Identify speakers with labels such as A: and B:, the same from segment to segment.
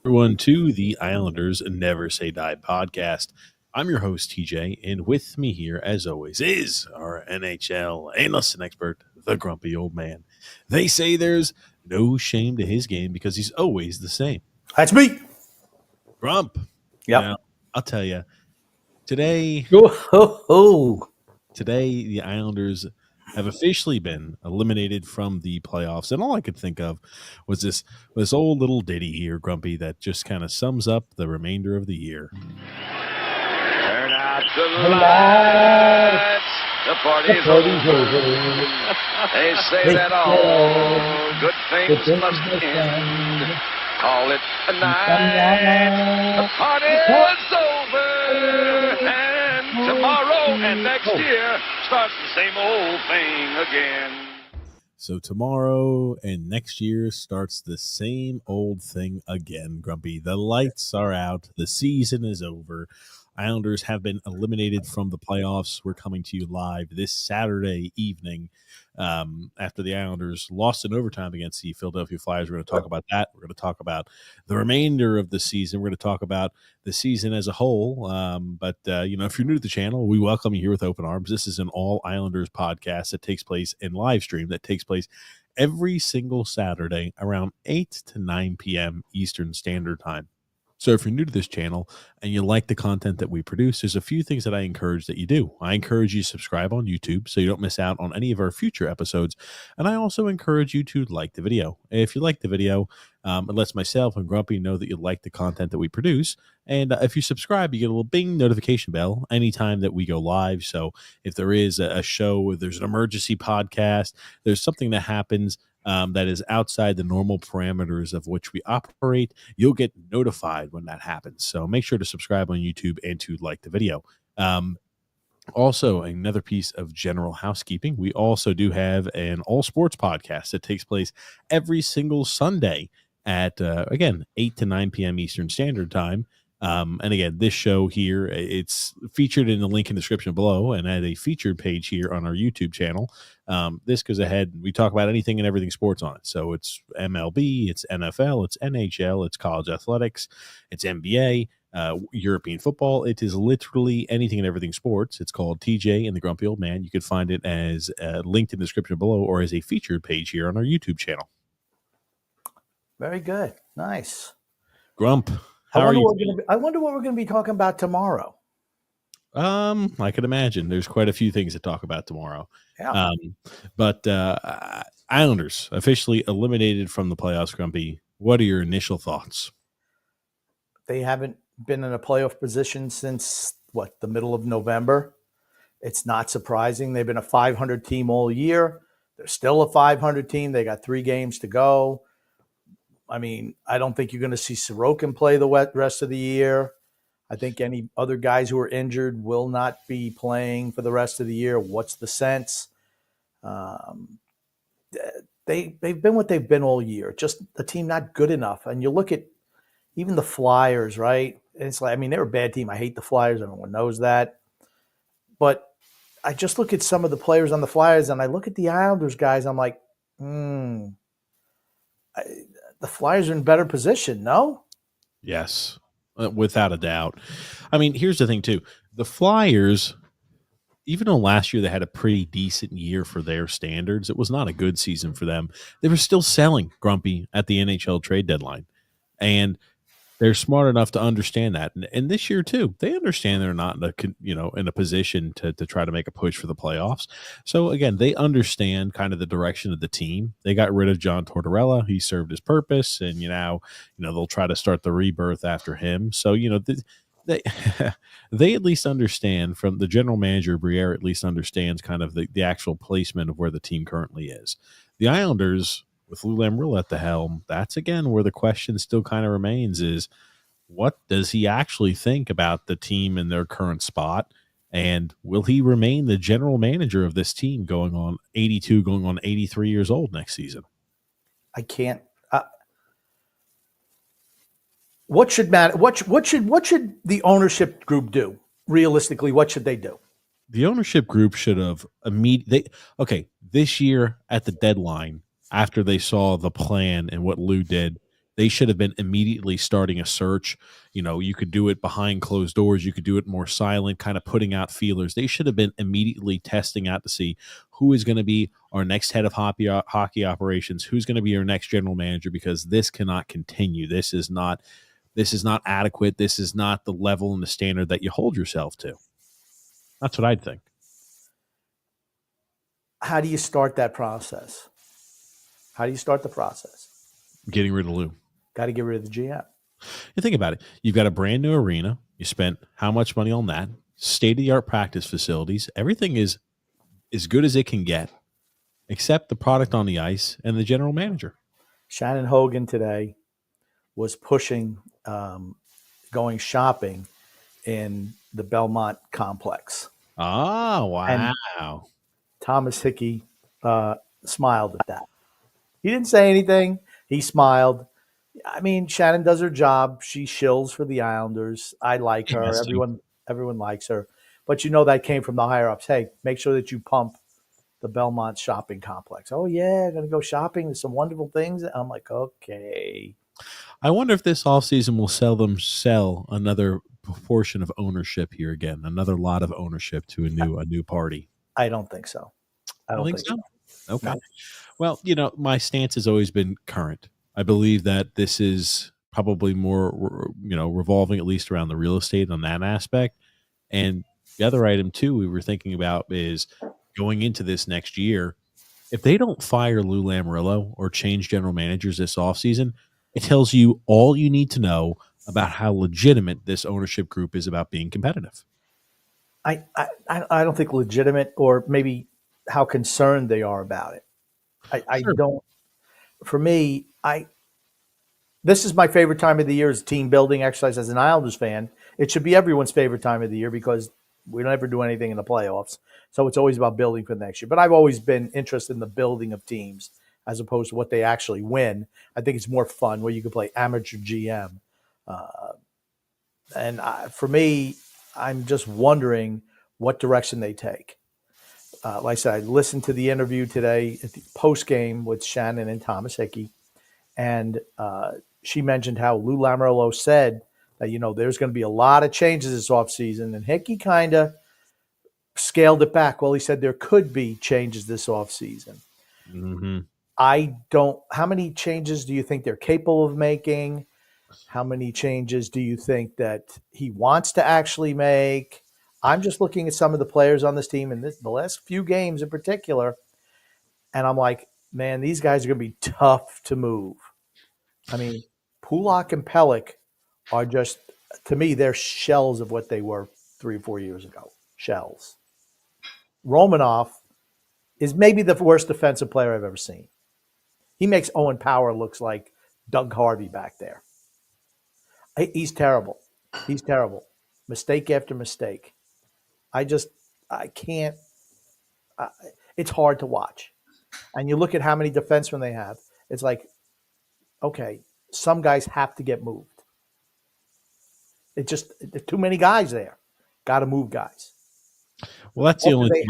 A: Everyone to the Islanders Never Say Die podcast. I'm your host, TJ, and with me here, as always, is our NHL analyst and expert, the grumpy old man. They say there's no shame to his game because he's always the same.
B: That's me.
A: Grump.
B: Yep.
A: Now, I'll tell you, today the Islanders have officially been eliminated from the playoffs, and all I could think of was this old little ditty here, Grumpy, that just kind of sums up the remainder of the year.
C: Turn out the lights. The party's over. They say that all good things must end. Call it a night. The party's over. And tomorrow and next year starts the same old thing again.
A: So tomorrow and next year starts the same old thing again, Grumpy. The lights are out. The season is over. Islanders have been eliminated from the playoffs. We're coming to you live this Saturday evening after the Islanders lost in overtime against the Philadelphia Flyers. We're going to talk about that. We're going to talk about the remainder of the season. We're going to talk about the season as a whole. But if you're new to the channel, we welcome you here with open arms. This is an all Islanders podcast that takes place in live stream that takes place every single Saturday around 8 to 9 p.m. Eastern Standard Time. So if you're new to this channel and you like the content that we produce, there's a few things that I encourage that you do. I encourage you to subscribe on YouTube so you don't miss out on any of our future episodes. And I also encourage you to like the video. If you like the video, it lets myself and Grumpy know that you like the content that we produce. And if you subscribe, you get a little bing notification bell anytime that we go live. So if there is a show, if there's an emergency podcast, there's something that happens that is outside the normal parameters of which we operate, you'll get notified when that happens. So make sure to subscribe on YouTube and to like the video. Also, another piece of general housekeeping, we also do have an all sports podcast that takes place every single Sunday at, again, 8 to 9 p.m. Eastern Standard Time. And again, this show here, it's featured in the link in the description below and at a featured page here on our YouTube channel. This goes ahead, we talk about anything and everything sports on it. So it's MLB, it's NFL, it's NHL, it's college athletics, it's NBA, European football. It is literally anything and everything sports. It's called TJ and the Grumpy Old Man. You can find it as linked in the description below or as a featured page here on our YouTube channel.
B: Very good. Nice.
A: Grump.
B: I wonder what we're going to be talking about tomorrow.
A: I could imagine there's quite a few things to talk about tomorrow.
B: Yeah.
A: But Islanders officially eliminated from the playoffs, Grumpy. What are your initial thoughts?
B: They haven't been in a playoff position since, the middle of November. It's not surprising. They've been a 500 team all year. They're still a 500 team. They got 3 games to go. I mean, I don't think you're going to see Sorokin play the rest of the year. I think any other guys who are injured will not be playing for the rest of the year. What's the sense? Um, they've been what they've been all year. Just the team not good enough. And you look at even the Flyers, right? It's like, I mean, they're a bad team. I hate the Flyers. Everyone knows that. But I just look at some of the players on the Flyers, and I look at the Islanders guys. I'm like, the Flyers are in better position. No.
A: Yes, without a doubt. I mean, here's the thing too: the Flyers, even though last year they had a pretty decent year for their standards, it was not a good season for them. They were still selling Grumpy at the NHL trade deadline, and they're smart enough to understand that. And this year too, they understand they're not in a position to try to make a push for the playoffs. So again, they understand kind of the direction of the team. They got rid of John Tortorella. He served his purpose, and they'll try to start the rebirth after him. So they they at least understand, from the general manager Briere at least understands kind of the actual placement of where the team currently is. The Islanders, with Lou Lamoriello at the helm, that's again where the question still kind of remains: is what does he actually think about the team in their current spot? And will he remain the general manager of this team going on 82, going on 83 years old next season?
B: I can't. What should matter? What should the ownership group do? Realistically, what should they do?
A: The ownership group should have this year at the deadline, after they saw the plan and what Lou did, they should have been immediately starting a search. You could do it behind closed doors. You could do it more silent, kind of putting out feelers. They should have been immediately testing out to see who is going to be our next head of hockey operations, who's going to be our next general manager, because this cannot continue. This is not adequate. This is not the level and the standard that you hold yourself to. That's what I'd think.
B: How do you start that process? How do you start the process?
A: Getting rid of Lou.
B: Got to get rid of the GM.
A: You think about it. You've got a brand new arena. You spent how much money on that? State-of-the-art practice facilities. Everything is as good as it can get, except the product on the ice and the general manager.
B: Shannon Hogan today was pushing going shopping in the Belmont complex.
A: Oh, wow.
B: And Thomas Hickey smiled at that. He didn't say anything. He smiled. I mean, Shannon does her job. She shills for the Islanders. I like her. Everyone likes her. But that came from the higher ups. Hey, make sure that you pump the Belmont shopping complex. Oh, yeah, going to go shopping. There's some wonderful things. I'm like, okay.
A: I wonder if this offseason will sell another portion of ownership here again, another lot of ownership to a new party.
B: I don't think so. I don't think so.
A: Okay. No. Well, my stance has always been current. I believe that this is probably more, revolving at least around the real estate on that aspect. And the other item too we were thinking about is going into this next year. If they don't fire Lou Lamoriello or change general managers this offseason, it tells you all you need to know about how legitimate this ownership group is about being competitive.
B: I don't think legitimate, or maybe how concerned they are about it. I don't. For me, this is my favorite time of the year as a team building exercise. As an Islanders fan, it should be everyone's favorite time of the year because we don't ever do anything in the playoffs. So it's always about building for the next year. But I've always been interested in the building of teams as opposed to what they actually win. I think it's more fun where you can play amateur GM. For me, I'm just wondering what direction they take. Like I said, I listened to the interview today at the post-game with Shannon and Thomas Hickey, and she mentioned how Lou Lamoriello said that, there's going to be a lot of changes this offseason, and Hickey kind of scaled it back. Well, he said there could be changes this offseason.
A: Mm-hmm.
B: How many changes do you think they're capable of making? How many changes do you think that he wants to actually make? I'm just looking at some of the players on this team and the last few games in particular, and I'm like, man, these guys are going to be tough to move. I mean, Pulak and Pelech are just, to me, they're shells of what they were 3 or 4 years ago. Shells. Romanov is maybe the worst defensive player I've ever seen. He makes Owen Power looks like Doug Harvey back there. He's terrible. He's terrible. Mistake after mistake. I can't. It's hard to watch. And you look at how many defensemen they have. It's like, okay, some guys have to get moved. There's too many guys there. Got to move guys.
A: Well, that's the only thing.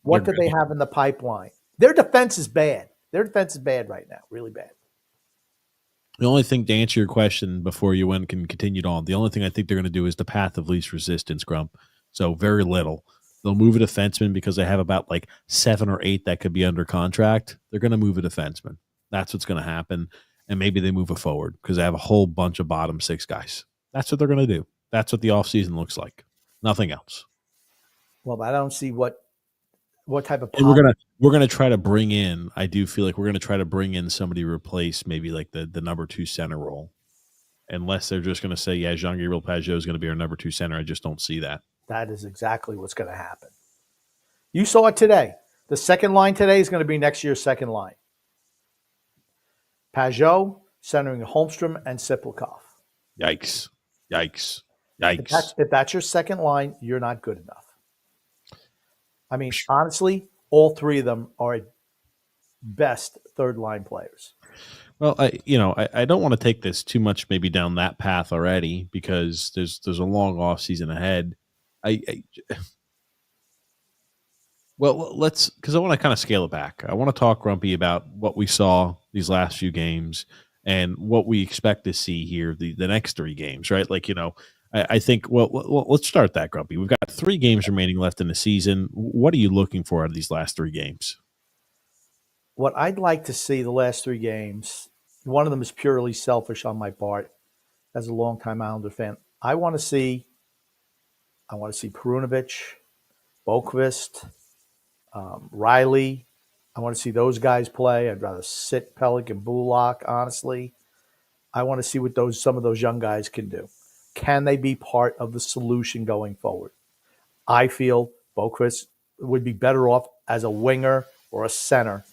B: What do they have in the pipeline? Their defense is bad. Their defense is bad right now, really bad.
A: The only thing, to answer your question before you can continue on, the only thing I think they're going to do is the path of least resistance, Grump. So very little. They'll move a defenseman because they have about like 7 or 8 that could be under contract. They're going to move a defenseman. That's what's going to happen. And maybe they move a forward because they have a whole bunch of bottom 6 guys. That's what they're going to do. That's what the offseason looks like. Nothing else.
B: Well, I don't see what type of.
A: And we're gonna try to bring in. I do feel like we're gonna try to bring in somebody to replace maybe like the number 2 center role, unless they're just gonna say, yeah, Jean-Gabriel Pageau is gonna be our number 2 center. I just don't see that.
B: That is exactly what's going to happen. You saw it today. The second line today is going to be next year's second line. Pageau centering Holmstrom and Siplikov.
A: Yikes!
B: If that's your second line, you're not good enough. I mean, honestly, all 3 of them are at best third line players.
A: Well, I don't want to take this too much maybe down that path already because there's a long off season ahead. Because I want to kind of scale it back. I want to talk, Grumpy, about what we saw these last few games and what we expect to see here the next 3 games, right? Like, I think, well, let's start that, Grumpy. We've got 3 games remaining left in the season. What are you looking for out of these last 3 games?
B: What I'd like to see the last 3 games, one of them is purely selfish on my part as a longtime Islander fan. I want to see Perunovich, Boqvist, Riley. I want to see those guys play. I'd rather sit Pellick and Bullock, honestly. I want to see what some of those young guys can do. Can they be part of the solution going forward? I feel Boqvist would be better off as a winger or a center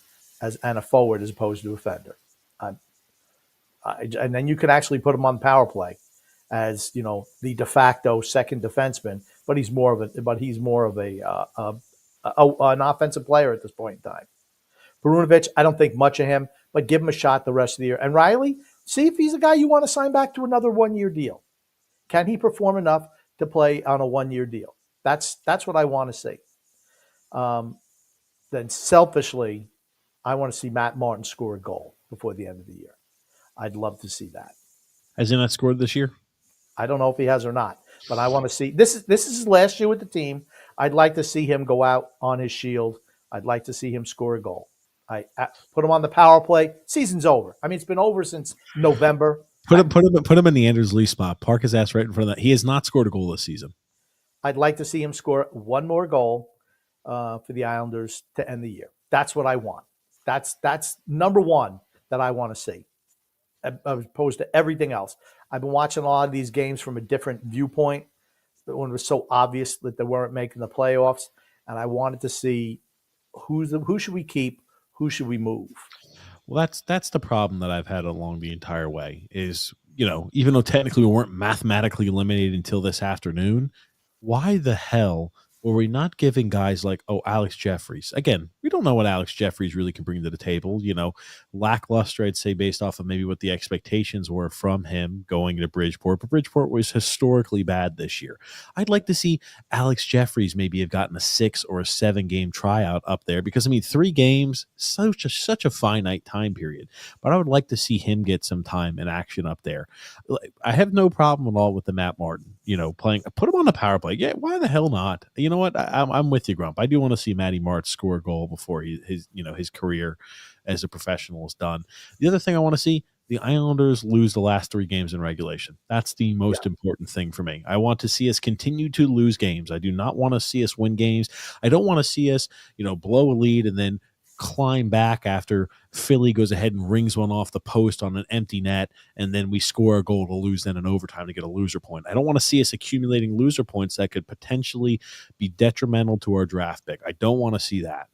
B: and a forward as opposed to a defender. And then you can actually put him on power play as the de facto second defenseman, but he's more of an offensive player at this point in time. Perunovich, I don't think much of him, but give him a shot the rest of the year. And Riley, see if he's a guy you want to sign back to another 1-year deal. Can he perform enough to play on a 1-year deal? That's what I want to see. Then selfishly, I want to see Matt Martin score a goal before the end of the year. I'd love to see that.
A: Has he not scored this year?
B: I don't know if he has or not, but I want to see. This is his last year with the team. I'd like to see him go out on his shield. I'd like to see him score a goal. I put him on the power play. Season's over. I mean, it's been over since November.
A: Put him in the Anders Lee spot. Park his ass right in front of that. He has not scored a goal this season.
B: I'd like to see him score 1 more goal for the Islanders to end the year. That's what I want. That's number 1 that I want to see, as opposed to everything else. I've been watching a lot of these games from a different viewpoint when it was so obvious that they weren't making the playoffs, and I wanted to see who should we keep, who should we move.
A: Well, that's the problem that I've had along the entire way is, even though technically we weren't mathematically eliminated until this afternoon, why the hell were we not giving guys like, Alex Jeffries? Again, we don't know what Alex Jeffries really can bring to the table. Lackluster, I'd say, based off of maybe what the expectations were from him going to Bridgeport. But Bridgeport was historically bad this year. I'd like to see Alex Jeffries maybe have gotten a 6 or a 7 game tryout up there because, 3 games, such a finite time period. But I would like to see him get some time and action up there. I have no problem at all with the Matt Martin, playing. Put him on the power play. Yeah, why the hell not? You know what? I'm with you, Grump. I do want to see Matty Martz score a goal before his career as a professional is done. The other thing I want to see, the Islanders lose the last 3 games in regulation. That's the most important thing for me. I want to see us continue to lose games. I do not want to see us win games. I don't want to see us, blow a lead and then climb back after Philly goes ahead and rings one off the post on an empty net, and then we score a goal to lose then in overtime to get a loser point. I don't want to see us accumulating loser points that could potentially be detrimental to our draft pick. I don't want to see that.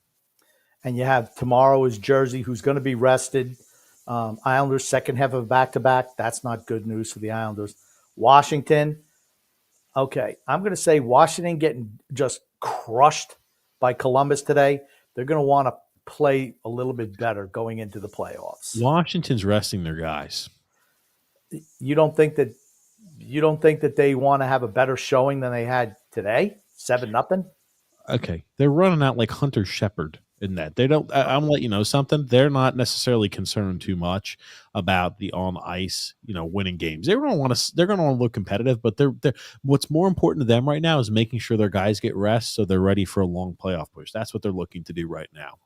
B: And you have tomorrow is Jersey, who's going to be rested. Islanders second half of back-to-back. That's not good news for the Islanders. Washington. Okay, I'm going to say Washington getting just crushed by Columbus today. They're going to want to play a little bit better going into the playoffs.
A: Washington's resting their guys.
B: You don't think that they want to have a better showing than they had today? 7-0?
A: Okay, they're running out like Hunter Shepard in that. They don't. I'm gonna let you know something. They're not necessarily concerned too much about the on ice, winning games. They're going to want to. They're going to want to look competitive, but they're. What's more important to them right now is making sure their guys get rest so they're ready for a long playoff push. That's what they're looking to do right now.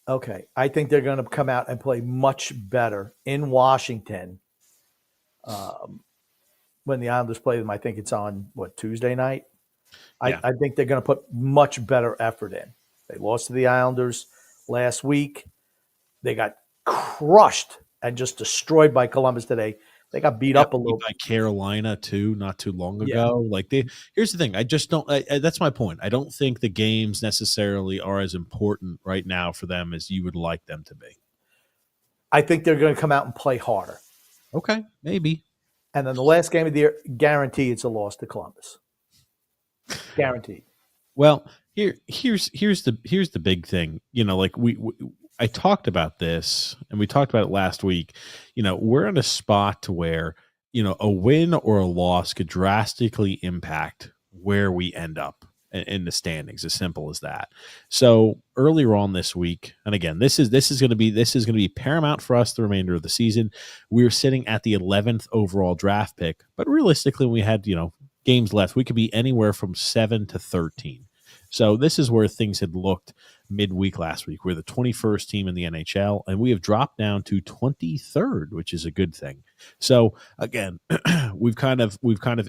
B: Okay, I think they're going to come out and play much better in Washington. When the Islanders play them, I think it's on Tuesday night.
A: Yeah.
B: I think they're going to put much better effort in. They lost to the Islanders last week. They got crushed and just destroyed by Columbus today. They got beat up a little
A: by Carolina too, not too long ago. Yeah. Here's the thing. I just don't. That's my point. I don't think the games necessarily are as important right now for them as you would like them to be.
B: I think they're going to come out and play harder.
A: Okay, maybe.
B: And then the last game of the year, guarantee it's a loss to Columbus. Guaranteed.
A: Well, here's the big thing. I talked about this, and we talked about it last week. We're in a spot to where a win or a loss could drastically impact where we end up in the standings. As simple as that. So earlier on this week, and again, this is going to be paramount for us the remainder of the season. We're sitting at the 11th overall draft pick, but realistically, we had games left. We could be anywhere from 7 to 13. So this is where things had looked midweek last week. We're the 21st team in the NHL, and we have dropped down to 23rd, which is a good thing. So again, we've kind of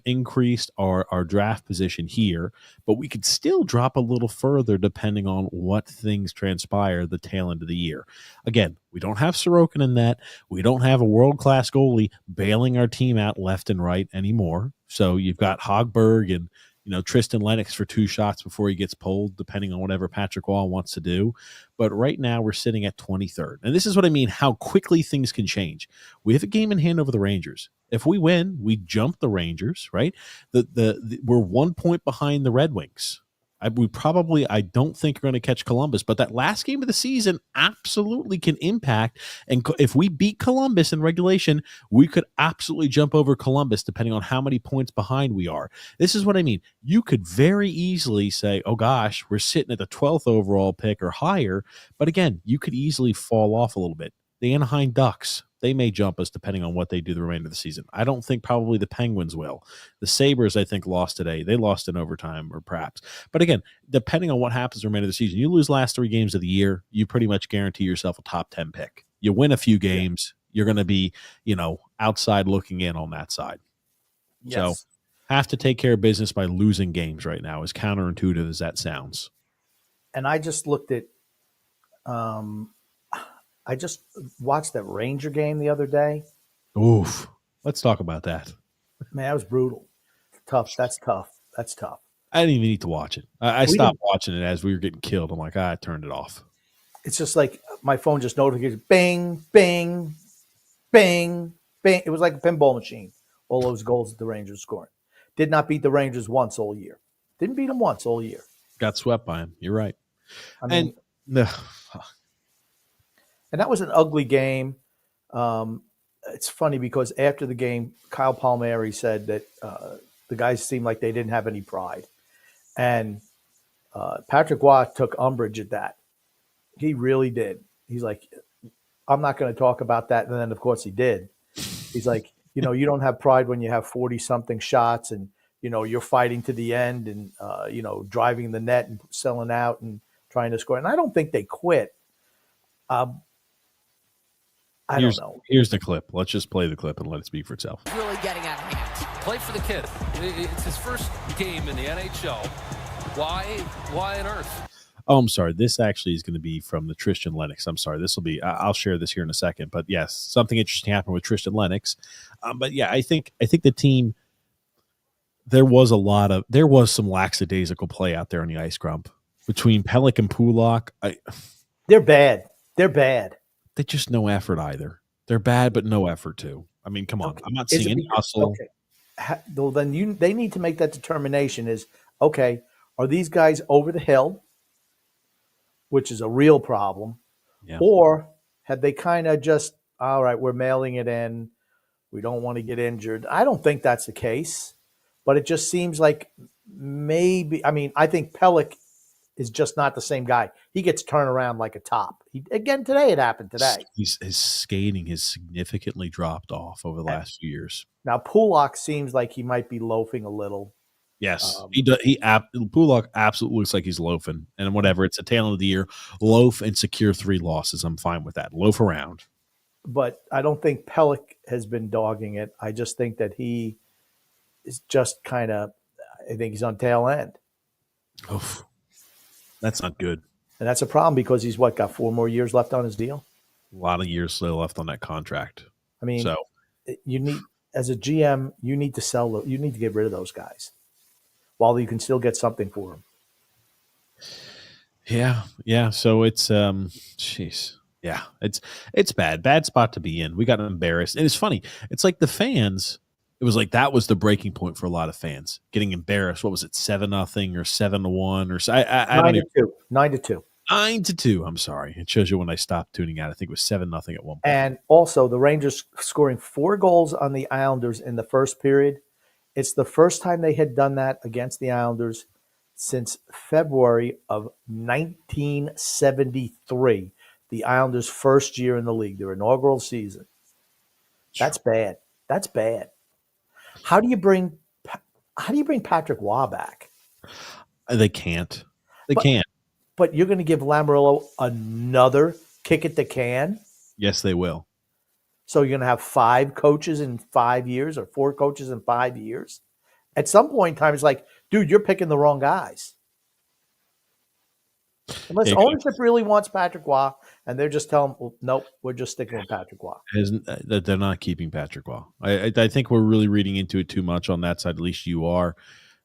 A: increased our draft position here, but we could still drop a little further depending on what things transpire the tail end of the year. Again, we don't have Sorokin in that. We don't have a world-class goalie bailing our team out left and right anymore. So you've got Hogberg and Tristan Lennox for 2 shots before he gets pulled, depending on whatever Patrick Wall wants to do. But right now we're sitting at 23rd. And this is what I mean, how quickly things can change. We have a game in hand over the Rangers. If we win, we jump the Rangers, right? We're 1 point behind the Red Wings. I don't think we're going to catch Columbus, but that last game of the season absolutely can impact. And if we beat Columbus in regulation, we could absolutely jump over Columbus depending on how many points behind we are. This is what I mean. You could very easily say, oh gosh, we're sitting at the 12th overall pick or higher. But again, you could easily fall off a little bit. The Anaheim Ducks, they may jump us depending on what they do the remainder of the season. I don't think probably the Penguins will. The Sabres, I think, lost today. They lost in overtime or perhaps. But again, depending on what happens the remainder of the season, you lose last 3 games of the year, you pretty much guarantee yourself a top 10 pick. You win a few games, you're going to be, outside looking in on that side. Yes. So have to take care of business by losing games right now, as counterintuitive as that sounds.
B: And I just looked at I just watched that Ranger game the other day.
A: Oof. Let's talk about that.
B: Man, that was brutal. Tough. That's tough.
A: I didn't even need to watch it. I stopped watching it as we were getting killed. I'm like, I turned it off.
B: It's just like my phone just notified, bing, bing, bing, bing. It was like a pinball machine. All those goals that the Rangers scored. Did not beat the Rangers once all year. Didn't beat them once all year.
A: Got swept by him. You're right.
B: And that was an ugly game. It's funny because after the game, Kyle Palmieri said that the guys seemed like they didn't have any pride. And Patrick Watt took umbrage at that. He really did. He's like, I'm not going to talk about that. And then, of course, he did. He's like, you don't have pride when you have 40-something shots and, you're fighting to the end and, driving the net and selling out and trying to score. And I don't think they quit. I don't know.
A: Here's the clip. Let's just play the clip and let it speak for itself.
D: It's really getting out of hand. Play for the kid. It's his first game in the NHL. Why on earth?
A: Oh, I'm sorry. This actually is going to be from the Tristan Lennox. I'm sorry. This will be. I'll share this here in a second. But yes, something interesting happened with Tristan Lennox. But yeah, I think the team. There was some lackadaisical play out there on the ice, Grump, between Pelech and Pulak.
B: They're bad.
A: They just no effort either. They're bad, but no effort too. I mean, come on.
B: Okay.
A: I'm not
B: Is
A: seeing
B: it
A: any
B: because,
A: hustle.
B: okay. Well, then they need to make that determination is, okay, are these guys over the hill, which is a real problem,
A: Yeah.
B: or have they kind of just, all right, we're mailing it in. We don't want to get injured. I don't think that's the case, but it just seems like maybe, I mean, I think Pellick is just not the same guy. He gets turned around like a top. Again, today it happened today.
A: His skating has significantly dropped off over the last few years.
B: Now, Pulak seems like he might be loafing a little.
A: Yes, he does. Pulak absolutely looks like he's loafing, and whatever. It's a tail of the year. Loaf and secure 3 losses. I'm fine with that. Loaf around.
B: But I don't think Pellick has been dogging it. I just think that he is just kind of, I think he's on tail end.
A: Oof. That's not good.
B: And that's a problem because he's got 4 more years left on his deal?
A: A lot of years still left on that contract.
B: I mean, you need, as a GM, you need to get rid of those guys while you can still get something for them.
A: Yeah. So it's jeez. Yeah, it's bad spot to be in. We got embarrassed. And it's funny. It's like the fans, it was like that was the breaking point for a lot of fans. Getting embarrassed. What was it? 7-0 or 7-1 or I don't even
B: 9-2.
A: 9-2. I'm sorry. It shows you when I stopped tuning out. I think it was 7-0 at one point.
B: And also the Rangers scoring 4 goals on the Islanders in the first period. It's the first time they had done that against the Islanders since February of 1973, the Islanders' first year in the league, their inaugural season. That's bad. That's bad. How do you bring Patrick Waugh back?
A: They can't. They can't.
B: But you're going to give Lamoriello another kick at the can?
A: Yes, they will.
B: So you're going to have 5 coaches in 5 years or 4 coaches in 5 years? At some point in time, it's like, dude, you're picking the wrong guys. Unless ownership really wants Patrick Waugh, and they're just telling, well, nope, we're just sticking with Patrick Waugh.
A: They're not keeping Patrick Waugh. I think we're really reading into it too much on that side. At least you are.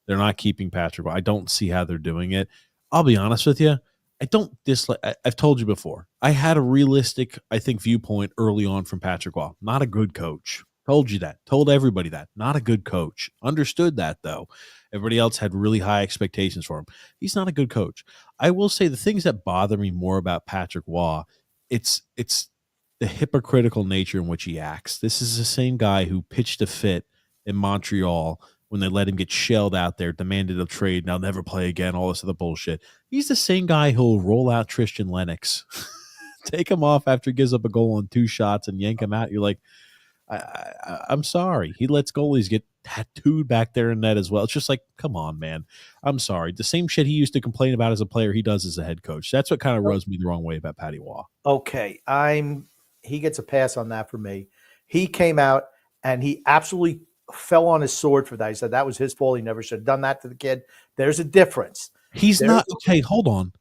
A: They're not keeping Patrick Waugh. I don't see how they're doing it. I'll be honest with you. I don't dislike. I've told you before. I had a realistic, I think, viewpoint early on from Patrick Waugh. Not a good coach. Told you that. Told everybody that. Not a good coach. Understood that, though. Everybody else had really high expectations for him. He's not a good coach. I will say the things that bother me more about Patrick Waugh, it's the hypocritical nature in which he acts. This is the same guy who pitched a fit in Montreal when they let him get shelled out there, demanded a trade, now never play again, all this other bullshit. He's the same guy who'll roll out Tristan Lennox, take him off after he gives up a goal on 2 shots and yank him out. You're like, I'm sorry. He lets goalies get tattooed back there in net as well. It's just like, come on, man. I'm sorry. The same shit he used to complain about as a player, he does as a head coach. That's what kind of rubs me the wrong way about Patty Waugh.
B: Okay, he gets a pass on that for me. He came out and he absolutely fell on his sword for that. He said that was his fault. He never should have done that to the kid. There's a difference.
A: Okay, hold on.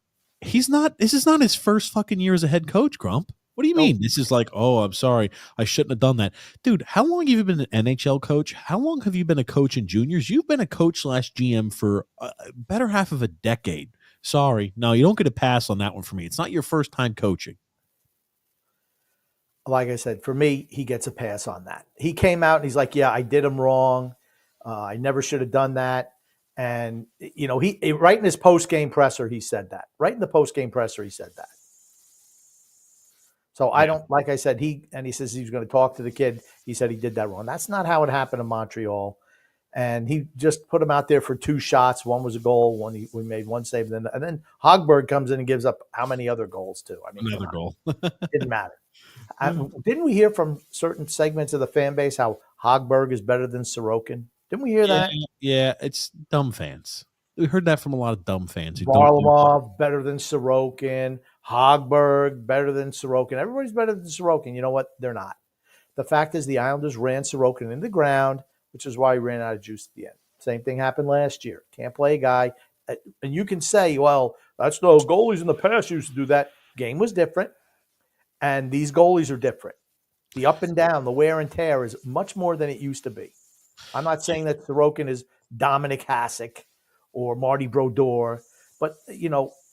A: This is not his first fucking year as a head coach, Grump. What do you mean? This is like, oh, I'm sorry. I shouldn't have done that. Dude, how long have you been an NHL coach? How long have you been a coach in juniors? You've been a coach / GM for a better half of a decade. Sorry. No, you don't get a pass on that one for me. It's not your first time coaching.
B: Like I said, for me, he gets a pass on that. He came out and he's like, yeah, I did him wrong. I never should have done that. And, he right in his post-game presser, he said that. Right in the post-game presser, he said that. So I don't, like I said, he says he was going to talk to the kid. He said he did that wrong. That's not how it happened in Montreal. And he just put him out there for 2 shots. One was a goal. We made 1 save. And then Hogberg comes in and gives up how many other goals too? I mean,
A: another goal.
B: Didn't matter. Didn't we hear from certain segments of the fan base how Hogberg is better than Sorokin? Didn't we hear that?
A: Yeah, it's dumb fans. We heard that from a lot of dumb fans.
B: Varlamov better than Sorokin. Hogberg better than Sorokin. Everybody's better than Sorokin. You know what? They're not. The fact is the Islanders ran Sorokin in the ground, which is why he ran out of juice at the end. Same thing happened last year. Can't play a guy. And you can say, well, that's no goalies in the past used to do that. Game was different. And these goalies are different. The up and down, the wear and tear is much more than it used to be. I'm not saying that Sorokin is Dominic Hasek or Marty Brodeur, but,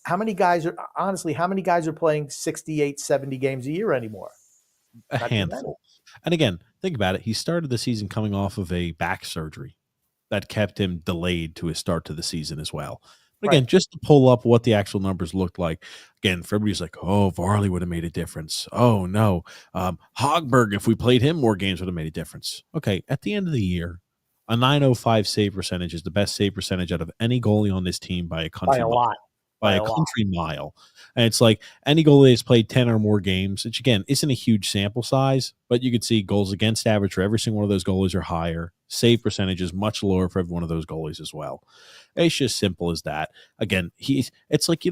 B: how many guys are playing 68, 70 games a year anymore?
A: A
B: Not too many.
A: handful. And again, think about it. He started the season coming off of a back surgery that kept him delayed to his start to the season as well. But again,
B: Right.
A: just to pull up what the actual numbers looked like, again, for everybody's like, oh, Varley would have made a difference. Oh, no. Hogberg, if we played him more games, would have made a difference. Okay, at the end of the year, a 905 save percentage is the best save percentage out of any goalie on this team by a
B: By
A: country
B: a
A: mile.
B: lot.
A: By a country mile. And it's like any goalie has played 10 or more games, which again isn't a huge sample size, but you could see goals against average for every single one of those goalies are higher. Save percentage is much lower for every one of those goalies as well. It's just simple as that. Again, it's like,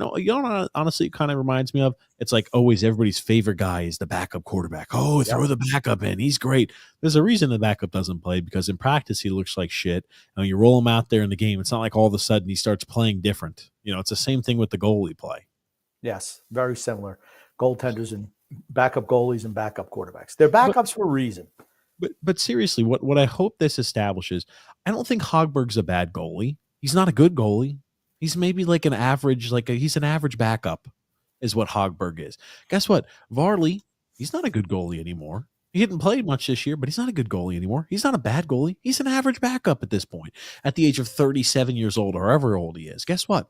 A: honestly, it kind of reminds me of, it's like always everybody's favorite guy is the backup quarterback. Oh, throw the backup in. He's great. There's a reason the backup doesn't play, because in practice he looks like shit. And when you roll him out there in the game, it's not like all of a sudden he starts playing different. It's the same thing with the goalie play.
B: Yes, very similar. Goaltenders and backup goalies and backup quarterbacks. They're backups for a reason.
A: But seriously, what I hope this establishes, I don't think Hogberg's a bad goalie. He's not a good goalie. He's maybe like an average, he's an average backup is what Hogberg is. Guess what? Varley, he's not a good goalie anymore. He didn't play much this year, but he's not a good goalie anymore. He's not a bad goalie. He's an average backup at this point, at the age of 37 years old, or however old he is. Guess what?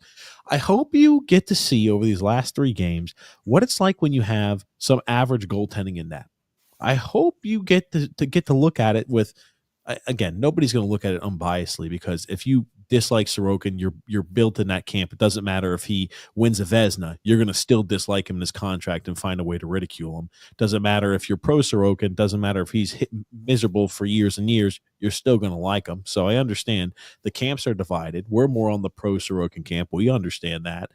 A: I hope you get to see over these last 3 games what it's like when you have some average goaltending in that. I hope you get to look at it with, again, nobody's going to look at it unbiasedly, because if you dislike Sorokin, you're built in that camp. It doesn't matter if he wins a Vezina, you're going to still dislike him in his contract and find a way to ridicule him. Doesn't matter if you're pro Sorokin, doesn't matter if he's miserable for years and years, you're still going to like him. So I understand the camps are divided. We're more on the pro Sorokin camp. We understand that.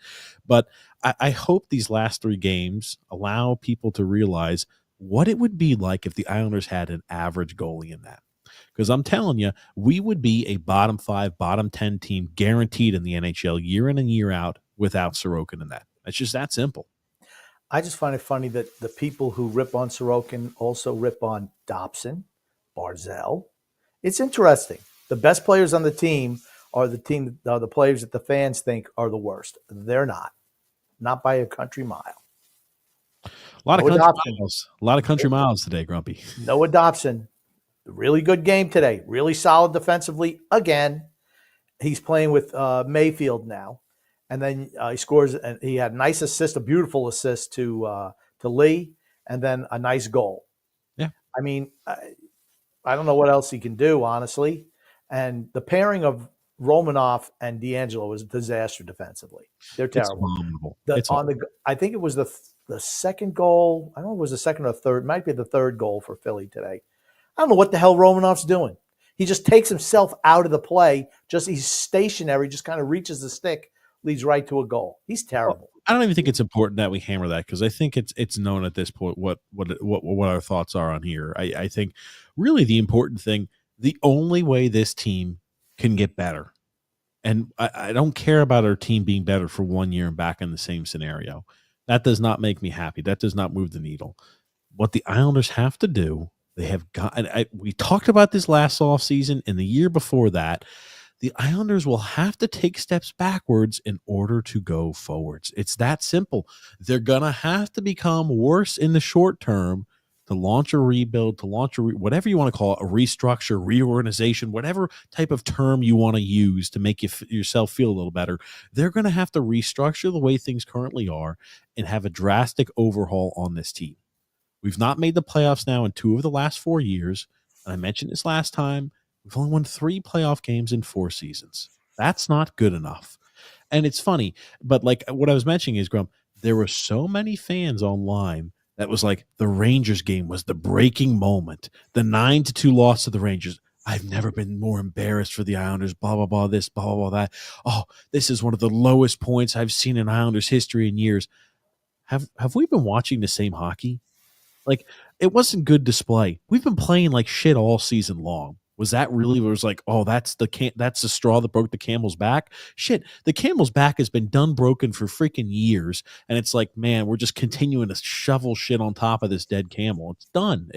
A: But I hope these last 3 games allow people to realize what it would be like if the Islanders had an average goalie in that. Because I'm telling you, we would be a bottom 5, bottom 10 team guaranteed in the NHL year in and year out without Sorokin in that. It's just that simple.
B: I just find it funny that the people who rip on Sorokin also rip on Dobson, Barzell. It's interesting. The best players on the team are the players that the fans think are the worst. They're not by a country mile.
A: A lot of country miles today, Grumpy.
B: Noah Dobson. Really good game today. Really solid defensively again. He's playing with Mayfield now, and then he scores. And he had a nice assist, a beautiful assist to Lee, and then a nice goal.
A: Yeah,
B: I mean, I don't know what else he can do, honestly. And the pairing of Romanoff and D'Angelo was a disaster defensively. They're terrible. I think it was the second goal. I don't know if it was the second or third. It might be the third goal for Philly today. I don't know what the hell Romanoff's doing. He just takes himself out of the play. He's stationary, just kind of reaches the stick, leads right to a goal. He's terrible.
A: I don't even think it's important that we hammer that, because I think it's known at this point what our thoughts are on here. I think really the important thing, the only way this team can get better, and I don't care about our team being better for 1 year and back in the same scenario. That does not make me happy. That does not move the needle. What the Islanders have to do, they have got, we talked about this last offseason and the year before that, the Islanders will have to take steps backwards in order to go forwards. It's that simple. They're going to have to become worse in the short term to launch a rebuild, to launch whatever you want to call it, a restructure, reorganization, whatever type of term you want to use to make yourself feel a little better. They're going to have to restructure the way things currently are and have a drastic overhaul on this team. We've not made the playoffs now in 2 of the last 4 years. And I mentioned this last time. We've only won 3 playoff games in 4 seasons. That's not good enough. And it's funny, but like what I was mentioning is, Grump, there were so many fans online that was like, the Rangers game was the breaking moment. The 9-2 loss to the Rangers. I've never been more embarrassed for the Islanders, blah, blah, blah, this, blah, blah, blah, that. Oh, this is one of the lowest points I've seen in Islanders history in years. Have we been watching the same hockey? Like, it wasn't good display. We've been playing like shit all season long. Was that really was like, oh, that's the straw that broke the camel's back? Shit, the camel's back has been done broken for freaking years, and it's like, man, we're just continuing to shovel shit on top of this dead camel. It's done.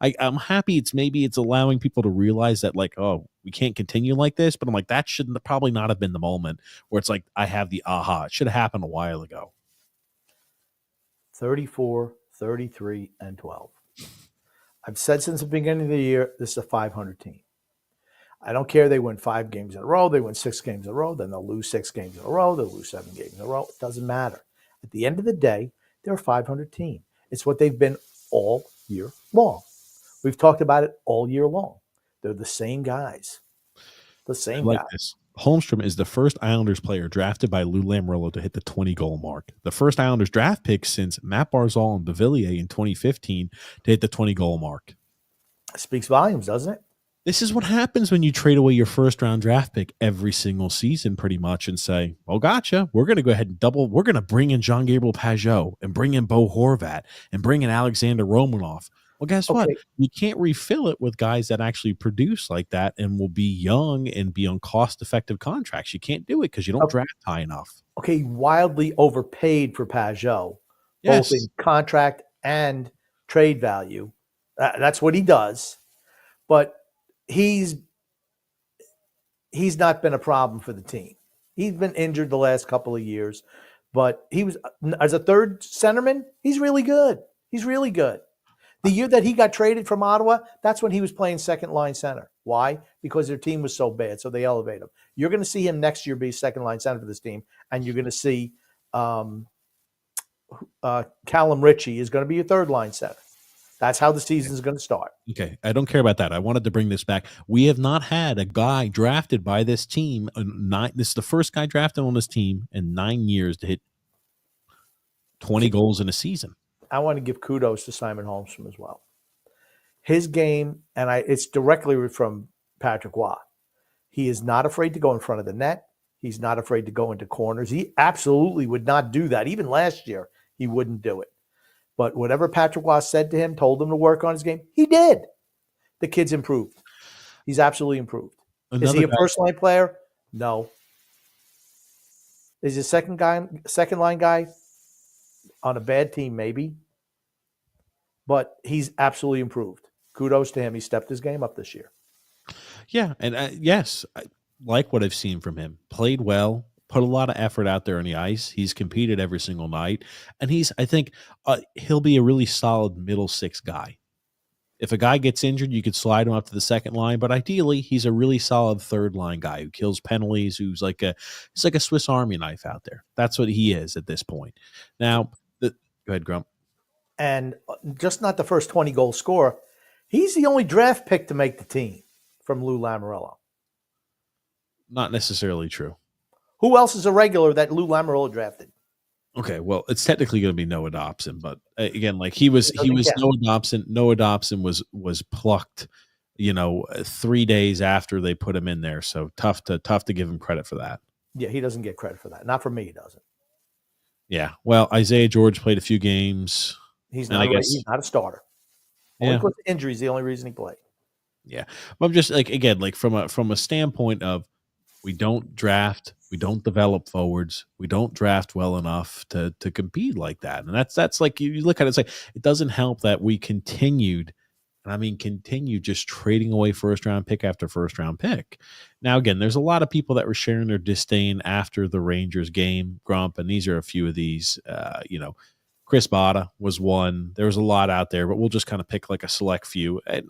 A: I'm happy it's allowing people to realize that, like, oh, we can't continue like this. But I'm like, that shouldn't probably not have been the moment where it's like I have the aha. It should have happened a while ago.
B: 34, 33, and 12. I've said since the beginning of the year, this is a 500 team. I don't care. They win 5 games in a row. They win 6 games in a row. Then they'll lose 6 games in a row. They'll lose 7 games in a row. It doesn't matter. At the end of the day, they're a 500 team. It's what they've been all year long. We've talked about it all year long. They're the same guys. The same guys.
A: This. Holmstrom is the first Islanders player drafted by Lou Lamoriello to hit the 20-goal mark. The first Islanders draft pick since Matt Barzal and Beauvillier in 2015 to hit the 20-goal mark.
B: It speaks volumes, doesn't it?
A: This is what happens when you trade away your first-round draft pick every single season pretty much and say, well, gotcha. We're going to go ahead and double. We're going to bring in Jean-Gabriel Pageau and bring in Bo Horvat and bring in Alexander Romanov. Well, guess what? You can't refill it with guys that actually produce like that and will be young and be on cost-effective contracts. You can't do it because you don't draft high enough.
B: Okay, wildly overpaid for Pageau, both in contract and trade value. That's what he does. But he's not been a problem for the team. He's been injured the last couple of years, but he was, as a third centerman, he's really good. He's really good. The year that he got traded from Ottawa, that's when he was playing second-line center. Why? Because their team was so bad, so they elevate him. You're going to see him next year be second-line center for this team, and you're going to see Callum Ritchie is going to be your third-line center. That's how the season is going to start.
A: Okay, I don't care about that. I wanted to bring this back. We have not had a guy drafted by this team. This is the first guy drafted on this team in 9 years to hit 20 goals in a season.
B: I want to give kudos to Simon Holmstrom as well. His game, and it's directly from Patrick Waugh. He is not afraid to go in front of the net. He's not afraid to go into corners. He absolutely would not do that. Even last year, he wouldn't do it. But whatever Patrick Waugh said to him, told him to work on his game, he did. The kid's improved. He's absolutely improved. Is he a first-line player? No. Is he a second-line guy on a bad team? Maybe. But he's absolutely improved. Kudos to him. He stepped his game up this year.
A: Yeah, and yes, I like what I've seen from him. Played well. Put a lot of effort out there on the ice. He's competed every single night. And I think he'll be a really solid middle six guy. If a guy gets injured, you could slide him up to the second line. But ideally, he's a really solid third line guy who kills penalties, he's like a Swiss Army knife out there. That's what he is at this point. Now, go ahead, Grump.
B: And just not the first 20-goal scorer. He's the only draft pick to make the team from Lou Lamoriello.
A: Not necessarily true.
B: Who else is a regular that Lou Lamoriello drafted?
A: Okay, well, it's technically going to be Noah Dobson, but again, like he was Noah Dobson. Noah Dobson was plucked, 3 days after they put him in there. So tough to give him credit for that.
B: Yeah, he doesn't get credit for that. Not for me, he doesn't.
A: Yeah, well, Isaiah George played a few games.
B: He's not a starter. Only because injury is the only reason he played.
A: Yeah, but I'm just from a standpoint of, we don't draft, we don't develop forwards, we don't draft well enough to compete like that. And that's like, you look at it, it's like, it doesn't help that we continued just trading away first round pick after first round pick. Now, again, there's a lot of people that were sharing their disdain after the Rangers game, Grump, and these are a few of these. Chris Botta was one. There was a lot out there, but we'll just kind of pick like a select few. And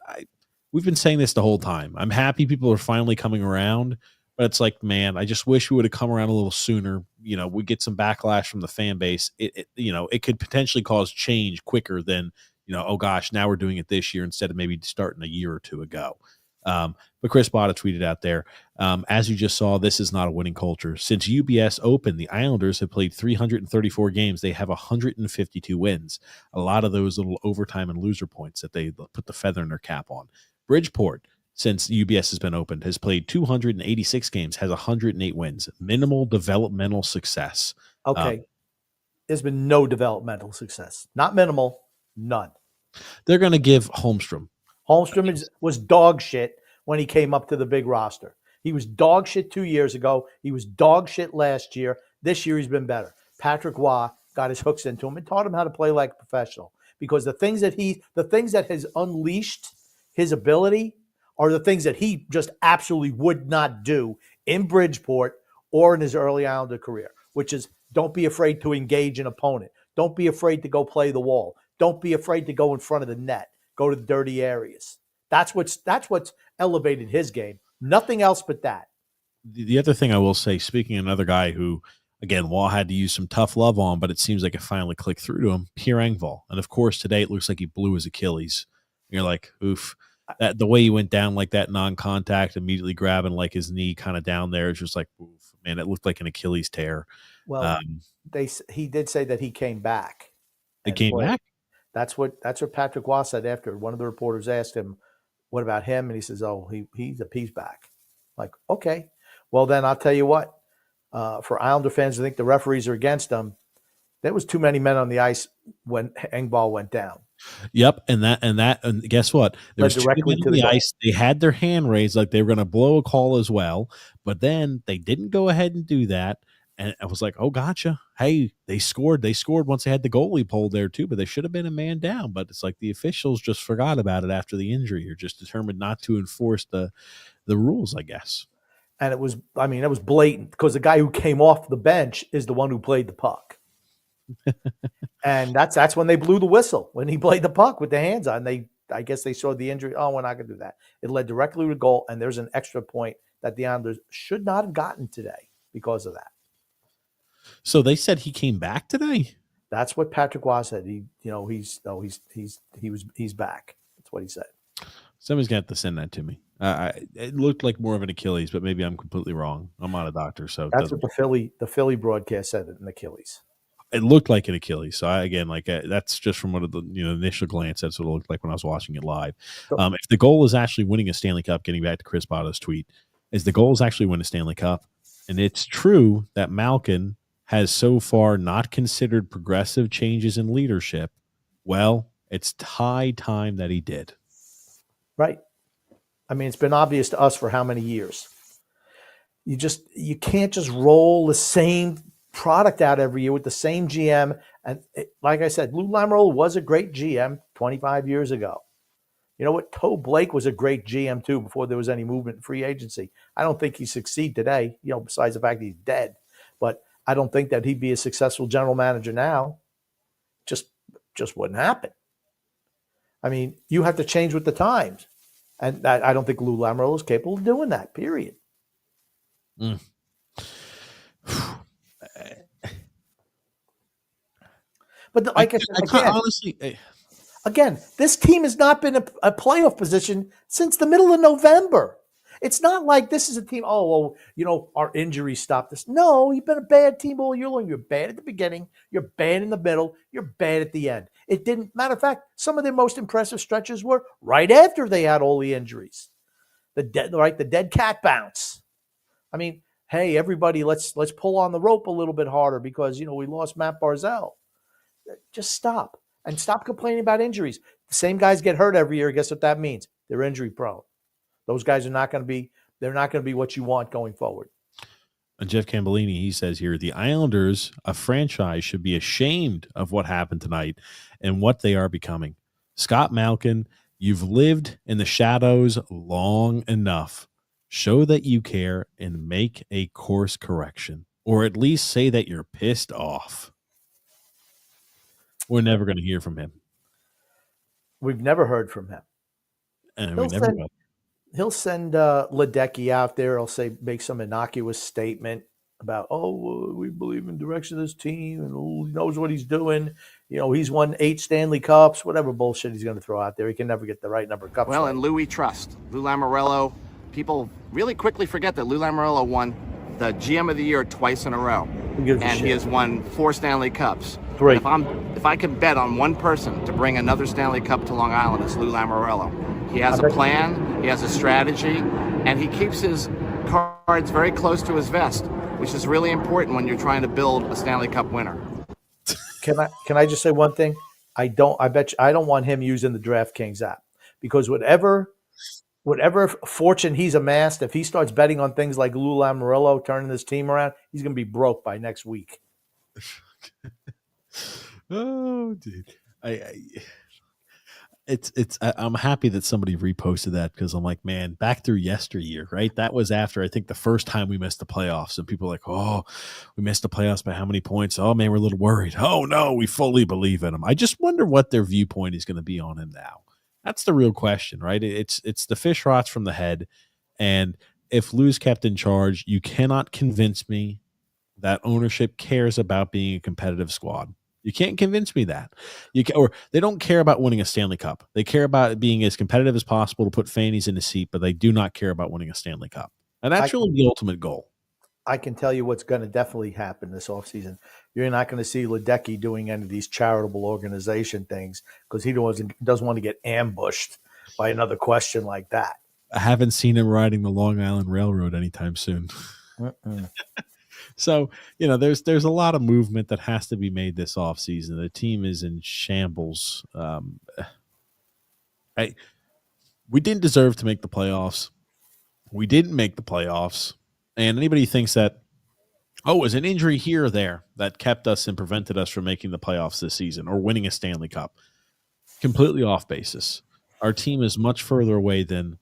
A: we've been saying this the whole time. I'm happy people are finally coming around. But it's like, man, I just wish we would have come around a little sooner. We get some backlash from the fan base. It could potentially cause change quicker than, oh gosh, now we're doing it this year instead of maybe starting a year or two ago. But Chris Botta tweeted out there, as you just saw, this is not a winning culture. Since UBS opened, the Islanders have played 334 games. They have 152 wins. A lot of those little overtime and loser points that they put the feather in their cap on. Bridgeport, since UBS has been opened, has played 286 games, has 108 wins. Minimal developmental success.
B: Okay. There's been no developmental success. Not minimal, none.
A: They're going to give Holmstrom.
B: Holmstrom was dog shit when he came up to the big roster. He was dog shit 2 years ago. He was dog shit last year. This year he's been better. Patrick Waugh got his hooks into him and taught him how to play like a professional, because the things that has unleashed his ability are the things that he just absolutely would not do in Bridgeport or in his early Islander career, which is don't be afraid to engage an opponent. Don't be afraid to go play the wall. Don't be afraid to go in front of the net, go to the dirty areas. That's what's elevated his game. Nothing else but that.
A: The other thing I will say, speaking of another guy who, again, Wall had to use some tough love on, but it seems like it finally clicked through to him, Pierre Engvall. And of course, today it looks like he blew his Achilles. You're like, oof. That the way he went down like that, non-contact, immediately grabbing like his knee kind of down there, it's just like, oof, man, it looked like an Achilles tear.
B: Well, he did say that he came back.
A: He came back?
B: That's what Patrick Waugh said after. One of the reporters asked him, what about him? And he says, oh, he's back. Like, okay. Well, then I'll tell you what. For Islander fans, I think the referees are against him. There was too many men on the ice when Engvall went down.
A: Yep, and guess what? There was directly to the ice. They had their hand raised like they were going to blow a call as well, but then they didn't go ahead and do that. And I was like, oh, gotcha. Hey, they scored. They scored once they had the goalie pulled there too, but they should have been a man down. But it's like the officials just forgot about it after the injury, or just determined not to enforce the rules, I guess.
B: And it was blatant, because the guy who came off the bench is the one who played the puck. And that's when they blew the whistle, when he played the puck with the hands on. I guess they saw the injury. Oh, we're not going to do that. It led directly to goal, and there's an extra point that the Islanders should not have gotten today because of that.
A: So they said he came back today?
B: That's what Patrick Waugh said. He's back. That's what he said.
A: Somebody's going to have to send that to me. It looked like more of an Achilles, but maybe I'm completely wrong. I'm not a doctor, so
B: that's what the Philly broadcast said, an Achilles.
A: It looked like an Achilles. So that's just from what the initial glance. That's what it looked like when I was watching it live. If the goal is actually winning a Stanley Cup, getting back to Chris Botto's tweet, is the goal is actually win a Stanley Cup, and it's true that Malkin has so far not considered progressive changes in leadership. Well, it's high time that he did.
B: Right. I mean, it's been obvious to us for how many years. You can't just roll the same product out every year with the same GM. And like I said, Lou Lamoriello was a great GM 25 years ago. You know what? Toe Blake was a great GM too before there was any movement in free agency. I don't think he'd succeed today, besides the fact that he's dead. But I don't think that he'd be a successful general manager now. Just wouldn't happen. I mean, you have to change with the times. And I don't think Lou Lamoriello is capable of doing that, period.
A: Mm.
B: But like I said, honestly, again, this team has not been a playoff position since the middle of November. It's not like this is a team, our injuries stopped this. No, you've been a bad team all year long. You're bad at the beginning. You're bad in the middle. You're bad at the end. It didn't matter of fact, some of their most impressive stretches were right after they had all the injuries. The dead cat bounce. I mean, hey, everybody, let's pull on the rope a little bit harder because, we lost Matt Barzal. Just stop. And stop complaining about injuries. The same guys get hurt every year. Guess what that means? They're injury prone. Those guys are not going to be – they're not going to be what you want going forward.
A: And Jeff Cambellini, he says here, the Islanders, a franchise, should be ashamed of what happened tonight and what they are becoming. Scott Malkin, you've lived in the shadows long enough. Show that you care and make a course correction, or at least say that you're pissed off. We're never going to hear from him.
B: We've never heard from him.
A: And we never will.
B: He'll send Ledecky out there. He'll make some innocuous statement about, we believe in the direction of this team, and he knows what he's doing. He's won 8 Stanley Cups, whatever bullshit he's going to throw out there. He can never get the right number of cups.
E: Well, and Lou we trust. Lou Lamoriello, people really quickly forget that Lou Lamoriello won the GM of the Year twice in a row. And he has won 4 Stanley Cups.
B: 3.
E: If I could bet on one person to bring another Stanley Cup to Long Island, it's Lou Lamoriello. He has a plan, he has a strategy, and he keeps his cards very close to his vest, which is really important when you're trying to build a Stanley Cup winner.
B: Can I just say one thing? I don't want him using the DraftKings app, because whatever whatever fortune he's amassed, if he starts betting on things like Lou Lamoriello turning this team around, he's going to be broke by next week.
A: Oh, dude. I'm happy that somebody reposted that because I'm like, man, back through yesteryear, right? That was after I think the first time we missed the playoffs, and people are like, oh, we missed the playoffs by how many points? Oh man, we're a little worried. Oh no, we fully believe in him. I just wonder what their viewpoint is going to be on him now. That's the real question, right? It's the fish rots from the head, and if Lou's kept in charge, you cannot convince me that ownership cares about being a competitive squad. You can't convince me that. Or they don't care about winning a Stanley Cup. They care about being as competitive as possible to put fannies in the seat, but they do not care about winning a Stanley Cup. And that's really the ultimate goal.
B: I can tell you what's going to definitely happen this offseason. You're not going to see Ledecky doing any of these charitable organization things because he doesn't want to get ambushed by another question like that.
A: I haven't seen him riding the Long Island Railroad anytime soon. So, there's a lot of movement that has to be made this offseason. The team is in shambles. We didn't deserve to make the playoffs. We didn't make the playoffs. And anybody who thinks that, it was an injury here or there that kept us and prevented us from making the playoffs this season or winning a Stanley Cup, completely off basis. Our team is much further away than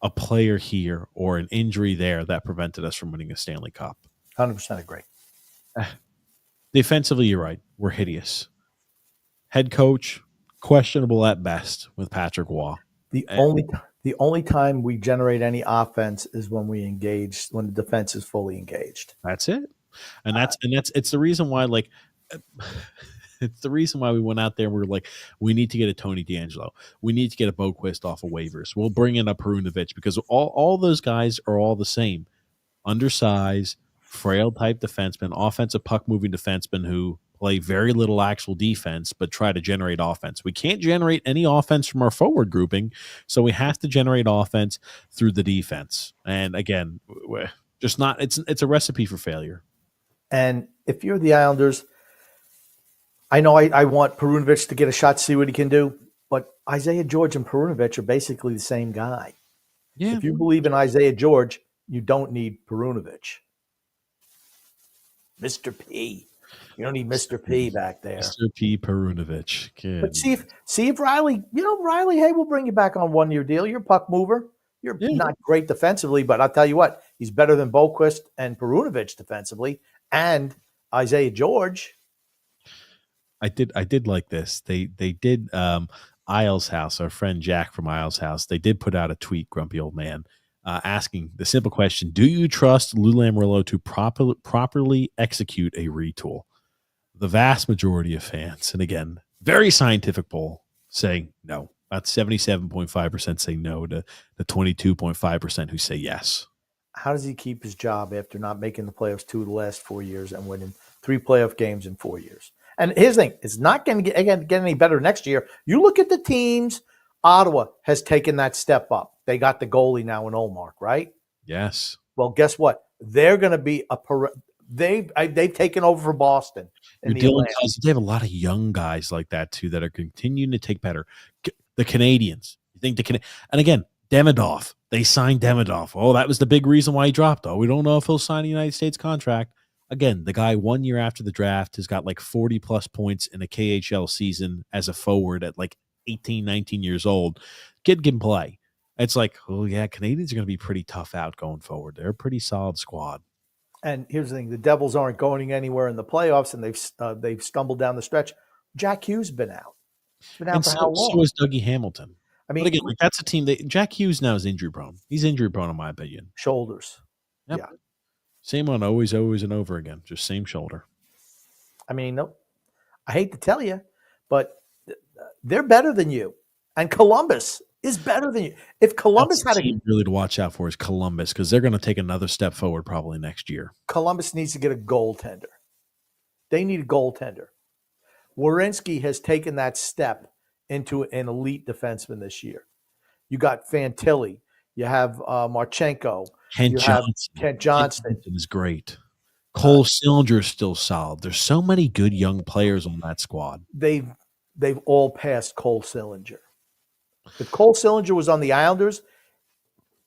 A: a player here or an injury there that prevented us from winning a Stanley Cup.
B: 100% agree.
A: Defensively, you're right. We're hideous. Head coach, questionable at best with Patrick Waugh.
B: The only time we generate any offense is when the defense is fully engaged.
A: That's it. And it's the reason why, it's the reason why we went out there and we're like, we need to get a Tony DeAngelo. We need to get a Boquist off of waivers. We'll bring in a Perunovic because all those guys are all the same. Undersized, frail type defensemen, offensive puck moving defensemen who play very little actual defense but try to generate offense. We can't generate any offense from our forward grouping, so we have to generate offense through the defense. And again, we're just not. It's a recipe for failure.
B: And if you're the Islanders, I know I want Perunovic to get a shot to see what he can do, but Isaiah George and Perunovic are basically the same guy.
A: Yeah.
B: If you believe in Isaiah George, you don't need Perunovic. Mr. P. You don't need Mr. P back there.
A: Mr. P. Perunovic. Good.
B: But see if Riley, hey, we'll bring you back on a 1-year deal. You're a puck mover. You're not great defensively, but I'll tell you what, he's better than Boquist and Perunovic defensively and Isaiah George.
A: I did like this. They did Isles House, our friend Jack from Isles House, they did put out a tweet, Grumpy Old Man, asking the simple question, do you trust Lou Lamoriello to properly execute a retool? The vast majority of fans, and again, very scientific poll, saying no. About 77.5% say no to the 22.5% who say yes.
B: How does he keep his job after not making the playoffs 2 of the last 4 years and winning 3 playoff games in 4 years? And here's the thing, it's not going to get any better next year. You look at the teams, Ottawa has taken that step up. They got the goalie now in Olmark, right?
A: Yes.
B: Well, guess what? They're going to be they've taken over for Boston.
A: They have a lot of young guys like that too that are continuing to take better. The Canadians, you think and again, Demidov. They signed Demidov. Oh, that was the big reason why he dropped. Oh, we don't know if he'll sign a United States contract. Again, the guy 1 year after the draft has got like 40 plus points in a KHL season as a forward at like 18, 19 years old. Kid can play. It's like, oh yeah, Canadians are going to be pretty tough out going forward. They're a pretty solid squad.
B: And here's the thing: the Devils aren't going anywhere in the playoffs, and they've stumbled down the stretch. Jack Hughes been out. Been out
A: and
B: for how long?
A: So is Dougie Hamilton.
B: I mean,
A: but again, that's a team that Jack Hughes now is injury prone. He's injury prone, in my opinion.
B: Shoulders.
A: Yep.
B: Yeah.
A: Same one, always and over again. Just same shoulder.
B: I mean, no, I hate to tell you, but they're better than you. And Columbus is better than you. If Columbus had a team
A: really to watch out for is Columbus, because they're going to take another step forward probably next year.
B: Columbus needs to get a goaltender. They need a goaltender. Werenski has taken that step into an elite defenseman this year. You got Fantilli. You have Marchenko.
A: Kent Johnson is great. Cole Sillinger is still solid. There's so many good young players on that squad.
B: They've all passed Cole Sillinger. If Cole Sillinger was on the Islanders,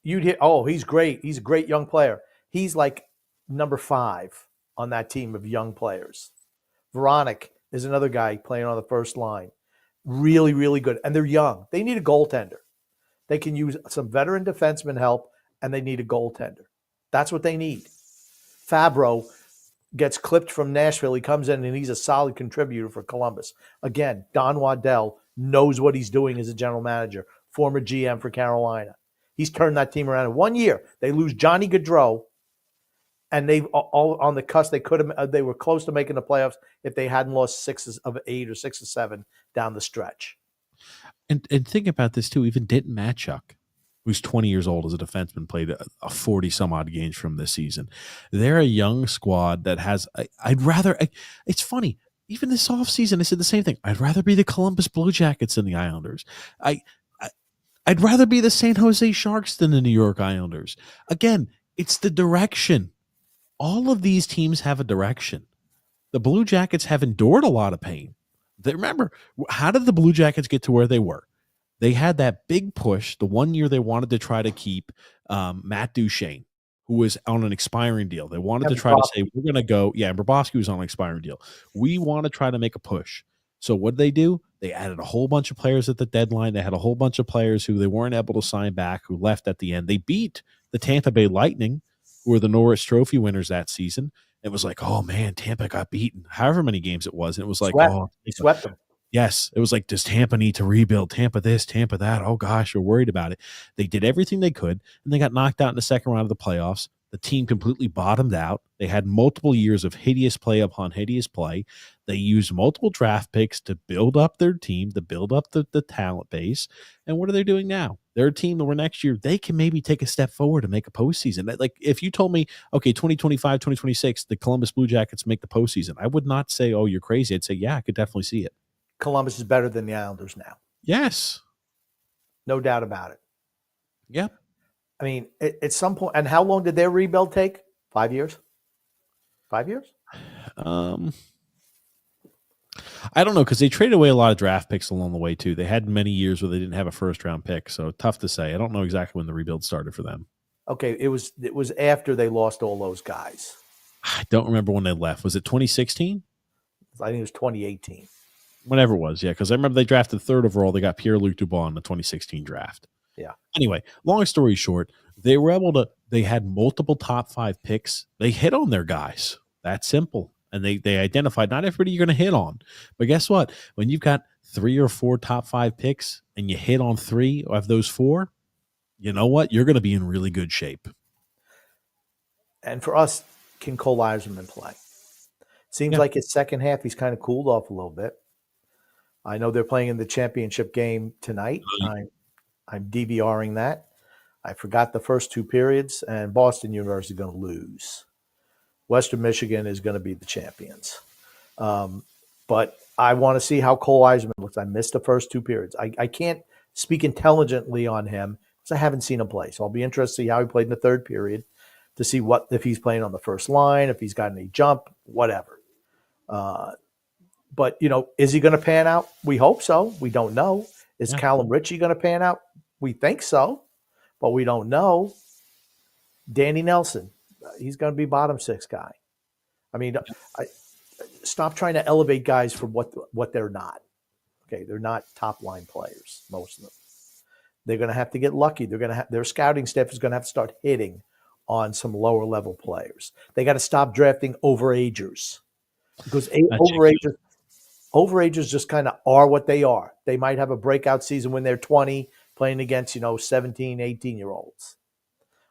B: you'd hit. Oh, he's great. He's a great young player. He's like number 5 on that team of young players. Veronic is another guy playing on the first line. Really, really good. And they're young. They need a goaltender. They can use some veteran defenseman help, and they need a goaltender. That's what they need. Fabro gets clipped from Nashville. He comes in, and he's a solid contributor for Columbus. Again, Don Waddell knows what he's doing as a general manager, former GM for Carolina. He's turned that team around in 1 year. They lose Johnny Gaudreau, and they've all on the cusp. They were close to making the playoffs if they hadn't lost 6 of 8 or 6 of 7 down the stretch.
A: And think about this too. Even Denton Matchuk, who's 20 years old as a defenseman, played a 40 some odd games from this season. They're a young squad that has. It's funny. Even this offseason, I said the same thing. I'd rather be the Columbus Blue Jackets than the Islanders. I'd rather be the San Jose Sharks than the New York Islanders. Again, it's the direction. All of these teams have a direction. The Blue Jackets have endured a lot of pain. Remember, how did the Blue Jackets get to where they were? They had that big push the 1 year they wanted to try to keep Matt Duchene, who was on an expiring deal. They wanted to try to say, we're going to go. Yeah, and Bobrovsky was on an expiring deal. We want to try to make a push. So what did they do? They added a whole bunch of players at the deadline. They had a whole bunch of players who they weren't able to sign back, who left at the end. They beat the Tampa Bay Lightning, who were the Norris Trophy winners that season. It was like, oh, man, Tampa got beaten, however many games it was. And it was like,
B: he swept them.
A: Yes. It was like, does Tampa need to rebuild? Tampa this, Tampa that. Oh, gosh, we're worried about it. They did everything they could, and they got knocked out in the second round of the playoffs. The team completely bottomed out. They had multiple years of hideous play upon hideous play. They used multiple draft picks to build up their team, to build up the talent base. And what are they doing now? They're a team that where next year they can maybe take a step forward and make a postseason. Like if you told me, okay, 2025, 2026, the Columbus Blue Jackets make the postseason, I would not say, oh, you're crazy. I'd say, yeah, I could definitely see it.
B: Columbus is better than the Islanders now.
A: Yes.
B: No doubt about it.
A: Yeah.
B: I mean, at some point, and how long did their rebuild take? 5 years? 5 years?
A: I don't know, because they traded away a lot of draft picks along the way, too. They had many years where they didn't have a first-round pick, so tough to say. I don't know exactly when the rebuild started for them.
B: Okay, it was after they lost all those guys.
A: I don't remember when they left. Was it 2016?
B: I think it was 2018.
A: Whenever it was, yeah, because I remember they drafted third overall. They got Pierre-Luc Dubois in the 2016 draft.
B: Yeah.
A: Anyway, long story short, they were able to – they had multiple top 5 picks. They hit on their guys. That's simple. And they identified not everybody you're going to hit on. But guess what? When you've got 3 or 4 top 5 picks and you hit on 3 of those 4, you know what? You're going to be in really good shape.
B: And for us, can Cole Eiserman play? Seems like his second half, he's kind of cooled off a little bit. I know they're playing in the championship game tonight. I'm DVRing that. I forgot the first 2 periods, and Boston University is going to lose. Western Michigan is going to be the champions. But I want to see how Cole Eiserman looks. I missed the first 2 periods. I can't speak intelligently on him because I haven't seen him play. So I'll be interested to see how he played in the third period, to see if he's playing on the first line, if he's got any jump, whatever. But, is he going to pan out? We hope so. We don't know. Is Callum Ritchie going to pan out? We think so, but we don't know. Danny Nelson, he's going to be bottom 6 guy. I mean, stop trying to elevate guys for what they're not. Okay, they're not top line players, most of them. They're going to have to get lucky. Their scouting staff is going to have to start hitting on some lower level players. They got to stop drafting overagers because overagers just kind of are what they are. They might have a breakout season when they're 20 playing against, 17, 18-year-olds.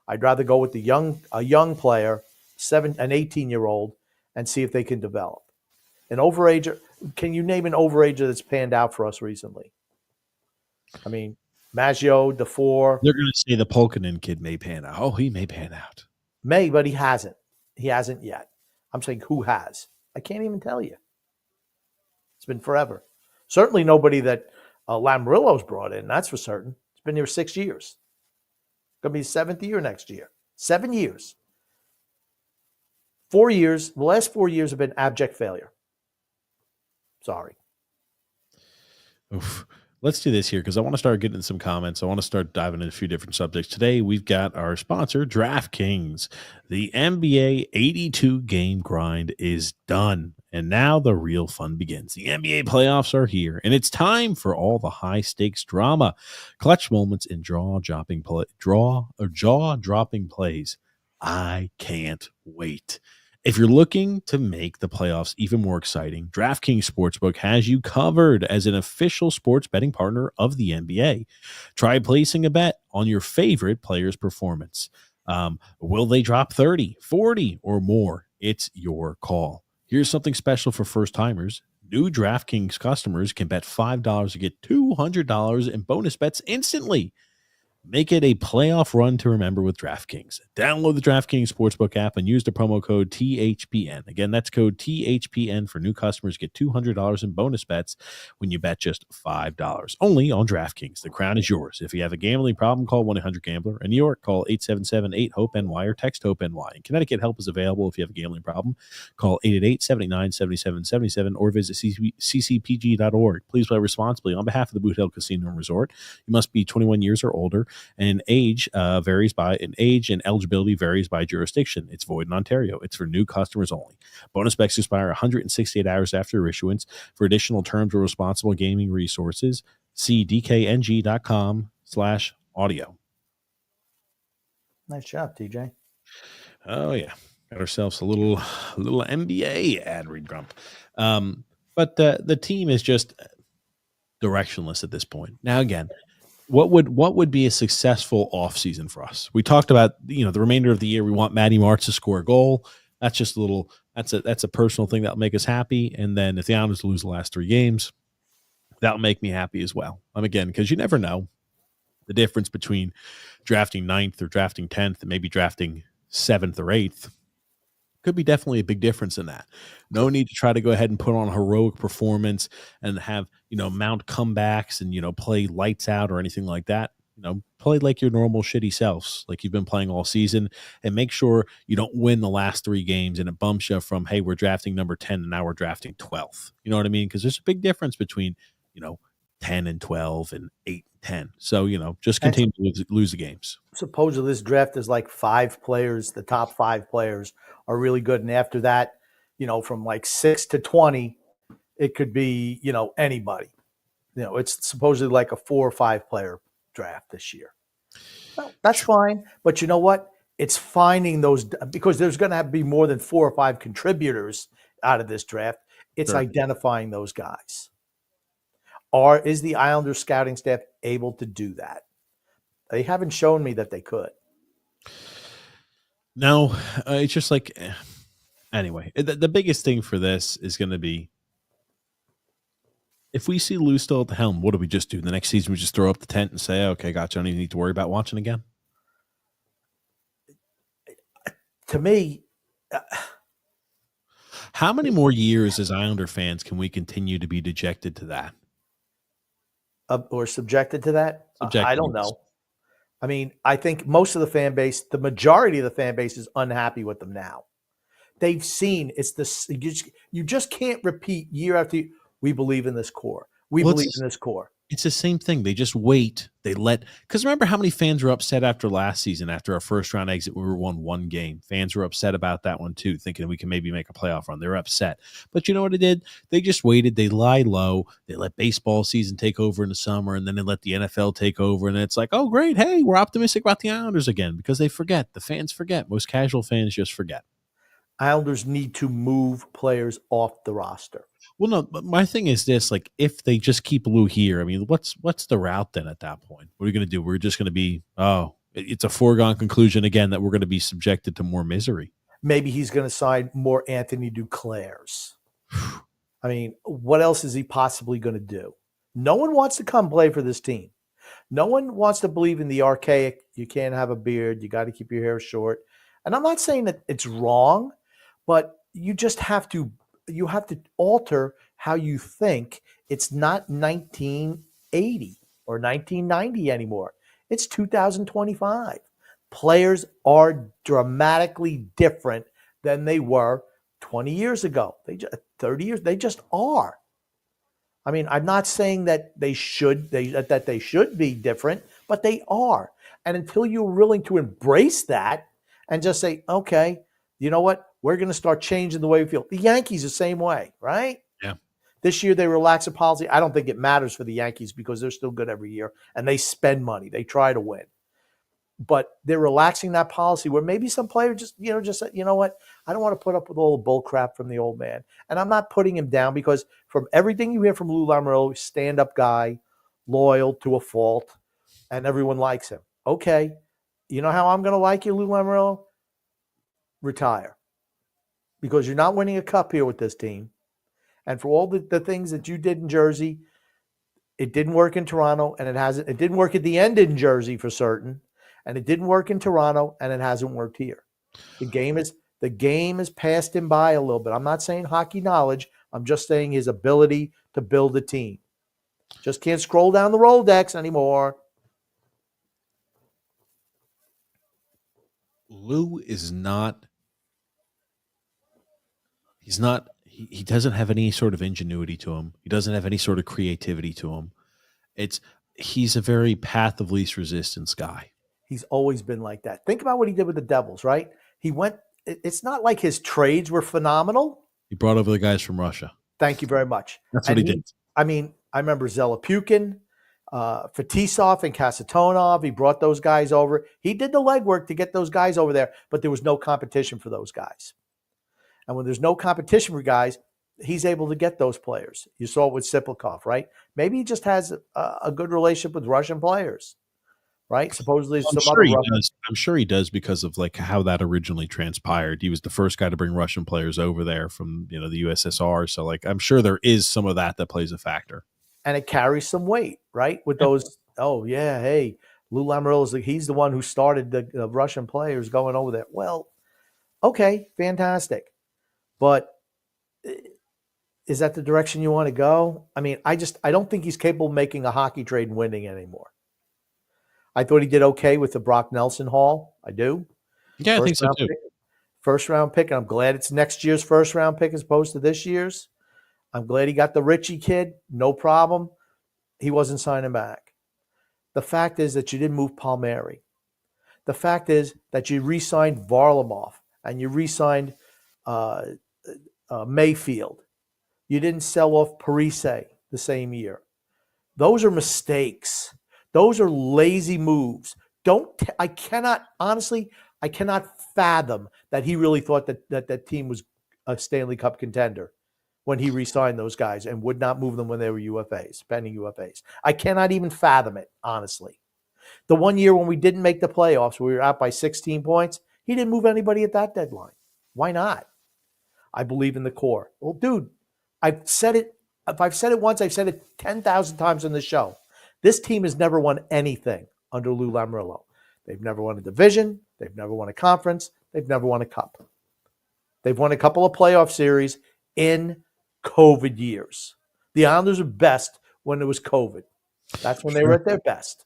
B: I'd rather go with a young player, an 18-year-old, and see if they can develop. An overager, can you name an overager that's panned out for us recently? I mean, Maggio, DeFore.
A: They're going to say the Polkanen kid may pan out. Oh, he may pan out.
B: May, but he hasn't. He hasn't yet. I'm saying who has? I can't even tell you. It's been forever. Certainly nobody that Lamoriello's brought in, that's for certain. It's been here 6 years. Going to be his 7th year next year. 7 years. 4 years. The last 4 years have been abject failure. Sorry.
A: Oof. let's do this here because I want to start getting in some comments. I want to start diving into a few different subjects. Today, we've got our sponsor, DraftKings. The NBA 82 game grind is done. And now the real fun begins. The NBA playoffs are here, and it's time for all the high stakes drama, clutch moments, and jaw-dropping plays. I can't wait. If you're looking to make the playoffs even more exciting, DraftKings Sportsbook has you covered as an official sports betting partner of the NBA. Try placing a bet on your favorite player's performance. Will they drop 30, 40, or more? It's your call. Here's something special for first timers. New DraftKings customers can bet $5 to get $200 in bonus bets instantly. Make it a playoff run to remember with DraftKings. Download the DraftKings Sportsbook app and use the promo code THPN. Again, that's code THPN for new customers. Get $200 in bonus bets when you bet just $5. Only on DraftKings. The crown is yours. If you have a gambling problem, call 1-800-GAMBLER. In New York, call 877-8-HOPE-NY or text HOPE-NY. In Connecticut, help is available if you have a gambling problem. Call 888-79-7777 or visit ccpg.org. Please play responsibly. On behalf of the Boot Hill Casino and Resort, you must be 21 years or older. And age and eligibility varies by jurisdiction. It's void in Ontario. It's for new customers only. Bonus bets expire 168 hours after issuance. For additional terms or responsible gaming resources, see dkng.com/audio.
B: Nice job, TJ.
A: Oh yeah, got ourselves a little NBA ad read, Grump. But the team is just directionless at this point. Now again, what would be a successful offseason for us? We talked about, the remainder of the year, we want Matty Martz to score a goal. That's just that's a personal thing that'll make us happy. And then if the Islanders lose the last 3 games, that'll make me happy as well. Again, because you never know the difference between drafting 9th or drafting 10th and maybe drafting 7th or 8th. Could be definitely a big difference in that. No need to try to go ahead and put on a heroic performance and have, mount comebacks and, play lights out or anything like that. Play like your normal shitty selves, like you've been playing all season, and make sure you don't win the last 3 games and it bumps you from, hey, we're drafting number 10 and now we're drafting 12th. You know what I mean? Because there's a big difference between, 10 and 12 and 8 and 10. So, just continue to lose the games.
B: Supposedly this draft is like 5 players. The top 5 players are really good. And after that, from like 6 to 20, it could be, anybody. It's supposedly like a 4 or 5 player draft this year. Well, that's fine. But you know what? It's finding those, because there's going to be more than 4 or 5 contributors out of this draft. It's identifying those guys. Is the Islanders scouting staff able to do that? They haven't shown me that they could.
A: No, it's just like, anyway, the biggest thing for this is going to be, if we see Lou still at the helm, what do we just do? The next season, we just throw up the tent and say, okay, gotcha, I don't even need to worry about watching again?
B: To me,
A: how many more years as Islander fans can we continue to be dejected to that?
B: Or subjected to that? I don't know. I mean, I think most of the fan base, the majority of the fan base is unhappy with them now. They've seen it's this. You just can't repeat year after year. We believe in this core. We believe in this core.
A: It's the same thing. They just wait. Because remember how many fans were upset after last season, after our first round exit, we were won 1 game. Fans were upset about that one too, thinking we can maybe make a playoff run. They were upset. But you know what it did? They just waited. They lie low. They let baseball season take over in the summer, and then they let the NFL take over. And it's like, oh, great. Hey, we're optimistic about the Islanders again, because they forget. The fans forget. Most casual fans just forget.
B: Islanders need to move players off the roster.
A: Well, no, but my thing is this, like, if they just keep Lou here, I mean, what's the route then at that point? What are we going to do? We're just going to be, it's a foregone conclusion again that we're going to be subjected to more misery.
B: Maybe he's going to sign more Anthony Duclairs. I mean, what else is he possibly going to do? No one wants to come play for this team. No one wants to believe in the archaic, you can't have a beard, you got to keep your hair short. And I'm not saying that it's wrong, but you just have to alter how you think. It's not 1980 or 1990 anymore. It's 2025. Players are dramatically different than they were 20 years ago. 30 years, they just are. I mean, I'm not saying that they should be different, but they are. And until you're willing to embrace that and just say, okay, you know what? We're going to start changing the way we feel. The Yankees the same way, right?
A: Yeah.
B: This year they relax the policy. I don't think it matters for the Yankees because they're still good every year and they spend money. They try to win. But they're relaxing that policy where maybe some player just said, you know what? I don't want to put up with all the bull crap from the old man. And I'm not putting him down because from everything you hear from Lou Lamoriello, stand-up guy, loyal to a fault, and everyone likes him. Okay. You know how I'm going to like you, Lou Lamoriello? Retire. Because you're not winning a cup here with this team. And for all the things that you did in Jersey, it didn't work in Toronto, and it didn't work at the end in Jersey for certain, and it didn't work in Toronto, and it hasn't worked here. The game has passed him by a little bit. I'm not saying hockey knowledge. I'm just saying his ability to build a team. Just can't scroll down the Rolodex anymore.
A: Lou is not. He doesn't have any sort of ingenuity to him. He doesn't have any sort of creativity to him. He's a very path of least resistance guy.
B: He's always been like that. Think about what he did with the Devils, right? It's not like his trades were phenomenal.
A: He brought over the guys from Russia.
B: Thank you very much.
A: That's what he did.
B: I mean, I remember Zelapukin, Fetisov, and Kasatonov. He brought those guys over. He did the legwork to get those guys over there, but there was no competition for those guys. And when there's no competition for guys, he's able to get those players. You saw it with Siplikov, right? Maybe he just has a good relationship with Russian players, right? Supposedly,
A: I'm sure he does because of like how that originally transpired. He was the first guy to bring Russian players over there from the USSR. So like I'm sure there is some of that plays a factor.
B: And it carries some weight, right? With those, oh yeah, hey, Lou Lamoriello he's the one who started the Russian players going over there. Well, okay, fantastic. But is that the direction you want to go? I mean, I don't think he's capable of making a hockey trade and winning anymore. I thought he did okay with the Brock Nelson haul. I do.
A: Yeah, I think so too.
B: First round pick, and I'm glad it's next year's first round pick as opposed to this year's. I'm glad he got the Richie kid. No problem. He wasn't signing back. The fact is that you didn't move Palmieri. The fact is that you re-signed Varlamov and you re-signed Mayfield. You didn't sell off Parise the same year. Those are mistakes. Those are lazy moves. I cannot fathom that he really thought that team was a Stanley Cup contender when he re-signed those guys and would not move them when they were UFAs, pending UFAs. I cannot even fathom it, honestly. The one year when we didn't make the playoffs, we were out by 16 points, he didn't move anybody at that deadline. Why not? I believe in the core. Well, dude, I've said it. If I've said it once, I've said it 10,000 times on the show. This team has never won anything under Lou Lamoriello. They've never won a division. They've never won a conference. They've never won a cup. They've won a couple of playoff series in COVID years. The Islanders were best when it was COVID. That's when they were at their best.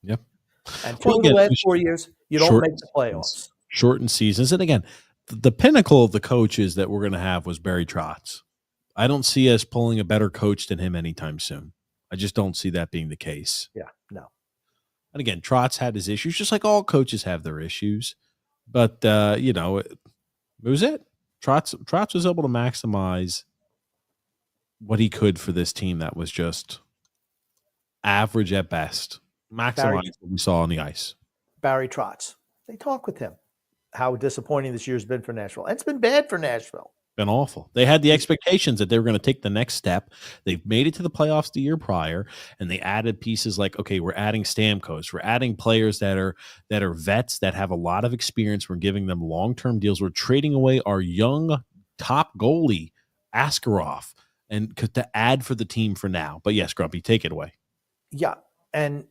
A: Yep.
B: And for the last 4 years, you don't make the playoffs.
A: Shortened seasons. And again, the pinnacle of the coaches that we're going to have was Barry Trotz. I don't see us pulling a better coach than him anytime soon. I just don't see that being the case.
B: Yeah, no.
A: And again, Trotz had his issues, just like all coaches have their issues. But, it was it. Trotz was able to maximize what he could for this team that was just average at best. Maximize what we saw on the ice.
B: Barry Trotz. They talk with him. How disappointing this year's been for Nashville. And it's been bad for Nashville.
A: Been awful. They had the expectations that they were going to take the next step. They've made it to the playoffs the year prior, and they added pieces like, okay, we're adding Stamkos. We're adding players that are vets that have a lot of experience. We're giving them long-term deals. We're trading away our young top goalie, Askarov, and to add for the team for now. But yes, Grumpy, take it away.
B: Yeah, and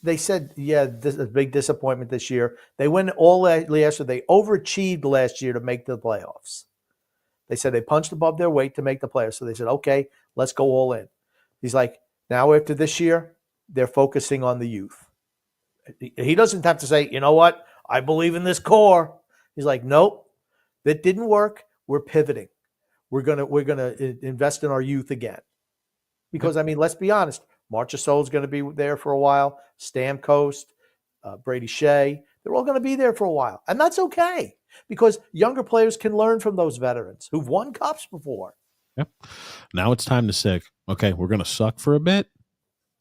B: they said, this is a big disappointment this year. They went all last year. They overachieved last year to make the playoffs. They said they punched above their weight to make the playoffs. So they said, okay, let's go all in. He's like, now after this year, they're focusing on the youth. He doesn't have to say, you know what? I believe in this core. He's like, nope, that didn't work. We're pivoting. we're gonna invest in our youth again. Because I mean, let's be honest, Marchessault is going to be there for a while. Stamkos, Brady Shea, they're all going to be there for a while, and that's okay because younger players can learn from those veterans who've won cups before.
A: Yep. Now it's time to say, okay, we're going to suck for a bit.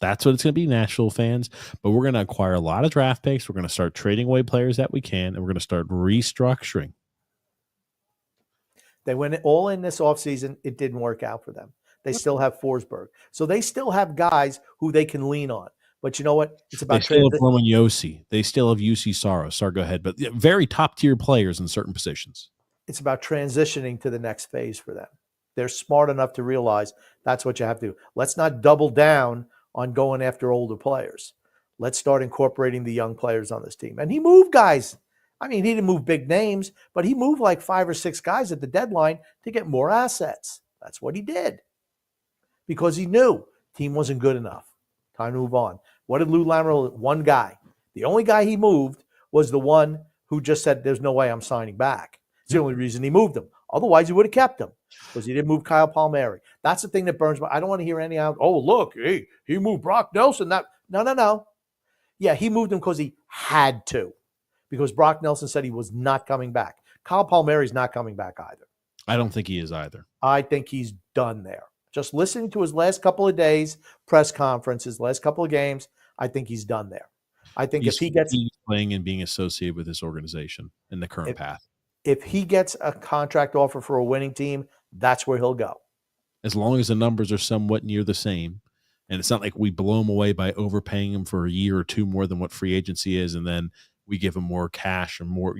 A: That's what it's going to be, Nashville fans. But we're going to acquire a lot of draft picks. We're going to start trading away players that we can, and we're going to start restructuring.
B: They went all in this offseason. It didn't work out for them. They still have Forsberg. So they still have guys who they can lean on. But you know what? It's about
A: they still have Roman Yossi. They still have UC Saros. Sorry, go ahead. But very top-tier players in certain positions.
B: It's about transitioning to the next phase for them. They're smart enough to realize that's what you have to do. Let's not double down on going after older players. Let's start incorporating the young players on this team. And he moved guys. I mean, he didn't move big names, but he moved like 5 or 6 guys at the deadline to get more assets. That's what he did. Because he knew team wasn't good enough. Time to move on. What did Lou Lamoriello? One guy. The only guy he moved was the one who just said, there's no way I'm signing back. It's the only reason he moved him. Otherwise, he would have kept him because he didn't move Kyle Palmieri. That's the thing that burns me. I don't want to hear any out. Oh, look, he moved Brock Nelson. No. Yeah, he moved him because he had to. Because Brock Nelson said he was not coming back. Kyle Palmieri's not coming back either.
A: I don't think he is either.
B: I think he's done there. Just listening to his last couple of days, press conferences, last couple of games, I think he's done there. I think if he gets
A: playing and being associated with this organization in the current path.
B: If he gets a contract offer for a winning team, that's where he'll go.
A: As long as the numbers are somewhat near the same, and it's not like we blow him away by overpaying him for a year or two more than what free agency is, and then we give him more cash and more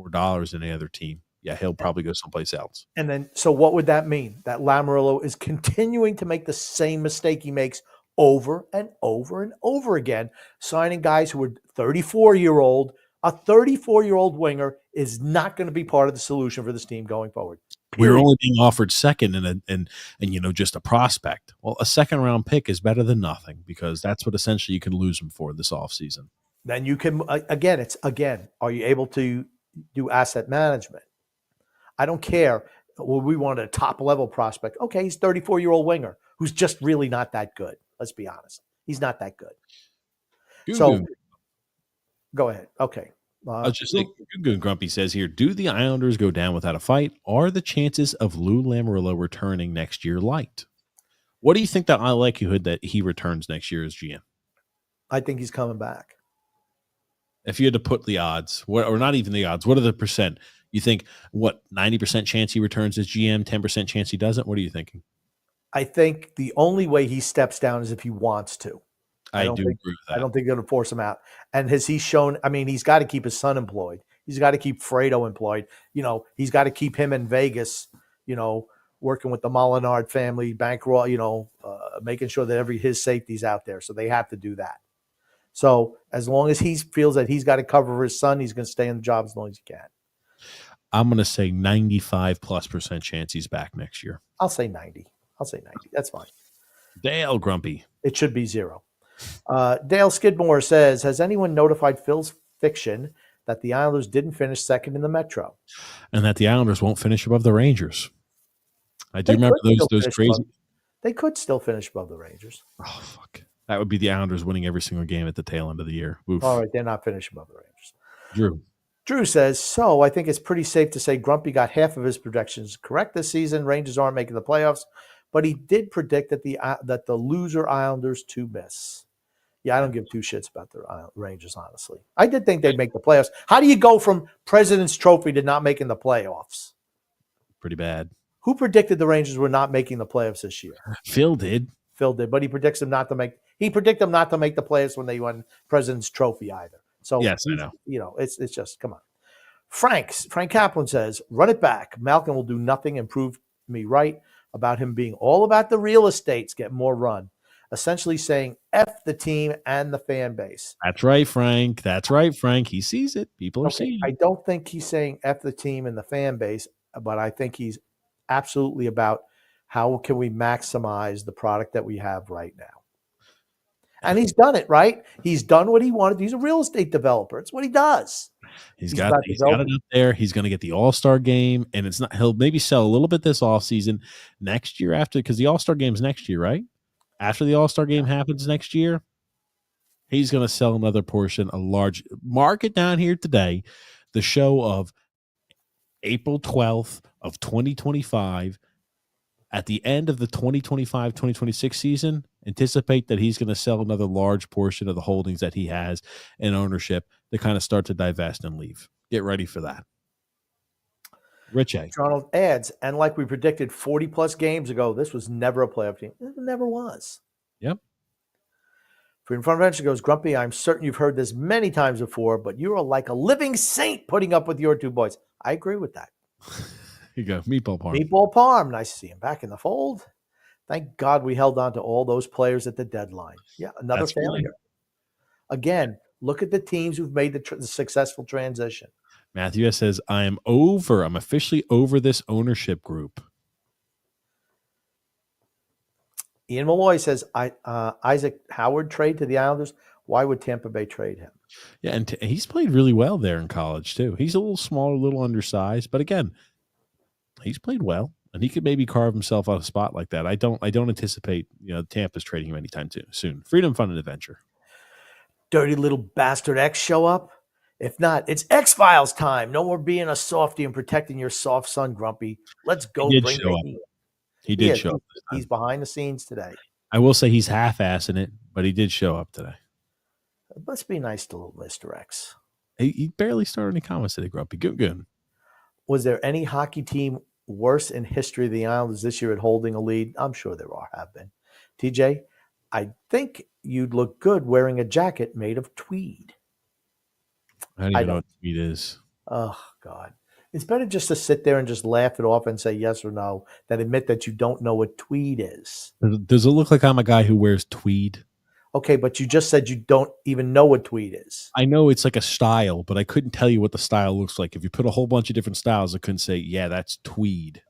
A: dollars than any other team. Yeah, he'll probably go someplace else.
B: And then, so what would that mean? That Lamoriello is continuing to make the same mistake he makes over and over and over again, signing guys who are 34-year-old. A 34-year-old winger is not going to be part of the solution for this team going forward.
A: Period. We're only being offered second and just a prospect. Well, a second-round pick is better than nothing because that's what essentially you can lose him for this offseason.
B: Then you can, are you able to do asset management? I don't care. Well, we want a top-level prospect. Okay, he's 34-year-old winger who's just really not that good. Let's be honest. He's not that good. Go ahead. Okay.
A: I was just like Grumpy says here, do the Islanders go down without a fight? Are the chances of Lou Lamoriello returning next year light? What do you think the likelihood that he returns next year as GM?
B: I think he's coming back.
A: If you had to put the odds, or not even the odds, what are the percent? You think, 90% chance he returns as GM, 10% chance he doesn't? What are you thinking?
B: I think the only way he steps down is if he wants to.
A: I do agree with that.
B: I don't think they're going to force him out. And has he shown – I mean, he's got to keep his son employed. He's got to keep Fredo employed. He's got to keep him in Vegas, working with the Molinard family, bankroll, making sure that his safety's out there. So they have to do that. So as long as he feels that he's got to cover for his son, he's going to stay in the job as long as he can.
A: I'm going to say 95+% chance he's back next year.
B: I'll say 90. That's fine.
A: Dale Grumpy.
B: It should be 0. Dale Skidmore says, has anyone notified Phil's Fiction that the Islanders didn't finish second in the Metro?
A: And that the Islanders won't finish above the Rangers. I do remember those crazy.
B: They could still finish above the Rangers.
A: Oh, fuck. That would be the Islanders winning every single game at the tail end of the year. Oof.
B: All right, they're not finishing above the Rangers.
A: Drew
B: says, so I think it's pretty safe to say Grumpy got half of his predictions correct this season. Rangers aren't making the playoffs, but he did predict that the loser Islanders to miss. Yeah, I don't give two shits about the Rangers, honestly. I did think they'd make the playoffs. How do you go from President's Trophy to not making the playoffs?
A: Pretty bad.
B: Who predicted the Rangers were not making the playoffs this year?
A: Phil did,
B: but he predicts them not to make. He predicted them not to make the playoffs when they won President's Trophy either. So
A: yes, I know.
B: It's just come on. Frank Kaplan says, run it back. Malkin will do nothing and prove me right about him being all about the real estates, get more run. Essentially saying F the team and the fan base.
A: That's right, Frank. He sees it. People are seeing it.
B: I don't think he's saying F the team and the fan base, but I think he's absolutely about how can we maximize the product that we have right now. And he's done it, right? He's done what he wanted. He's a real estate developer. It's what he does.
A: He's got it up there. He's going to get the All-Star game, and it's not. He'll maybe sell a little bit this offseason. Next year after, because the All-Star game's next year, right? After the All-Star game happens next year, he's going to sell another portion, a large market down here today. The show of April 12th of 2025. At the end of the 2025-2026 season, anticipate that he's going to sell another large portion of the holdings that he has in ownership to kind of start to divest and leave. Get ready for that. Rich A.
B: Donald adds, and like we predicted 40-plus games ago, this was never a playoff team. It never was.
A: Yep.
B: Freedom Front Venture goes, Grumpy, I'm certain you've heard this many times before, but you are like a living saint putting up with your two boys. I agree with that.
A: Here you go. Meatball Parm.
B: Meatball Parm. Nice to see him back in the fold. Thank God we held on to all those players at the deadline. Yeah, another failure. Again, look at the teams who've made the successful transition.
A: Matthew S. says, I'm officially over this ownership group.
B: Ian Malloy says, Isaac Howard trade to the Islanders. Why would Tampa Bay trade him?
A: Yeah, and he's played really well there in college, too. He's a little smaller, a little undersized, but again, he's played well, and he could maybe carve himself out a spot like that. I don't anticipate Tampa's trading him anytime soon. Freedom, Fun, and Adventure.
B: Dirty little bastard X show up? If not, it's X-Files time. No more being a softie and protecting your soft son, Grumpy. Let's go bring the heat.
A: He did show up.
B: He's behind the scenes today.
A: I will say he's half-assing it, but he did show up today.
B: It must be nice to little Mr. X.
A: He barely started any comments today, Grumpy. Good.
B: Was there any hockey team worse in history of the Islanders this year at holding a lead? I'm sure there have been. TJ, I think you'd look good wearing a jacket made of tweed.
A: I don't even know what tweed is.
B: Oh, God. It's better just to sit there and just laugh it off and say yes or no than admit that you don't know what tweed is.
A: Does it look like I'm a guy who wears tweed?
B: Okay, but you just said you don't even know what tweed is.
A: I know it's like a style, but I couldn't tell you what the style looks like. If you put a whole bunch of different styles, I couldn't say, yeah, that's tweed.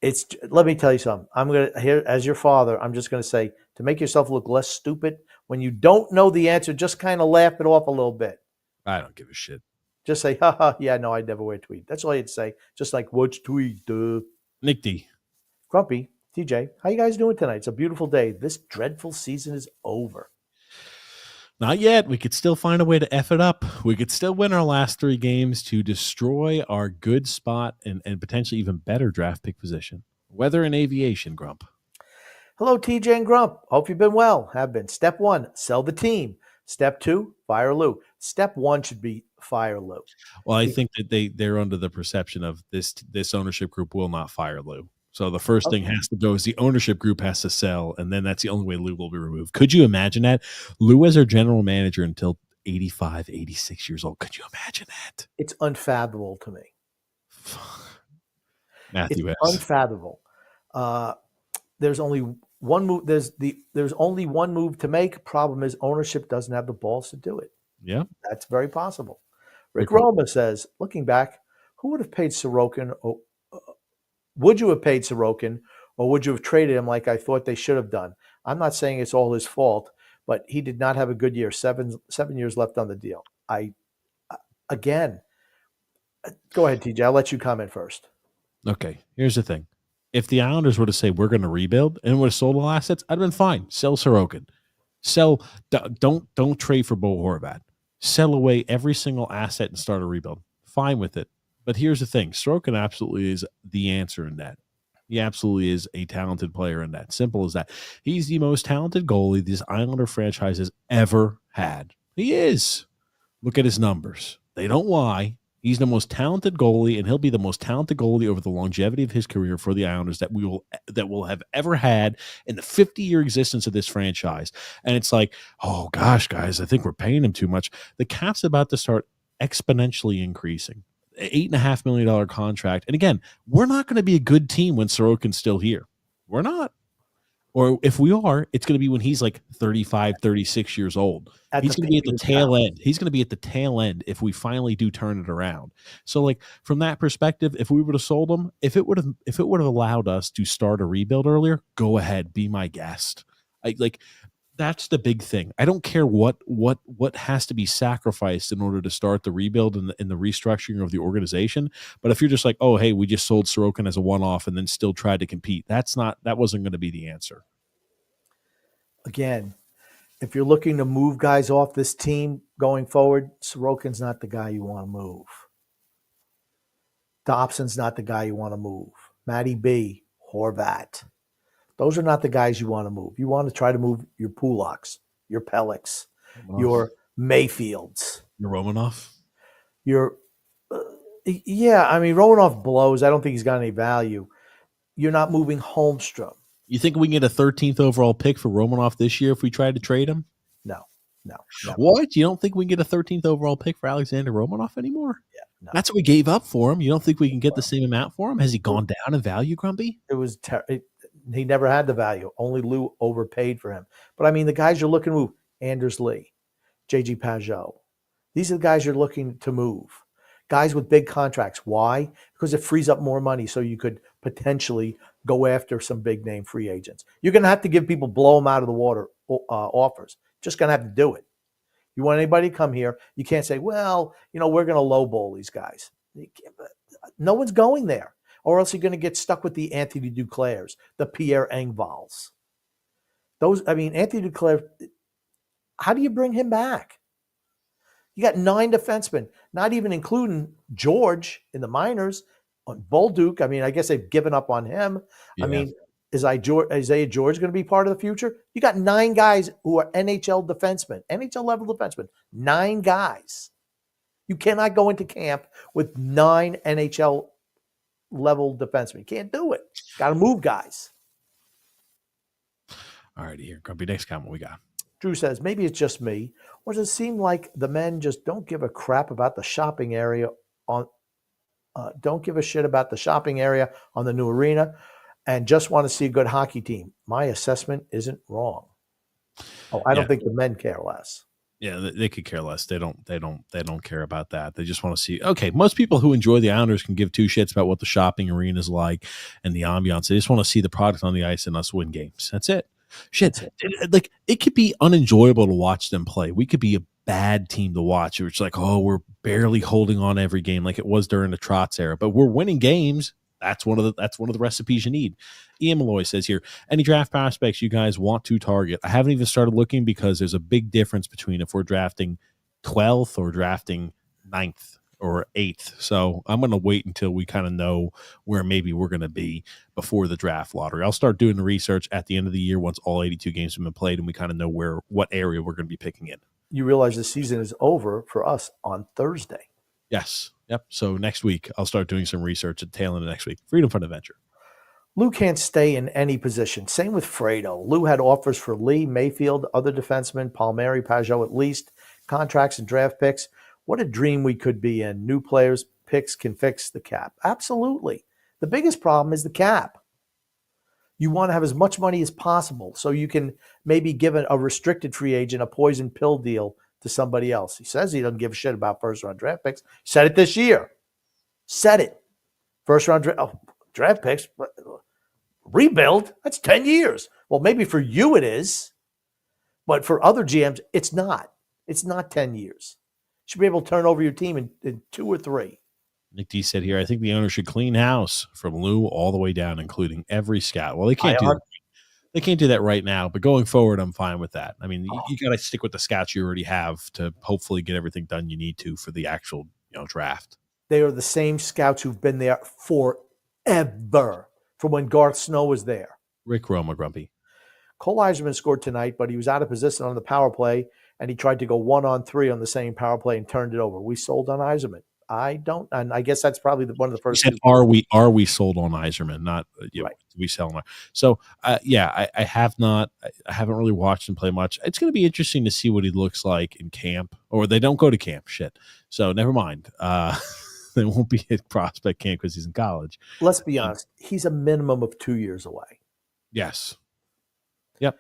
B: Let me tell you something. I'm going to, here as your father, I'm just going to say, to make yourself look less stupid, when you don't know the answer, just kind of laugh it off a little bit.
A: I don't give a shit.
B: Just say, haha, yeah, no, I'd never wear tweed. That's all you'd say. Just like, what's tweed, duh?
A: Nick D.
B: Grumpy, TJ, how you guys doing tonight? It's a beautiful day. This dreadful season is over.
A: Not yet. We could still find a way to F it up. We could still win our last 3 games to destroy our good spot and potentially even better draft pick position. Weather and aviation, Grump.
B: Hello, TJ and Grump. Hope you've been well. Have been. Step 1, sell the team. Step 2, fire Lou. Step 1 should be fire Lou.
A: Well, I think that they're under the perception of this ownership group will not fire Lou. So the first thing has to go is the ownership group has to sell, and then that's the only way Lou will be removed. Could you imagine that? Lou as our general manager until 85, 86 years old. Could you imagine that?
B: It's unfathomable to me.
A: Matthew
B: it's unfathomable. There's only one move. There's only one move to make. Problem is ownership doesn't have the balls to do it.
A: Yeah.
B: That's very possible. Rick Roma says, looking back, who would have paid Sorokin? Would you have paid Sorokin, or would you have traded him like I thought they should have done? I'm not saying it's all his fault, but he did not have a good year. 7 years left on the deal. Again, go ahead, TJ. I'll let you comment first.
A: Okay, here's the thing. If the Islanders were to say we're going to rebuild and would have sold all assets, I'd have been fine. Sell Sorokin. Don't trade for Bo Horvat. Sell away every single asset and start a rebuild. Fine with it. But here's the thing. Sorokin absolutely is the answer in that. He absolutely is a talented player in that. Simple as that. He's the most talented goalie this Islander franchise has ever had. He is. Look at his numbers. They don't lie. He's the most talented goalie, and he'll be the most talented goalie over the longevity of his career for the Islanders that will have ever had in the 50-year existence of this franchise. And it's like, oh gosh, guys, I think we're paying him too much. The cap's about to start exponentially increasing. $8.5 million contract. And again, we're not going to be a good team when Sorokin's still here. We're not. Or if we are, it's going to be when he's like 35, 36 years old. He's going to be at the tail end. He's going to be at the tail end if we finally do turn it around. So like from that perspective, if we would have sold him, if it would have allowed us to start a rebuild earlier, go ahead, be my guest. That's the big thing. I don't care what has to be sacrificed in order to start the rebuild and the restructuring of the organization. But if you're just like, oh, hey, we just sold Sorokin as a one-off and then still tried to compete, that wasn't going to be the answer.
B: Again, if you're looking to move guys off this team going forward, Sorokin's not the guy you want to move. Dobson's not the guy you want to move. Matty B, Horvat. Those are not the guys you want to move. You want to try to move your Pulaks, your Pelliks, your Mayfields.
A: Your Romanoff?
B: Romanoff blows. I don't think he's got any value. You're not moving Holmstrom.
A: You think we can get a 13th overall pick for Romanoff this year if we try to trade him?
B: No.
A: What? You don't think we can get a 13th overall pick for Alexander Romanoff anymore?
B: Yeah, no.
A: That's what we gave up for him. You don't think we can get the same amount for him? Has he gone down in value, Grumpy?
B: It was he never had the value. Only Lou overpaid for him. But, the guys you're looking to move, Anders Lee, J.G. Pajot, these are the guys you're looking to move. Guys with big contracts. Why? Because it frees up more money so you could potentially go after some big-name free agents. You're going to have to give people blow them out of the water offers. Just going to have to do it. You want anybody to come here, you can't say, well, we're going to lowball these guys. No one's going there. Or else you're going to get stuck with the Anthony Duclairs, the Pierre Engvalls. Anthony Duclair, how do you bring him back? You got 9 defensemen, not even including George in the minors, on Bolduc. I guess they've given up on him.
A: Yeah.
B: Is Isaiah George going to be part of the future? You got 9 guys who are NHL defensemen, NHL level defensemen. 9 guys. You cannot go into camp with 9 NHL level defenseman. You can't do it. Got to move guys.
A: All righty, here. Grumpy, next comment we got.
B: Drew says, maybe it's just me, or does it seem like the men just don't give a crap about the shopping area don't give a shit about the shopping area on the new arena and just want to see a good hockey team? My assessment isn't wrong. I don't think the men care less.
A: Yeah, they could care less. They don't care about that. They just want to see. Okay, most people who enjoy the Islanders can give 2 shits about what the shopping arena is like and the ambiance. They just want to see the product on the ice and us win games. That's it. Shit, like it could be unenjoyable to watch them play. We could be a bad team to watch. It's like, oh, we're barely holding on every game, like it was during the Trotz era, but we're winning games. That's one of the recipes you need. Ian Malloy says here, any draft prospects you guys want to target? I haven't even started looking because there's a big difference between if we're drafting 12th or drafting 9th or 8th. So I'm going to wait until we kind of know where maybe we're going to be before the draft lottery. I'll start doing the research at the end of the year once all 82 games have been played and we kind of know what area we're going to be picking in.
B: You realize the season is over for us on Thursday.
A: Yes. Yep. So next week, I'll start doing some research at the tail end of next week. Freedom Fund Adventure.
B: Lou can't stay in any position. Same with Fredo. Lou had offers for Lee, Mayfield, other defensemen, Palmieri, Pajot at least, contracts and draft picks. What a dream we could be in. New players, picks can fix the cap. Absolutely. The biggest problem is the cap. You want to have as much money as possible so you can maybe give a restricted free agent a poison pill deal to somebody else. He says he doesn't give a shit about first-round draft picks. Said it this year. Said it. First-round draft picks. Rebuild? That's 10 years. Well, maybe for you it is, but for other GMs, it's not. It's not 10 years. You should be able to turn over your team in 2 or 3.
A: Nick D said here, I think the owner should clean house from Lou all the way down, including every scout. Well, they can't do that. They can't do that right now, but going forward, I'm fine with that. You got to stick with the scouts you already have to hopefully get everything done you need to for the actual draft.
B: They are the same scouts who've been there forever, from when Garth Snow was there.
A: Rick Roma, Grumpy.
B: Cole Eiserman scored tonight, but he was out of position on the power play, and he tried to go 1-on-3 on the same power play and turned it over. We sold on Eiserman. I don't, and I guess that's probably one of the first.
A: You said, are we sold on Eiserman? Not
B: right.
A: We sell him. So I have not. I haven't really watched him play much. It's going to be interesting to see what he looks like in camp, or they don't go to camp. Shit. So never mind. They won't be at prospect camp because he's in college.
B: Let's be honest. He's a minimum of 2 years away.
A: Yes. Yep.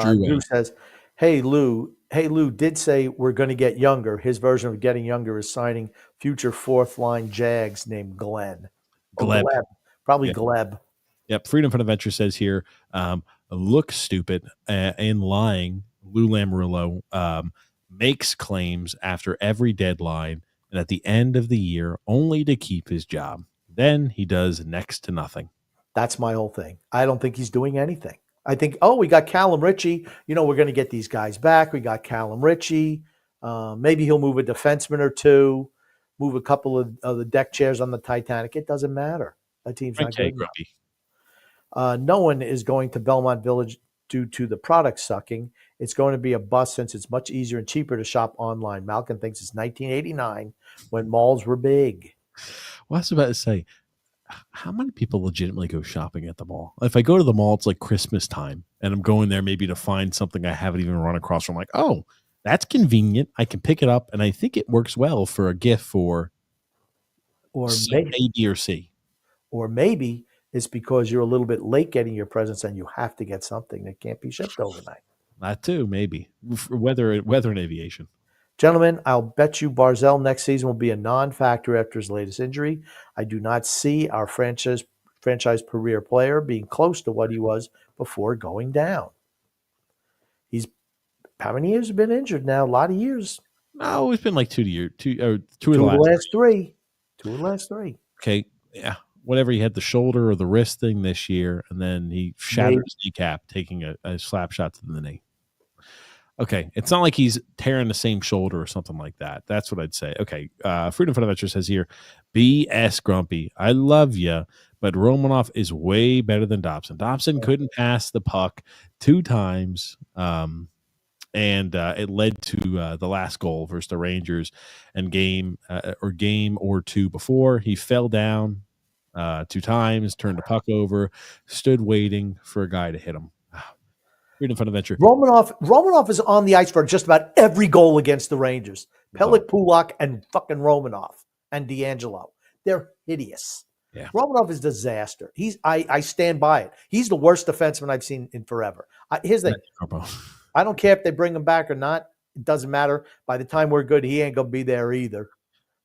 B: Drew says, Hey, Lou did say we're going to get younger. His version of getting younger is signing future 4th-line Jags named Glenn.
A: Gleb.
B: Probably Gleb.
A: Yep. Freedom Fund Adventure says here, look stupid and lying. Lou Lamoriello makes claims after every deadline and at the end of the year only to keep his job. Then he does next to nothing.
B: That's my whole thing. I don't think he's doing anything. I think, we got Callum Ritchie. We're going to get these guys back. We got Callum Ritchie. Maybe he'll move a defenseman or two, move a couple of the deck chairs on the Titanic. It doesn't matter. That team's not good enough. No one is going to Belmont Village due to the product sucking. It's going to be a bust since it's much easier and cheaper to shop online. Malcolm thinks it's 1989 when malls were big.
A: Well, I was about to say, how many people legitimately go shopping at the mall? If I go to the mall, it's like Christmas time, and I'm going there maybe to find something I haven't even run across from. Like, oh, that's convenient. I can pick it up, and I think it works well for a gift for A, B, or C.
B: Or maybe it's because you're a little bit late getting your presents and you have to get something that can't be shipped overnight.
A: That too, maybe. For weather and aviation.
B: Gentlemen, I'll bet you Barzell next season will be a non-factor after his latest injury. I do not see our franchise career player being close to what he was before going down. He's how many years have been injured now? A lot of years.
A: No, it's been like 2 years. Two of the
B: last three. 2 of the last 3.
A: Okay, yeah. Whatever, he had the shoulder or the wrist thing this year, and then he shattered his kneecap taking a slap shot to the knee. Okay, it's not like he's tearing the same shoulder or something like that. That's what I'd say. Okay, Freedom Fun Adventure says here, BS Grumpy, I love you, but Romanoff is way better than Dobson. Dobson couldn't pass the puck 2 times, and it led to the last goal versus the Rangers, and game or 2 before. He fell down 2 times, turned the puck over, stood waiting for a guy to hit him. Freedom Fun Adventure.
B: Romanoff is on the ice for just about every goal against the Rangers. Pellick, Pulak, and fucking Romanoff and D'Angelo. They're hideous.
A: Yeah.
B: Romanoff is disaster. I stand by it. He's the worst defenseman I've seen in forever. Here's the thing. I don't care if they bring him back or not. It doesn't matter. By the time we're good, he ain't going to be there either.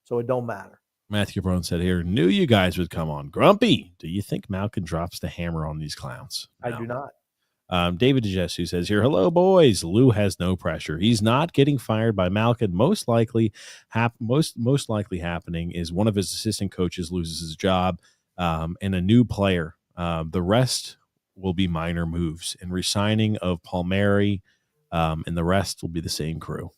B: So it don't matter.
A: Matthew Brown said here, knew you guys would come on. Grumpy, do you think Malkin drops the hammer on these clowns? No.
B: I do not.
A: David DeJesu says here, hello, boys. Lou has no pressure. He's not getting fired by Malkin. Most likely happening is one of his assistant coaches loses his job and a new player. The rest will be minor moves and resigning of Palmieri, and the rest will be the same crew.